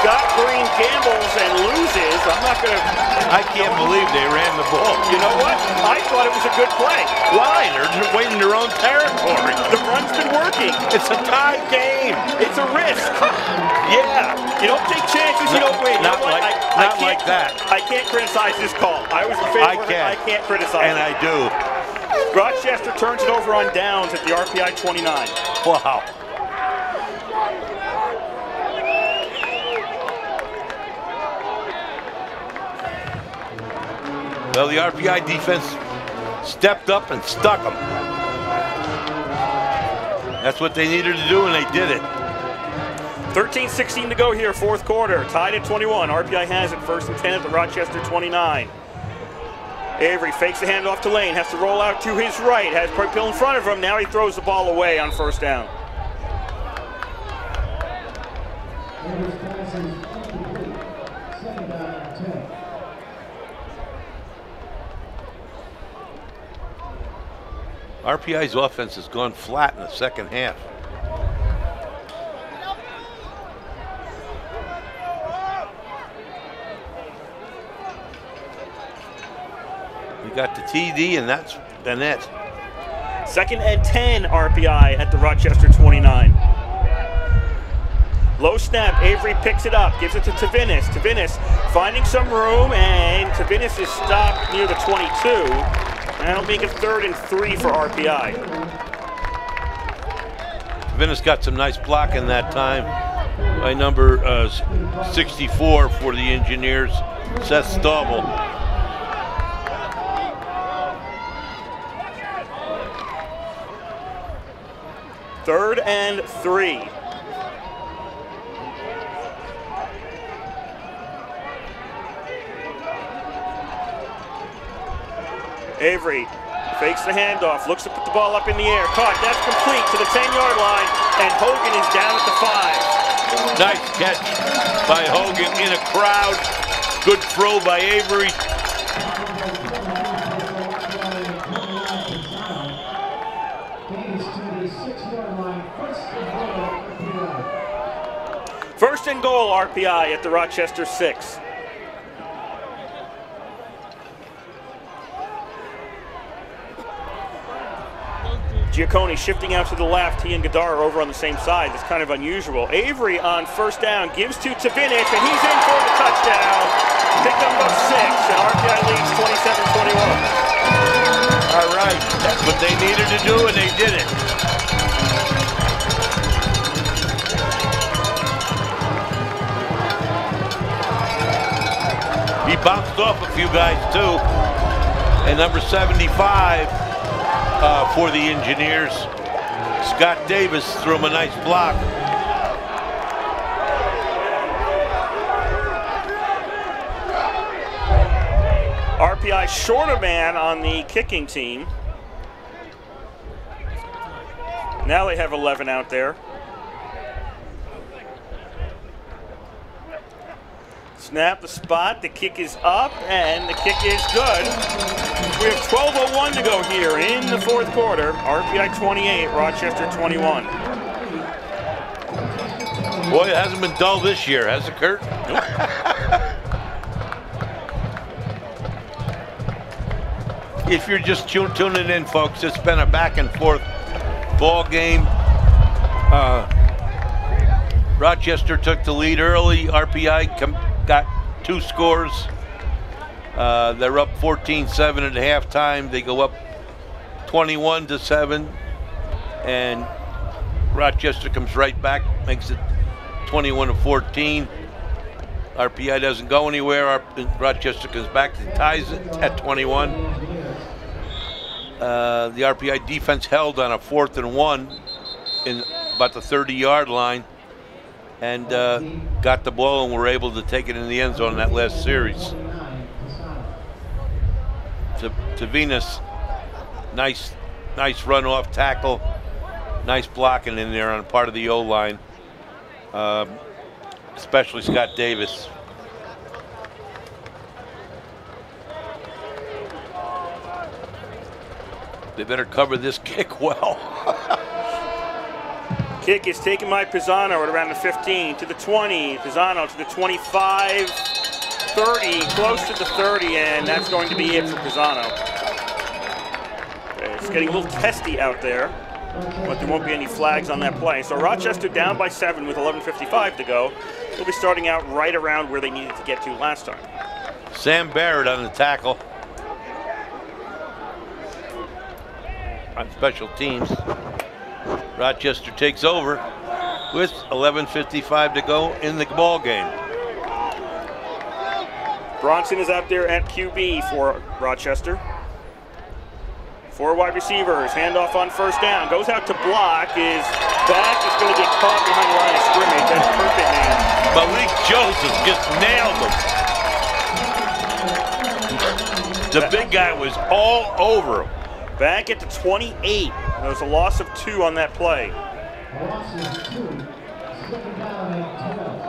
Scott Green gambles and loses. I'm not going to... I can't believe they ran the ball. You know what? I thought it was a good play. Why? They're waiting their own territory. The run's been working. It's a tie game. It's a risk. Yeah. You don't take chances, you don't win. Not You know like, I not like that. I can't criticize this call. I was in favor of it. I can't criticize and it. I do. Rochester turns it over on downs at the RPI 29. Wow. Well, the RPI defense stepped up and stuck them. That's what they needed to do, and they did it. 13-16 to go here, fourth quarter. Tied at 21. RPI has it, 1st and 10 at the Rochester 29. Avery fakes the handoff to Lane, has to roll out to his right, has Pill in front of him. Now he throws the ball away on 1st down. RPI's offense has gone flat in the second half. We got the TD, and that's the net. 2nd and 10 RPI at the Rochester 29. Low snap, Avery picks it up, gives it to Tavinis. Tavinis finding some room, and Tavinis is stopped near the 22. That'll make it 3rd and 3 for RPI. Tavinis got some nice blocking that time by number 64 for the Engineers, Seth Staubel. Third and 3. Avery fakes the handoff, looks to put the ball up in the air. Caught, that's complete to the 10-yard line, and Hogan is down at the 5. Nice catch by Hogan in a crowd. Good throw by Avery. First and goal, RPI at the Rochester 6. Giacconi shifting out to the left. He and Gadar are over on the same side. That's kind of unusual. Avery on 1st down gives to Tavinis, and he's in for the touchdown. Pick up of 6, and RPI leads 27-21. All right, that's what they needed to do, and they did it. He bounced off a few guys too, and number 75 for the Engineers, Scott Davis, threw him a nice block. RPI short a man on the kicking team. Now they have 11 out there. Snap the spot, the kick is up, and the kick is good. We have 12:01 to go here in the fourth quarter. RPI 28, Rochester 21. Boy, it hasn't been dull this year, has it, Kurt? Nope. If you're just tuning in, folks, it's been a back and forth ball game. Rochester took the lead early. RPI got 2 scores. They're up 14-7 at halftime. They go up 21-7, and Rochester comes right back, makes it 21-14. RPI doesn't go anywhere. Rochester comes back and ties it at 21. The RPI defense held on a 4th and 1 in about the 30-yard line, and got the ball and were able to take it in the end zone in that last series. Tavinis Nice run off tackle. Nice blocking in there on part of the O-line, especially Scott Davis. They better cover this kick well. Kick is taken by Pisano at around the 15 to the 20. Pisano to the 25, 30, close to the 30, and that's going to be it for Pisano. It's getting a little testy out there, but there won't be any flags on that play. So Rochester down by 7 with 11:55 to go. They'll be starting out right around where they needed to get to last time. Sam Barrett on the tackle. On special teams. Rochester takes over with 11:55 to go in the ball game. Bronson is out there at QB for Rochester. 4 wide receivers, handoff on first down, goes out to block, is back, is going to get caught behind the line of scrimmage. That's perfect, man. Malik Joseph just nailed him. The big guy was all over him. Back at the 28. There was a loss of 2 on that play. Loss is 2. Second down and 12.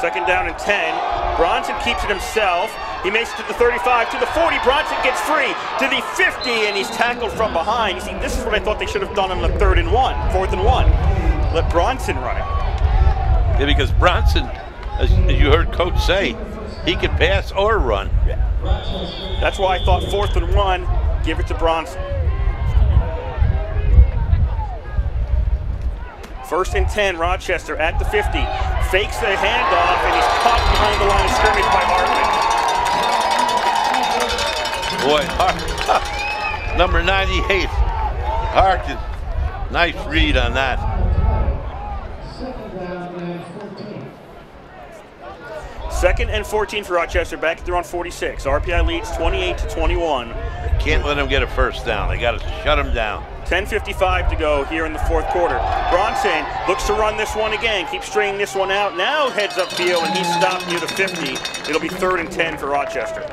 Second down and 10. Bronson keeps it himself. He makes it to the 35, to the 40. Bronson gets free to the 50, and he's tackled from behind. You see, this is what I thought they should have done on the 4th and 1. Let Bronson run it. Yeah, because Bronson, as you heard Coach say, he could pass or run. Yeah. That's why I thought 4th and 1, give it to Bronson. 1st and 10, Rochester at the 50. Fakes the handoff, and he's caught behind the line of scrimmage by Boy, number 98, Harkin. Nice read on that. Second and 14 for Rochester, back at their own 46. RPI leads 28-21. Can't let them get a first down. They got to shut them down. 10:55 to go here in the 4th quarter. Bronson looks to run this one again, keeps stringing this one out. Now heads upfield, and he's stopped near the 50. It'll be 3rd and 10 for Rochester.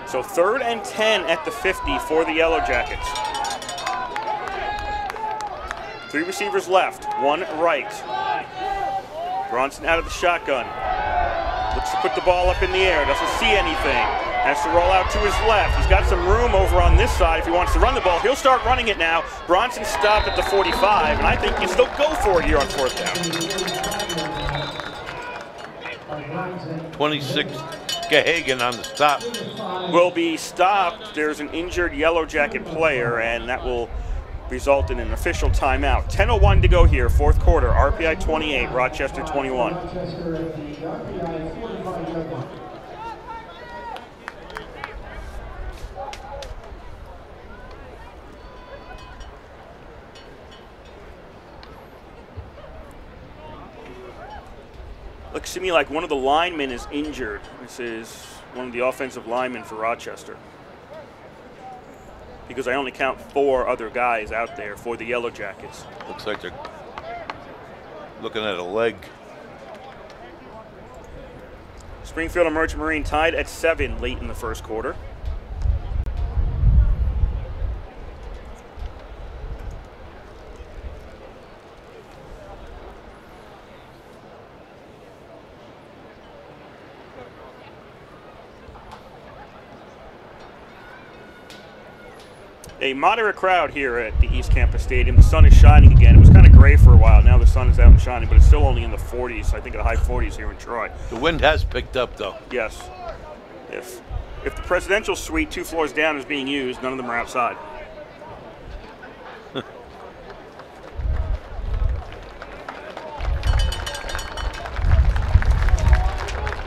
So 3rd and 10 at the 50 for the Yellowjackets. 3 receivers left, 1 right. Bronson out of the shotgun. Looks to put the ball up in the air, doesn't see anything. Has to roll out to his left. He's got some room over on this side if he wants to run the ball. He'll start running it now. Bronson stopped at the 45, and I think he can still go for it here on 4th down. 26, Gahagan on the stop. Will be stopped. There's an injured Yellow Jacket player, and that will result in an official timeout. 10:01 to go here, 4th quarter. RPI 28, Rochester 21. Looks to me like one of the linemen is injured. This is one of the offensive linemen for Rochester, because I only count 4 other guys out there for the Yellow Jackets. Looks like they're looking at a leg. Springfield and Merchant Marine tied at 7 late in the 1st quarter. A moderate crowd here at the East Campus Stadium. The sun is shining again. It was kind of gray for a while. Now the sun is out and shining, but it's still only in the 40s. I think the high 40s here in Troy. The wind has picked up, though. Yes. If the presidential suite 2 floors down is being used, none of them are outside.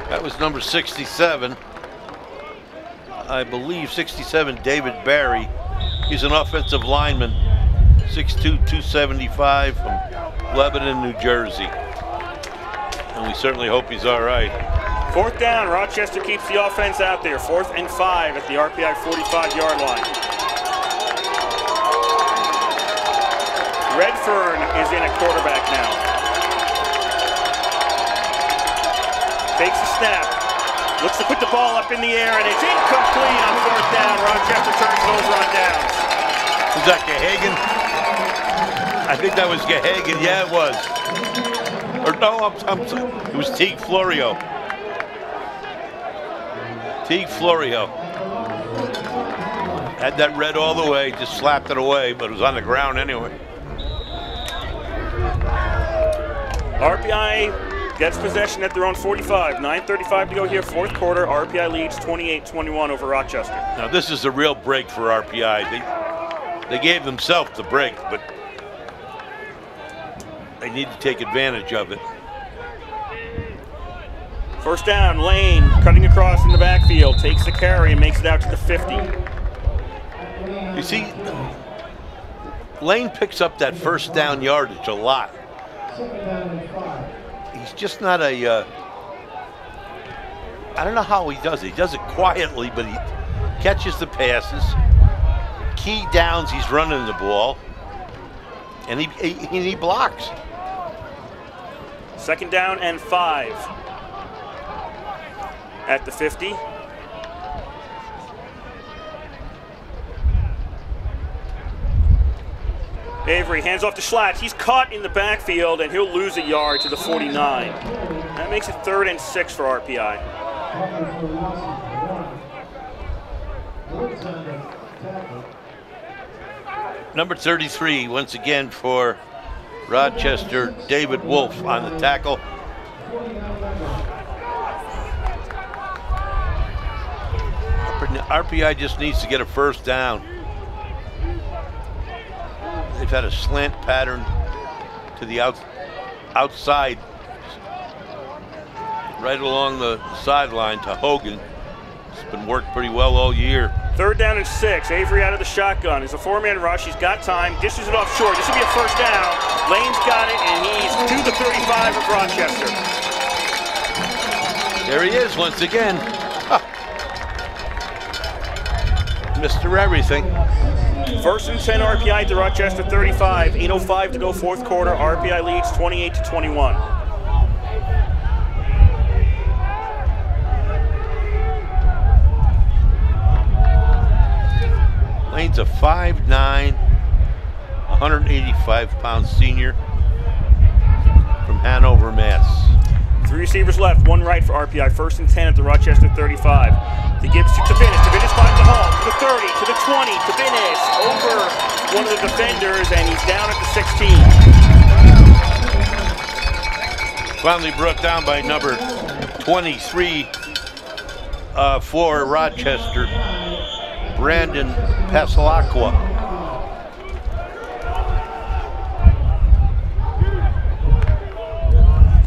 That was number 67. I believe 67, David Barry. He's an offensive lineman, 6'2", 275 from Lebanon, New Jersey. And we certainly hope he's all right. 4th down, Rochester keeps the offense out there. 4th and 5 at the RPI 45-yard line. Redfern is in at quarterback now. Takes a snap. Looks to put the ball up in the air, and it's incomplete on 4th down. Rochester turns it over on downs. Was that Gahagan? I think that was Gahagan. Yeah, it was. Or no, I'm sorry. It was Teague Florio. Teague Florio. Had that read all the way, just slapped it away, but it was on the ground anyway. RPI gets possession at their own 45. 9:35 to go here, 4th quarter. RPI leads 28-21 over Rochester. Now this is a real break for RPI. They gave themselves the break, but they need to take advantage of it. 1st down, Lane cutting across in the backfield, takes the carry and makes it out to the 50. You see, Lane picks up that 1st down yardage a lot. He's just not a, I don't know how he does it. He does it quietly, but he catches the passes. Key downs, he's running the ball, and he blocks. 2nd down and 5 at the 50. Avery hands off to Schlatt. He's caught in the backfield, and he'll lose a yard to the 49. That makes it 3rd and 6 for RPI. Number 33, once again for Rochester, David Wolf on the tackle. RPI just needs to get a 1st down. They've had a slant pattern to the outside, right along the sideline to Hogan. It's been worked pretty well all year. 3rd down and 6. Avery out of the shotgun. It's a 4-man rush. He's got time. Dishes it off short. This will be a 1st down. Lane's got it, and he's to the 35 of Rochester. There he is once again. Mr. Everything. 1st and 10 RPI at the Rochester 35. 8:05 to go, 4th quarter. RPI leads 28-21. Lane's a 5'9", 185-pound senior from Hanover, Mass. 3 receivers left, 1 right for RPI. 1st and 10 at the Rochester 35. He gives to Tavinis. Tavinis finds the hole to the 30, to the 20. Tavinis over one of the defenders, and he's down at the 16. Finally brought down by number 23 for Rochester, Brandon Pasalacqua.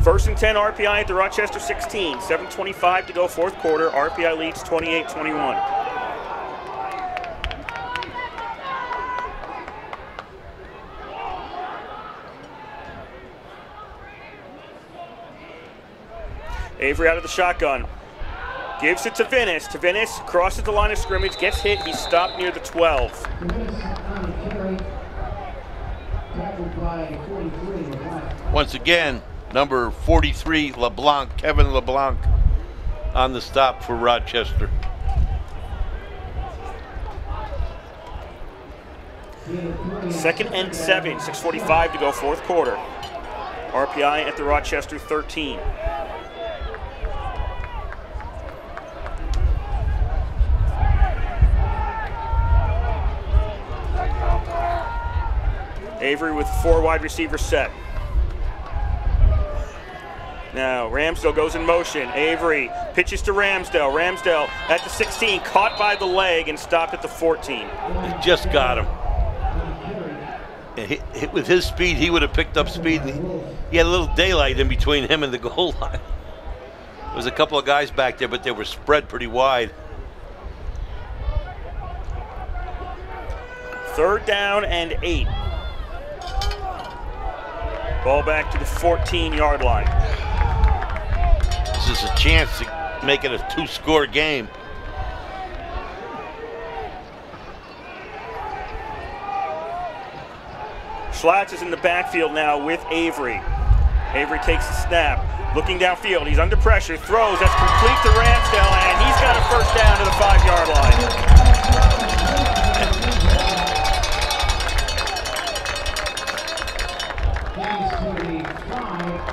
First and 10 RPI at the Rochester 16. 7:25 to go, 4th quarter. RPI leads 28-21. Avery out of the shotgun. Gives it to Tavinis. Tavinis crosses the line of scrimmage, gets hit. He's stopped near the 12. Once again, number 43, LeBlanc, Kevin LeBlanc, on the stop for Rochester. Second and 7, 6:45 to go, 4th quarter. RPI at the Rochester 13. Avery with 4 wide receivers set. Now Ramsdale goes in motion. Avery pitches to Ramsdale. Ramsdale at the 16, caught by the leg and stopped at the 14. He just got him. And with his speed, he would have picked up speed. And he had a little daylight in between him and the goal line. There was a couple of guys back there, but they were spread pretty wide. 3rd down and 8. Ball back to the 14-yard line. This is a chance to make it a 2-score game. Schlatt is in the backfield now with Avery. Avery takes the snap, looking downfield. He's under pressure, throws, that's complete to Ramsdale, and he's got a first down to the 5-yard line.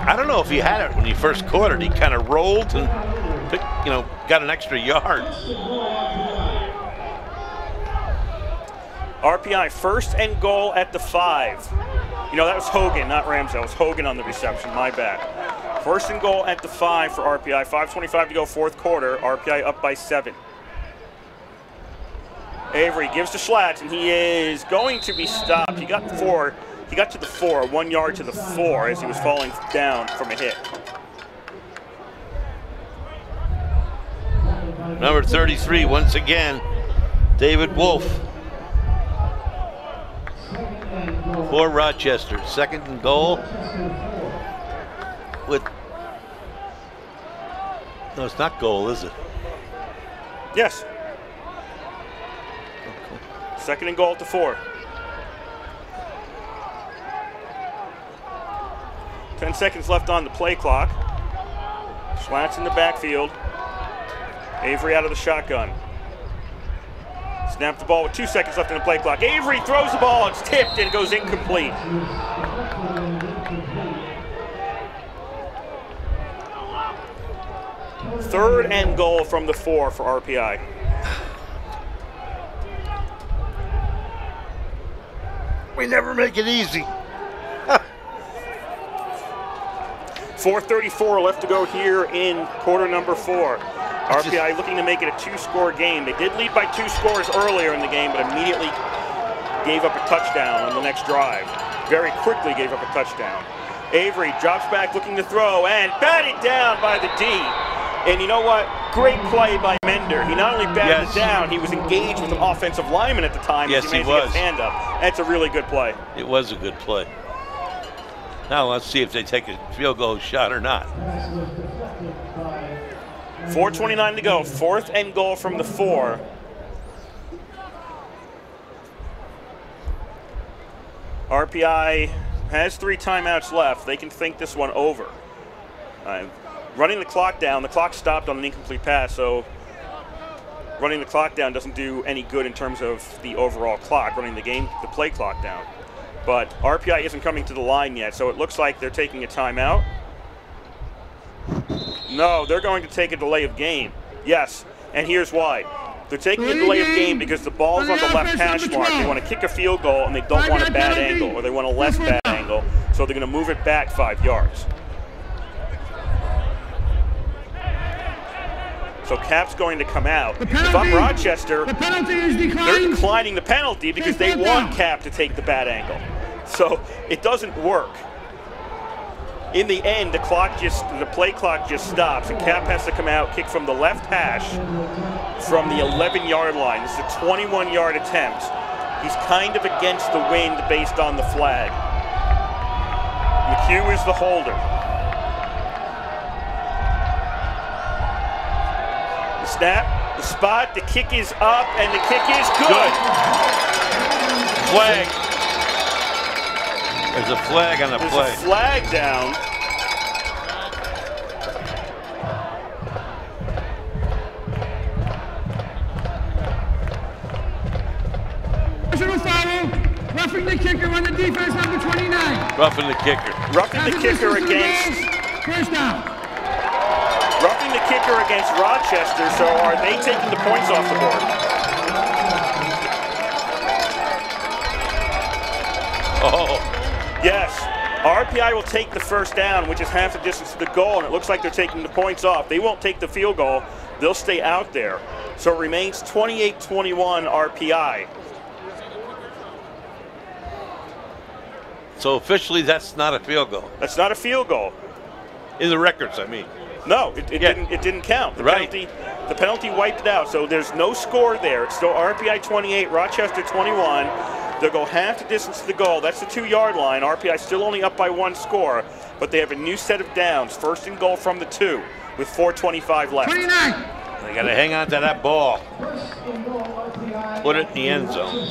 I don't know if he had it when he first caught it. He kind of rolled and got an extra yard. RPI first and goal at the 5. That was Hogan, not Ramsdale. It was Hogan on the reception, my bad. First and goal at the 5 for RPI. 5:25 to go, fourth quarter. RPI up by 7. Avery gives to Schlatt, and he is going to be stopped. He got to the 4, 1 yard to the 4 as he was falling down from a hit. Number 33, once again, David Wolf. For Rochester, second and goal no, it's not goal, is it? Yes. Second and goal at the 4. 10 seconds left on the play clock. Schlatt's in the backfield. Avery out of the shotgun. Snap the ball with 2 seconds left in the play clock. Avery throws the ball, it's tipped, and it goes incomplete. Third and goal from the 4 for RPI. We never make it easy. 4:34 left to go here in quarter number 4. RPI looking to make it a 2-score game. They did lead by 2 scores earlier in the game, but immediately gave up a touchdown on the next drive. Very quickly gave up a touchdown. Avery drops back looking to throw and batted down by the D. And you know what? Great play by Mender. He not only batted it down, he was engaged with an offensive lineman at the time. Yes, as he was. Get his hand up. That's a really good play. It was a good play. Now let's see if they take a field goal shot or not. 4:29 to go. Fourth and goal from the 4. RPI has 3 timeouts left. They can think this one over. Running the clock down. The clock stopped on an incomplete pass, so running the clock down doesn't do any good in terms of the overall clock. Running the play clock down. But RPI isn't coming to the line yet, so it looks like they're taking a timeout. No, they're going to take a delay of game. Yes, and here's why. They're taking a delay of game because the ball's on the left hash mark. They want to kick a field goal, and they don't want a bad angle, or they want a less bad angle, so they're going to move it back 5 yards. So Cap's going to come out. If I'm Rochester, they're declining the penalty because they want Cap to take the bad angle. So it doesn't work. In the end, the play clock just stops, and Cap has to come out, kick from the left hash from the 11-yard line. This is a 21-yard attempt. He's kind of against the wind based on the flag. McHugh is the holder. The snap, the spot, the kick is up, and the kick is good. Flag. There's a flag on the play. There's a flag down. Personal foul, roughing the kicker on the defense, number 29. Roughing the kicker. Roughing the kicker against. First down. Roughing the kicker against Rochester, so are they taking the points off the board? Oh. Yes. RPI will take the first down, which is half the distance to the goal, and it looks like they're taking the points off. They won't take the field goal. They'll stay out there. So it remains 28-21 RPI. So officially, that's not a field goal. That's not a field goal. In the records, I mean. No, it didn't count. The penalty wiped it out, so there's no score there. It's still RPI 28, Rochester 21. They'll go half the distance to the goal. That's the 2-yard line. RPI still only up by 1 score, but they have a new set of downs. First and goal from the 2. with 4:25 left. 29. They got to hang on to that ball. Put it in the end zone.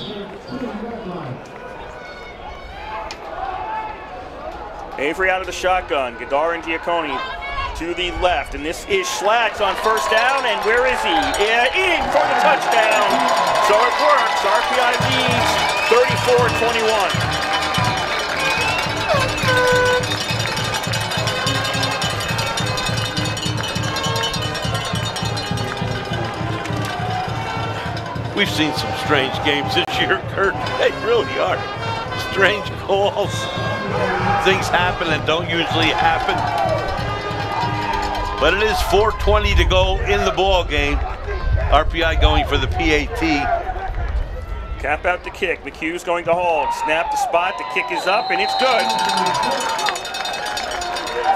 Avery out of the shotgun. Gadar and Giacone to the left. And this is Schlags on first down. And where is he? In for the touchdown. So it works. RPI leads 34-21. We've seen some strange games this year, Kurt. They really are. Strange calls. Things happen that don't usually happen. But it is 4:20 to go in the ball game. RPI going for the PAT. Cap out the kick. McHugh's going to hold. Snap the spot. The kick is up, and it's good.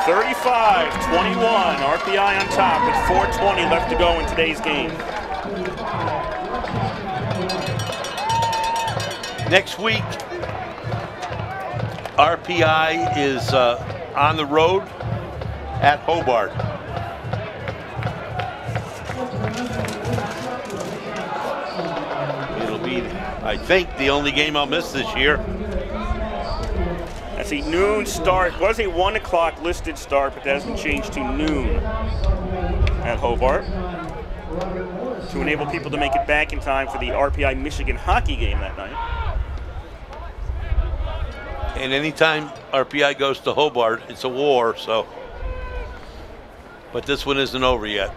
35-21. RPI on top with 4:20 left to go in today's game. Next week, RPI is on the road at Hobart. It'll be, I think, the only game I'll miss this year. That's a noon start. It was a 1 o'clock listed start, but that has been changed to noon at Hobart to enable people to make it back in time for the RPI Michigan hockey game that night. And anytime RPI goes to Hobart, it's a war, so. But this one isn't over yet.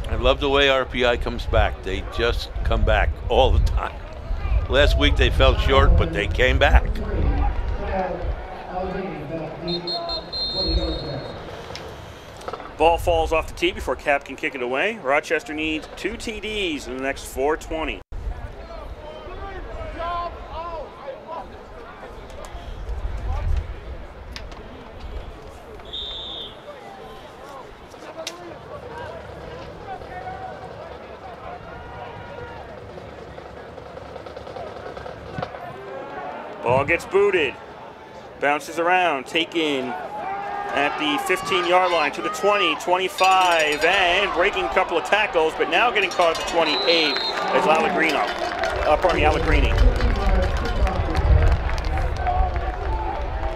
I love the way RPI comes back. They just come back all the time. Last week they fell short, but they came back. Ball falls off the tee before Cap can kick it away. Rochester needs 2 TDs in the next 4:20. Ball gets booted. Bounces around, taken at the 15-yard line to the 20, 25, and breaking a couple of tackles, but now getting caught at the 28 as Allegrini.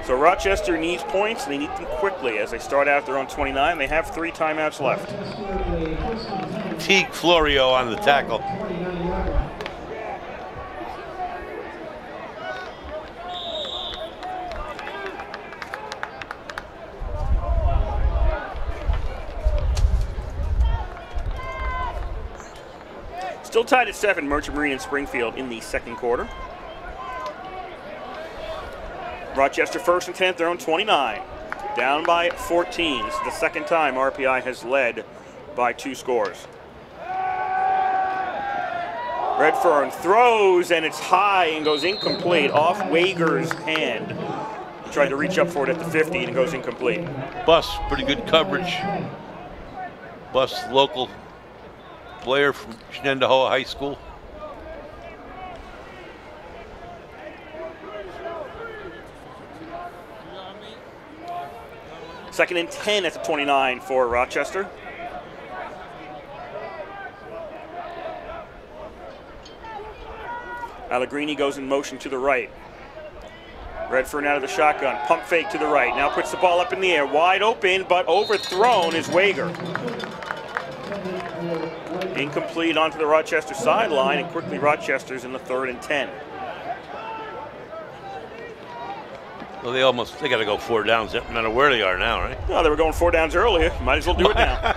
So Rochester needs points, and they need them quickly as they start out their own 29. They have 3 timeouts left. Teague Florio on the tackle. Still tied at 7, Merchant Marine and Springfield in the second quarter. Rochester 1st and 10th, their own 29. Down by 14. This is the second time RPI has led by 2 scores. Redfern throws, and it's high and goes incomplete off Wager's hand. He tried to reach up for it at the 50 and it goes incomplete. Bus, pretty good coverage. Bus, local player from Shenandoah High School. Second and 10 at the 29 for Rochester. Allegrini goes in motion to the right. Redfern out of the shotgun, pump fake to the right. Now puts the ball up in the air, wide open, but overthrown is Wager. Incomplete onto the Rochester sideline, and quickly Rochester's in the 3rd and 10. Well, they got to go 4 downs, no matter where they are now, right? No, they were going 4 downs earlier. Might as well do it now.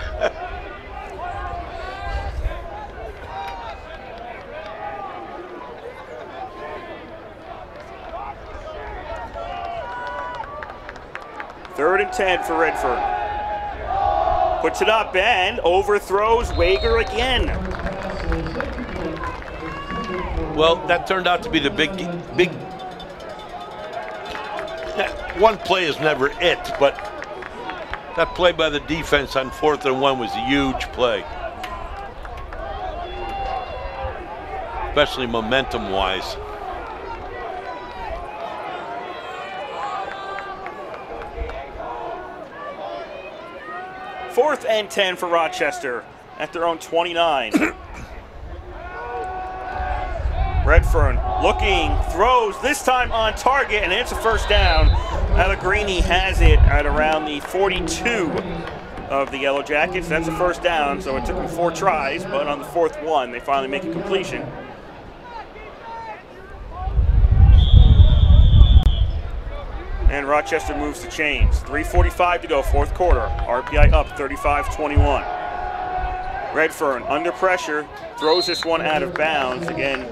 Third and 10 for Redfern. Puts it up and overthrows Wager again. Well, that turned out to be the big. One play is never it, but that play by the defense on 4th and 1 was a huge play, especially momentum-wise. 4th and 10 for Rochester at their own 29. Redfern looking, throws, this time on target, and it's a first down. Allegrini has it at around the 42 of the Yellow Jackets. That's a first down, so it took them 4 tries, but on the 4th one, they finally make a completion. And Rochester moves the chains. 3:45 to go, 4th quarter. RPI up 35-21. Redfern under pressure, throws this one out of bounds. Again,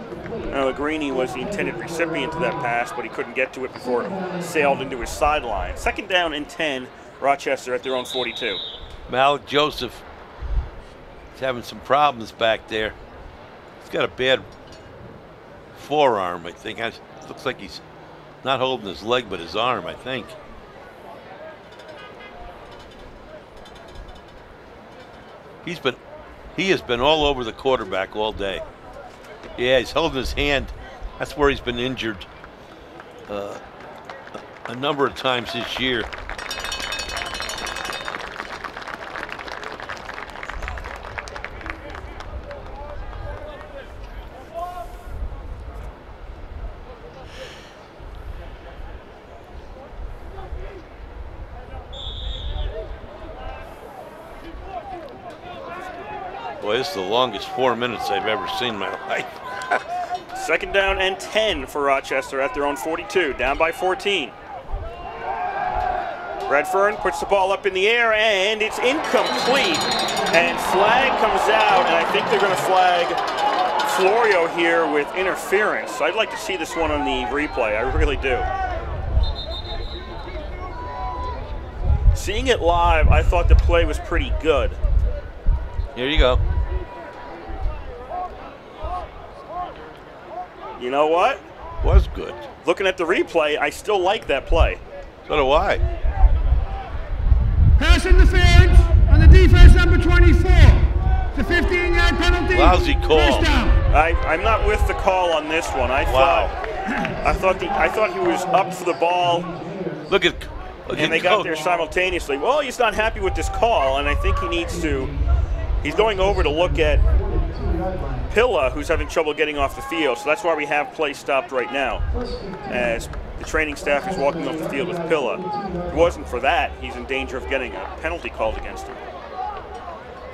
Allegrini was the intended recipient of that pass, but he couldn't get to it before it sailed into his sideline. 2nd down and 10, Rochester at their own 42. Malik Joseph is having some problems back there. He's got a bad forearm, I think. It looks like he's not holding his leg, but his arm, I think. He has been all over the quarterback all day. Yeah, he's holding his hand. That's where he's been injured a number of times this year. Boy, this is the longest 4 minutes I've ever seen in my life. 2nd down and 10 for Rochester at their own 42, down by 14. Redfern puts the ball up in the air, and it's incomplete. And flag comes out, and I think they're going to flag Florio here with interference. I'd like to see this one on the replay. I really do. Seeing it live, I thought the play was pretty good. Here you go. You know what? Was good. Looking at the replay, I still like that play. So do I. Pass interference on the defense, number 24. It's a 15-yard penalty. Lousy call. First down. I'm not with the call on this one. I thought he was up for the ball. Look at and they got there simultaneously. Well, he's not happy with this call, and I think he needs to. He's going over to look at Pilla, who's having trouble getting off the field. So that's why we have play stopped right now, as the training staff is walking off the field with Pilla. If it wasn't for that, he's in danger of getting a penalty called against him.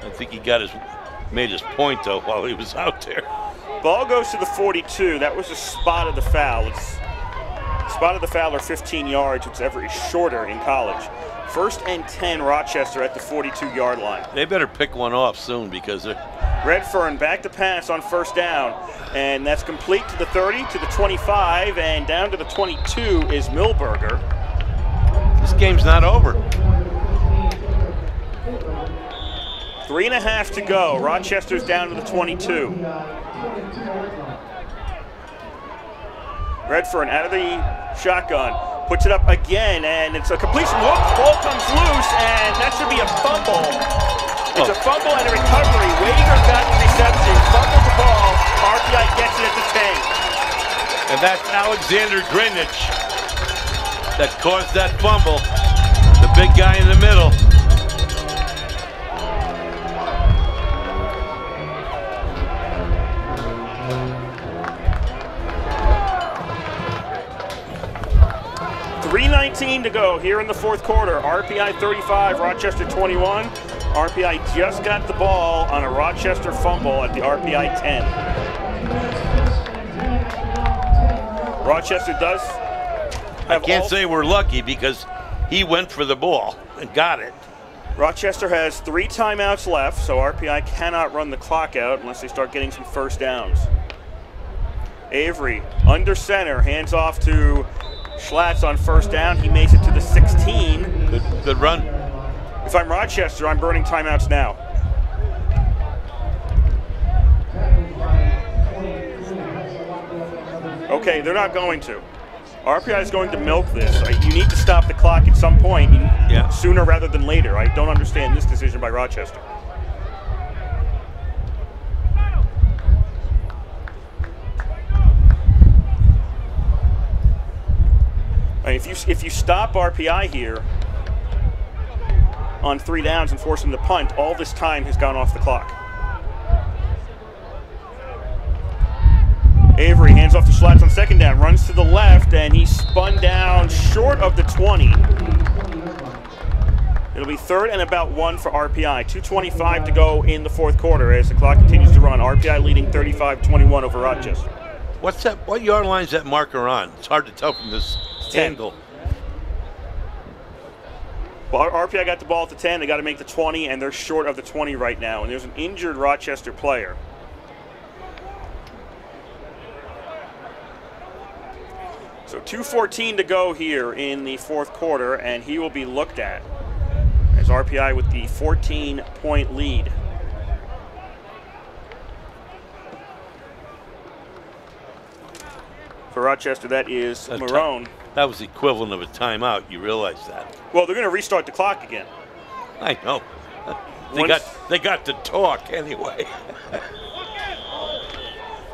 I think he made his point though while he was out there. Ball goes to the 42. That was a spot of the foul. Spot of the foul are 15 yards, whichever is shorter in college. 1st and 10, Rochester at the 42-yard line. They better pick one off soon because they're... Redfern back to pass on 1st down, and that's complete to the 30, to the 25, and down to the 22 is Milberger. This game's not over. 3.5 to go. Rochester's down to the 22. Redfern out of the shotgun. Puts it up again, and it's a completion. Whoops, ball comes loose, and that should be a fumble. It's a fumble and a recovery. Wager got the reception, fumbled the ball. RPI gets it at the 10. And that's Alexander Greenwich that caused that fumble. The big guy in the middle. .319 to go here in the 4th quarter. RPI 35, Rochester 21. RPI just got the ball on a Rochester fumble at the RPI 10. Rochester does have I can't say we're lucky because he went for the ball and got it. Rochester has 3 timeouts left, so RPI cannot run the clock out unless they start getting some first downs. Avery under center, hands off to Schlatt's on 1st down. He makes it to the 16. Good run. If I'm Rochester, I'm burning timeouts now. Okay, they're not going to. RPI is going to milk this. You need to stop the clock at some point, sooner rather than later. I don't understand this decision by Rochester. If you stop RPI here on 3 downs and force him to punt. All this time has gone off the clock. Avery hands off to Schlatt on 2nd down, runs to the left, and he's spun down short of the 20. It'll be 3rd and about 1 for RPI. 2:25 to go in the 4th quarter as the clock continues to run. RPI leading 35-21 over Rochester. What's that? What yard line is that marker on? It's hard to tell from this 10. angle. Well, RPI got the ball at the 10. They got to make the 20, and they're short of the 20 right now. And there's an injured Rochester player. So 2:14 to go here in the 4th quarter, and he will be looked at as RPI with the 14-point lead. For Rochester, that is Marone. That was the equivalent of a timeout. You realize that? Well, they're going to restart the clock again. I know. They got to talk anyway.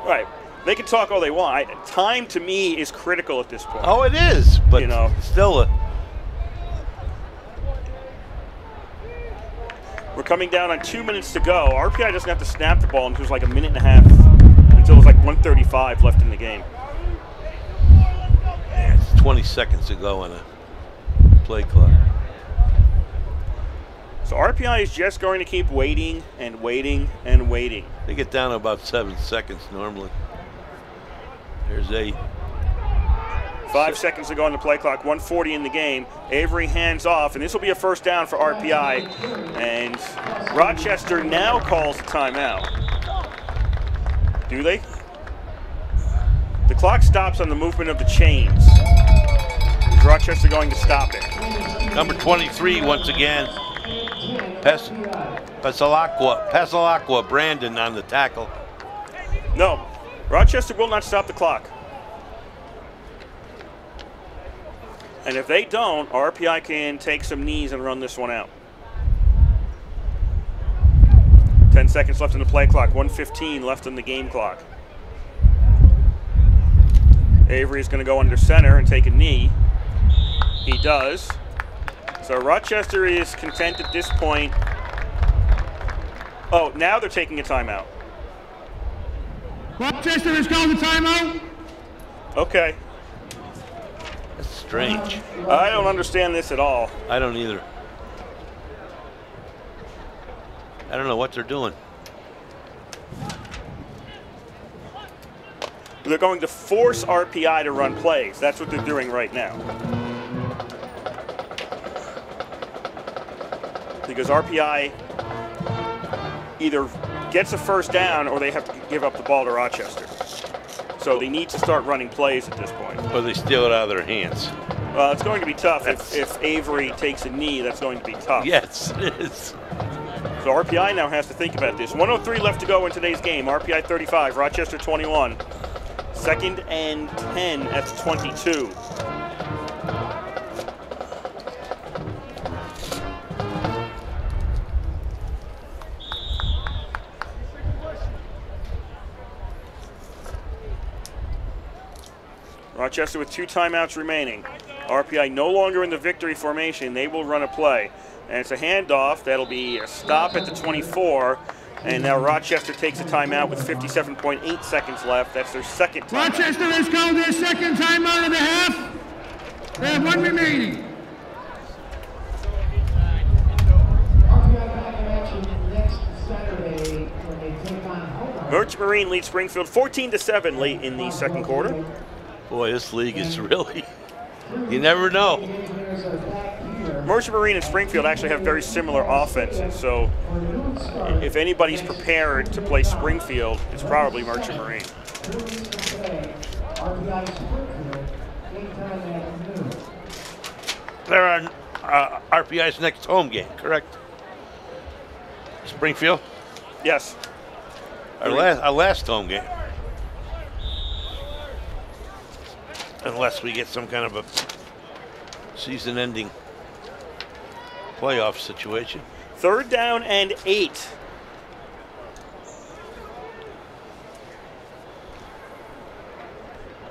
Right. They can talk all they want. Time to me is critical at this point. Oh, it is, but You know. still. We're coming down on 2 minutes to go. RPI doesn't have to snap the ball until there's like a minute and a half, until there's like 1:35 left in the game. Yeah, it's 20 seconds to go on a play clock. So RPI is just going to keep waiting and waiting and waiting. They get down to about 7 seconds normally. There's 8. 5 seconds to go on the play clock, 1:40 in the game. Avery hands off, and this will be a 1st down for RPI. And Rochester now calls a timeout. Do they? The clock stops on the movement of the chains. Is Rochester going to stop it? Number 23 once again. Pasalacqua, Brandon on the tackle. No. Rochester will not stop the clock. And if they don't, RPI can take some knees and run this one out. 10 seconds left in the play clock, 1:15 left in the game clock. Avery is going to go under center and take a knee. He does. So Rochester is content at this point. Oh, now they're taking a timeout. Rochester has called a timeout. Okay. That's strange. I don't understand this at all. I don't either. I don't know what they're doing. They're going to force RPI to run plays. That's what they're doing right now. Because RPI either gets a 1st down or they have to give up the ball to Rochester. So they need to start running plays at this point. Or they steal it out of their hands. Well, it's going to be tough. If Avery takes a knee, that's going to be tough. Yes, it is. So RPI now has to think about this. 1:03 left to go in today's game. RPI 35, Rochester 21. 2nd and 10 at the 22. Rochester with 2 timeouts remaining. RPI no longer in the victory formation. They will run a play. And it's a handoff. That'll be a stop at the 24. And now Rochester takes a timeout with 57.8 seconds left. That's their 2nd timeout. Rochester has called their 2nd timeout of the half. They have 1 remaining. Merchant Marine leads Springfield 14-7 late in the 2nd quarter. Boy, this league is really, you never know. Merchant Marine and Springfield actually have very similar offenses, so if anybody's prepared to play Springfield, it's probably Merchant Marine. They're on RPI's next home game, correct? Springfield? Yes. Our last home game. Unless we get some kind of a season-ending playoff situation. 3rd down and 8.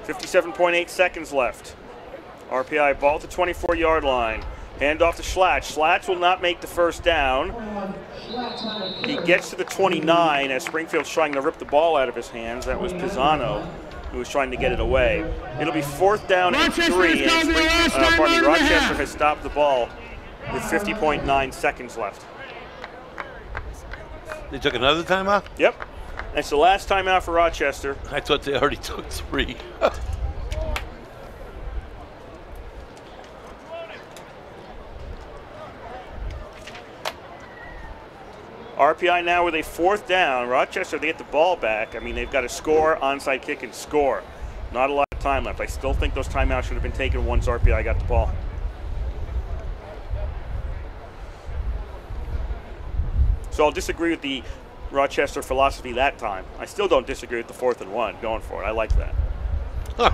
.8 seconds left. RPI ball at the 24-yard line. Hand off to Schlatt. Schlatt will not make the first down. He gets to the 29 as Springfield's trying to rip the ball out of his hands. That was Pisano who was trying to get it away. It'll be 4th down and 3. And Rochester has stopped the ball with 50.9 seconds left. They took another timeout? Yep. That's the last timeout for Rochester. I thought they already took 3. RPI now with a 4th down. Rochester, they get the ball back. I mean, they've got to score, onside kick, and score. Not a lot of time left. I still think those timeouts should have been taken once RPI got the ball. So I'll disagree with the Rochester philosophy that time. I still don't disagree with the 4th and 1 going for it. I like that. Huh.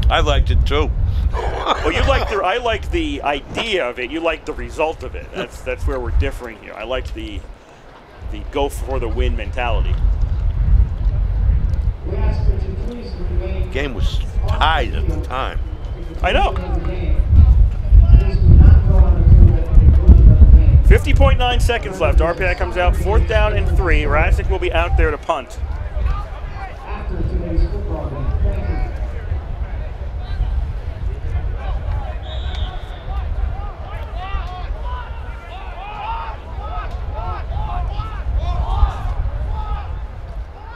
I liked it too. Well, I like the idea of it. You like the result of it. That's where we're differing here. I like the go for the win mentality. The game was tied at the time. I know. 50.9 seconds left. RPI comes out, 4th down and 3. Razik will be out there to punt.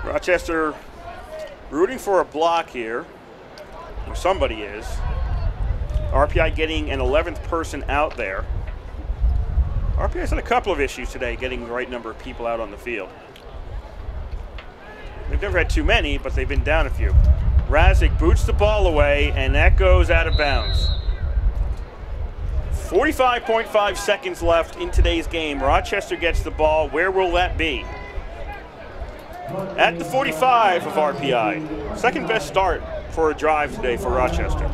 Rochester rooting for a block here, or somebody is. RPI getting an 11th person out there. RPI's had a couple of issues today getting the right number of people out on the field. They've never had too many, but they've been down a few. Razik boots the ball away, and that goes out of bounds. 45.5 seconds left in today's game. Rochester gets the ball. Where will that be? At the 45 of RPI. Second best start for a drive today for Rochester.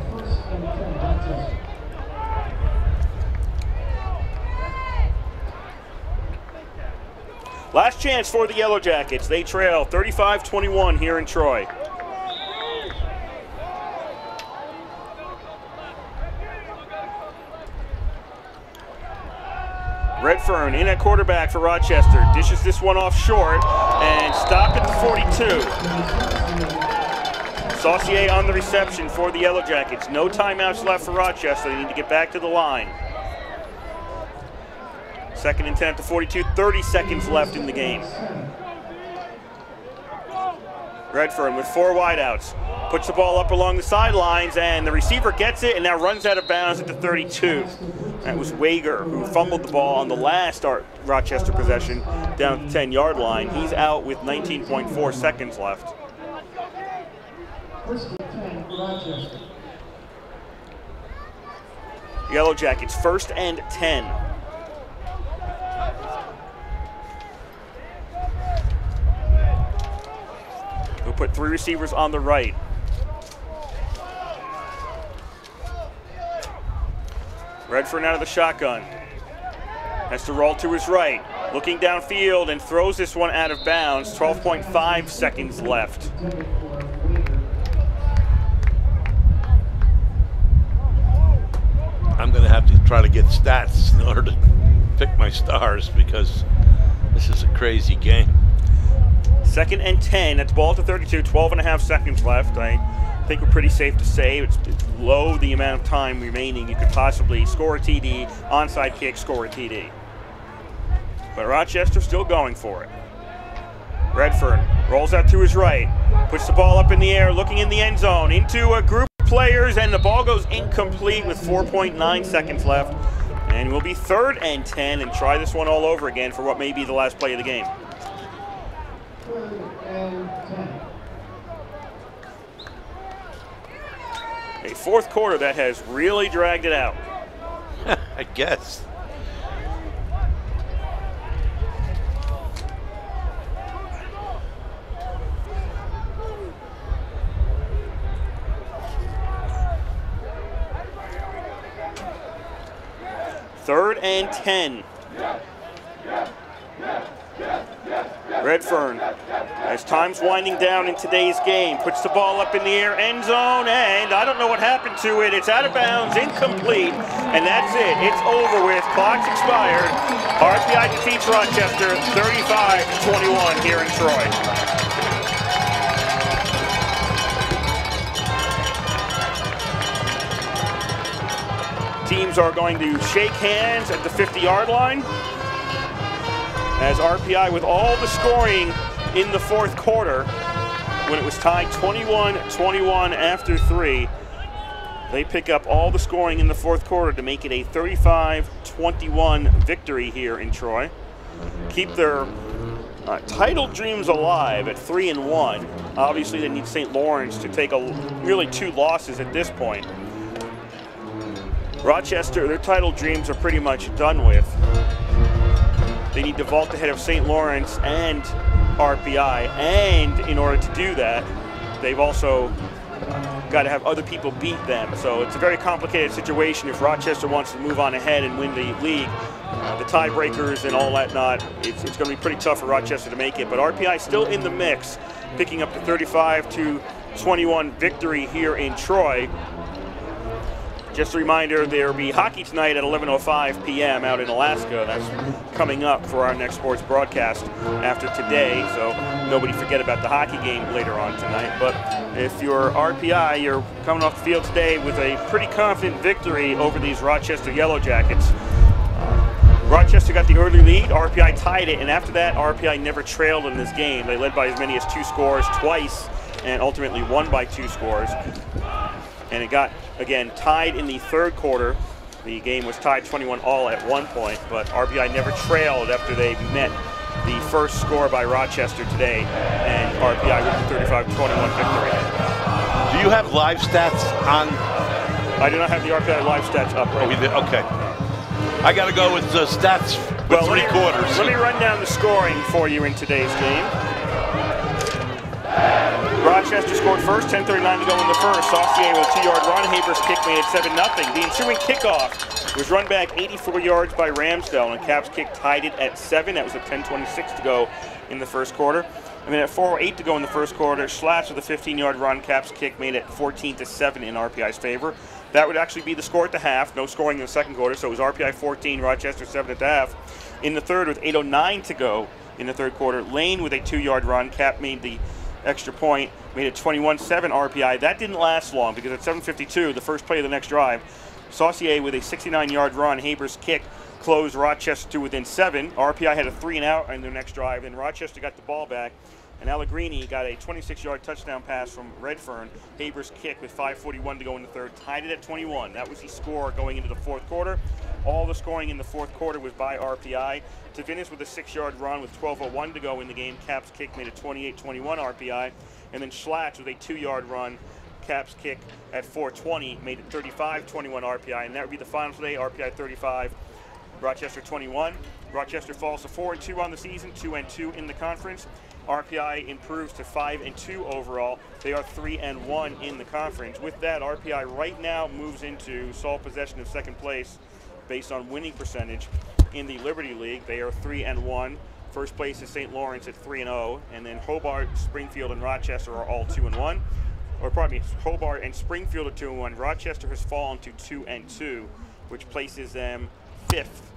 Last chance for the Yellowjackets. They trail 35-21 here in Troy. Redfern in at quarterback for Rochester. Dishes this one off short and stopped at the 42. Saucier on the reception for the Yellowjackets. No timeouts left for Rochester. They need to get back to the line. 2nd and 10 at the 42, 30 seconds left in the game. Redfern with 4 wideouts. Puts the ball up along the sidelines, and the receiver gets it and now runs out of bounds at the 32. That was Wager, who fumbled the ball on the last Rochester possession down at the 10-yard line. He's out with 19.4 seconds left. Yellowjackets 1st and 10. We'll put 3 receivers on the right. Redfern out of the shotgun. Has to roll to his right. Looking downfield and throws this one out of bounds. 12.5 seconds left. I'm going to have to try to get stats in order to pick my stars because this is a crazy game. 2nd and 10. That's ball to 32. 12.5 seconds left. I think we're pretty safe to say it's low the amount of time remaining. You could possibly score a TD, onside kick, score a TD. But Rochester's still going for it. Redfern rolls out to his right, puts the ball up in the air, looking in the end zone, into a group of players, and the ball goes incomplete with 4.9 seconds left. And we'll be 3rd and 10 and try this one all over again for what may be the last play of the game. 3rd and 10. A 4th quarter that has really dragged it out. I guess. Third and 10. Redfern, as time's winding down in today's game, puts the ball up in the air, end zone, and I don't know what happened to it. It's out of bounds, incomplete, and that's it. It's over with. Clock's expired. RPI defeats Rochester 35-21 here in Troy. Teams are going to shake hands at the 50-yard line, as RPI, with all the scoring in the fourth quarter, when it was tied 21-21 after 3, they pick up all the scoring in the fourth quarter to make it a 35-21 victory here in Troy. Keep their title dreams alive at 3-1. Obviously, they need St. Lawrence to take really 2 losses at this point. Rochester, their title dreams are pretty much done with. They need to vault ahead of St. Lawrence and RPI, and in order to do that, they've also got to have other people beat them. So it's a very complicated situation if Rochester wants to move on ahead and win the league. The tiebreakers and all that it's going to be pretty tough for Rochester to make it, but RPI still in the mix, picking up the 35-21 victory here in Troy. Just a reminder, there will be hockey tonight at 11:05 p.m. out in Alaska. That's coming up for our next sports broadcast after today, so nobody forget about the hockey game later on tonight. But if you're RPI, you're coming off the field today with a pretty confident victory over these Rochester Yellowjackets. Rochester got the early lead, RPI tied it, and after that, RPI never trailed in this game. They led by as many as 2 scores twice and ultimately won by 2 scores. And it got, again, tied in the third quarter. The game was tied 21-all at one point, but RPI never trailed after they met the first score by Rochester today, and RPI with the 35-21 victory. Do you have live stats on? I do not have the RPI live stats up right now. Okay. I got to go with the stats for 3 quarters. Let me run down the scoring for you in today's game. Rochester scored first, 10:39 to go in the first. Saucier with a 2-yard run. Haber's kick made it 7-0. The ensuing kickoff was run back 84 yards by Ramsdell, and Cap's kick tied it at 7. That was at 10:26 to go in the first quarter. And then at 4:08 to go in the first quarter, Schlatt with a 15-yard run. Cap's kick made it 14-7 in RPI's favor. That would actually be the score at the half. No scoring in the second quarter, so it was RPI 14, Rochester 7 at the half. In the third, with 8:09 to go in the third quarter, Lane with a 2-yard run. Cap made the extra point, made it 21-7 RPI. That didn't last long because at 7:52, the first play of the next drive, Saucier with a 69-yard run. Haber's kick closed Rochester to within 7. RPI had a 3-and-out on their next drive, and Rochester got the ball back, and Allegrini got a 26-yard touchdown pass from Redfern. Haber's kick with 5:41 to go in the third tied it at 21. That was the score going into the fourth quarter. All the scoring in the fourth quarter was by RPI. To finish with a 6-yard run with 12:01 to go in the game, Cap's kick made it 28-21 RPI. And then Schlatt with a 2-yard run. Cap's kick at 4:20 made it 35-21 RPI. And that would be the final today, RPI 35, Rochester 21. Rochester falls to 4-2 on the season, 2-2 in the conference. RPI improves to 5-2 overall. They are 3-1 in the conference. With that, RPI right now moves into sole possession of second place based on winning percentage in the Liberty League. They are 3-1. First place is St. Lawrence at 3-0, and then Hobart, Springfield, and Rochester are all 2-1. Or pardon me, Hobart and Springfield are 2-1. Rochester has fallen to 2-2, which places them 5th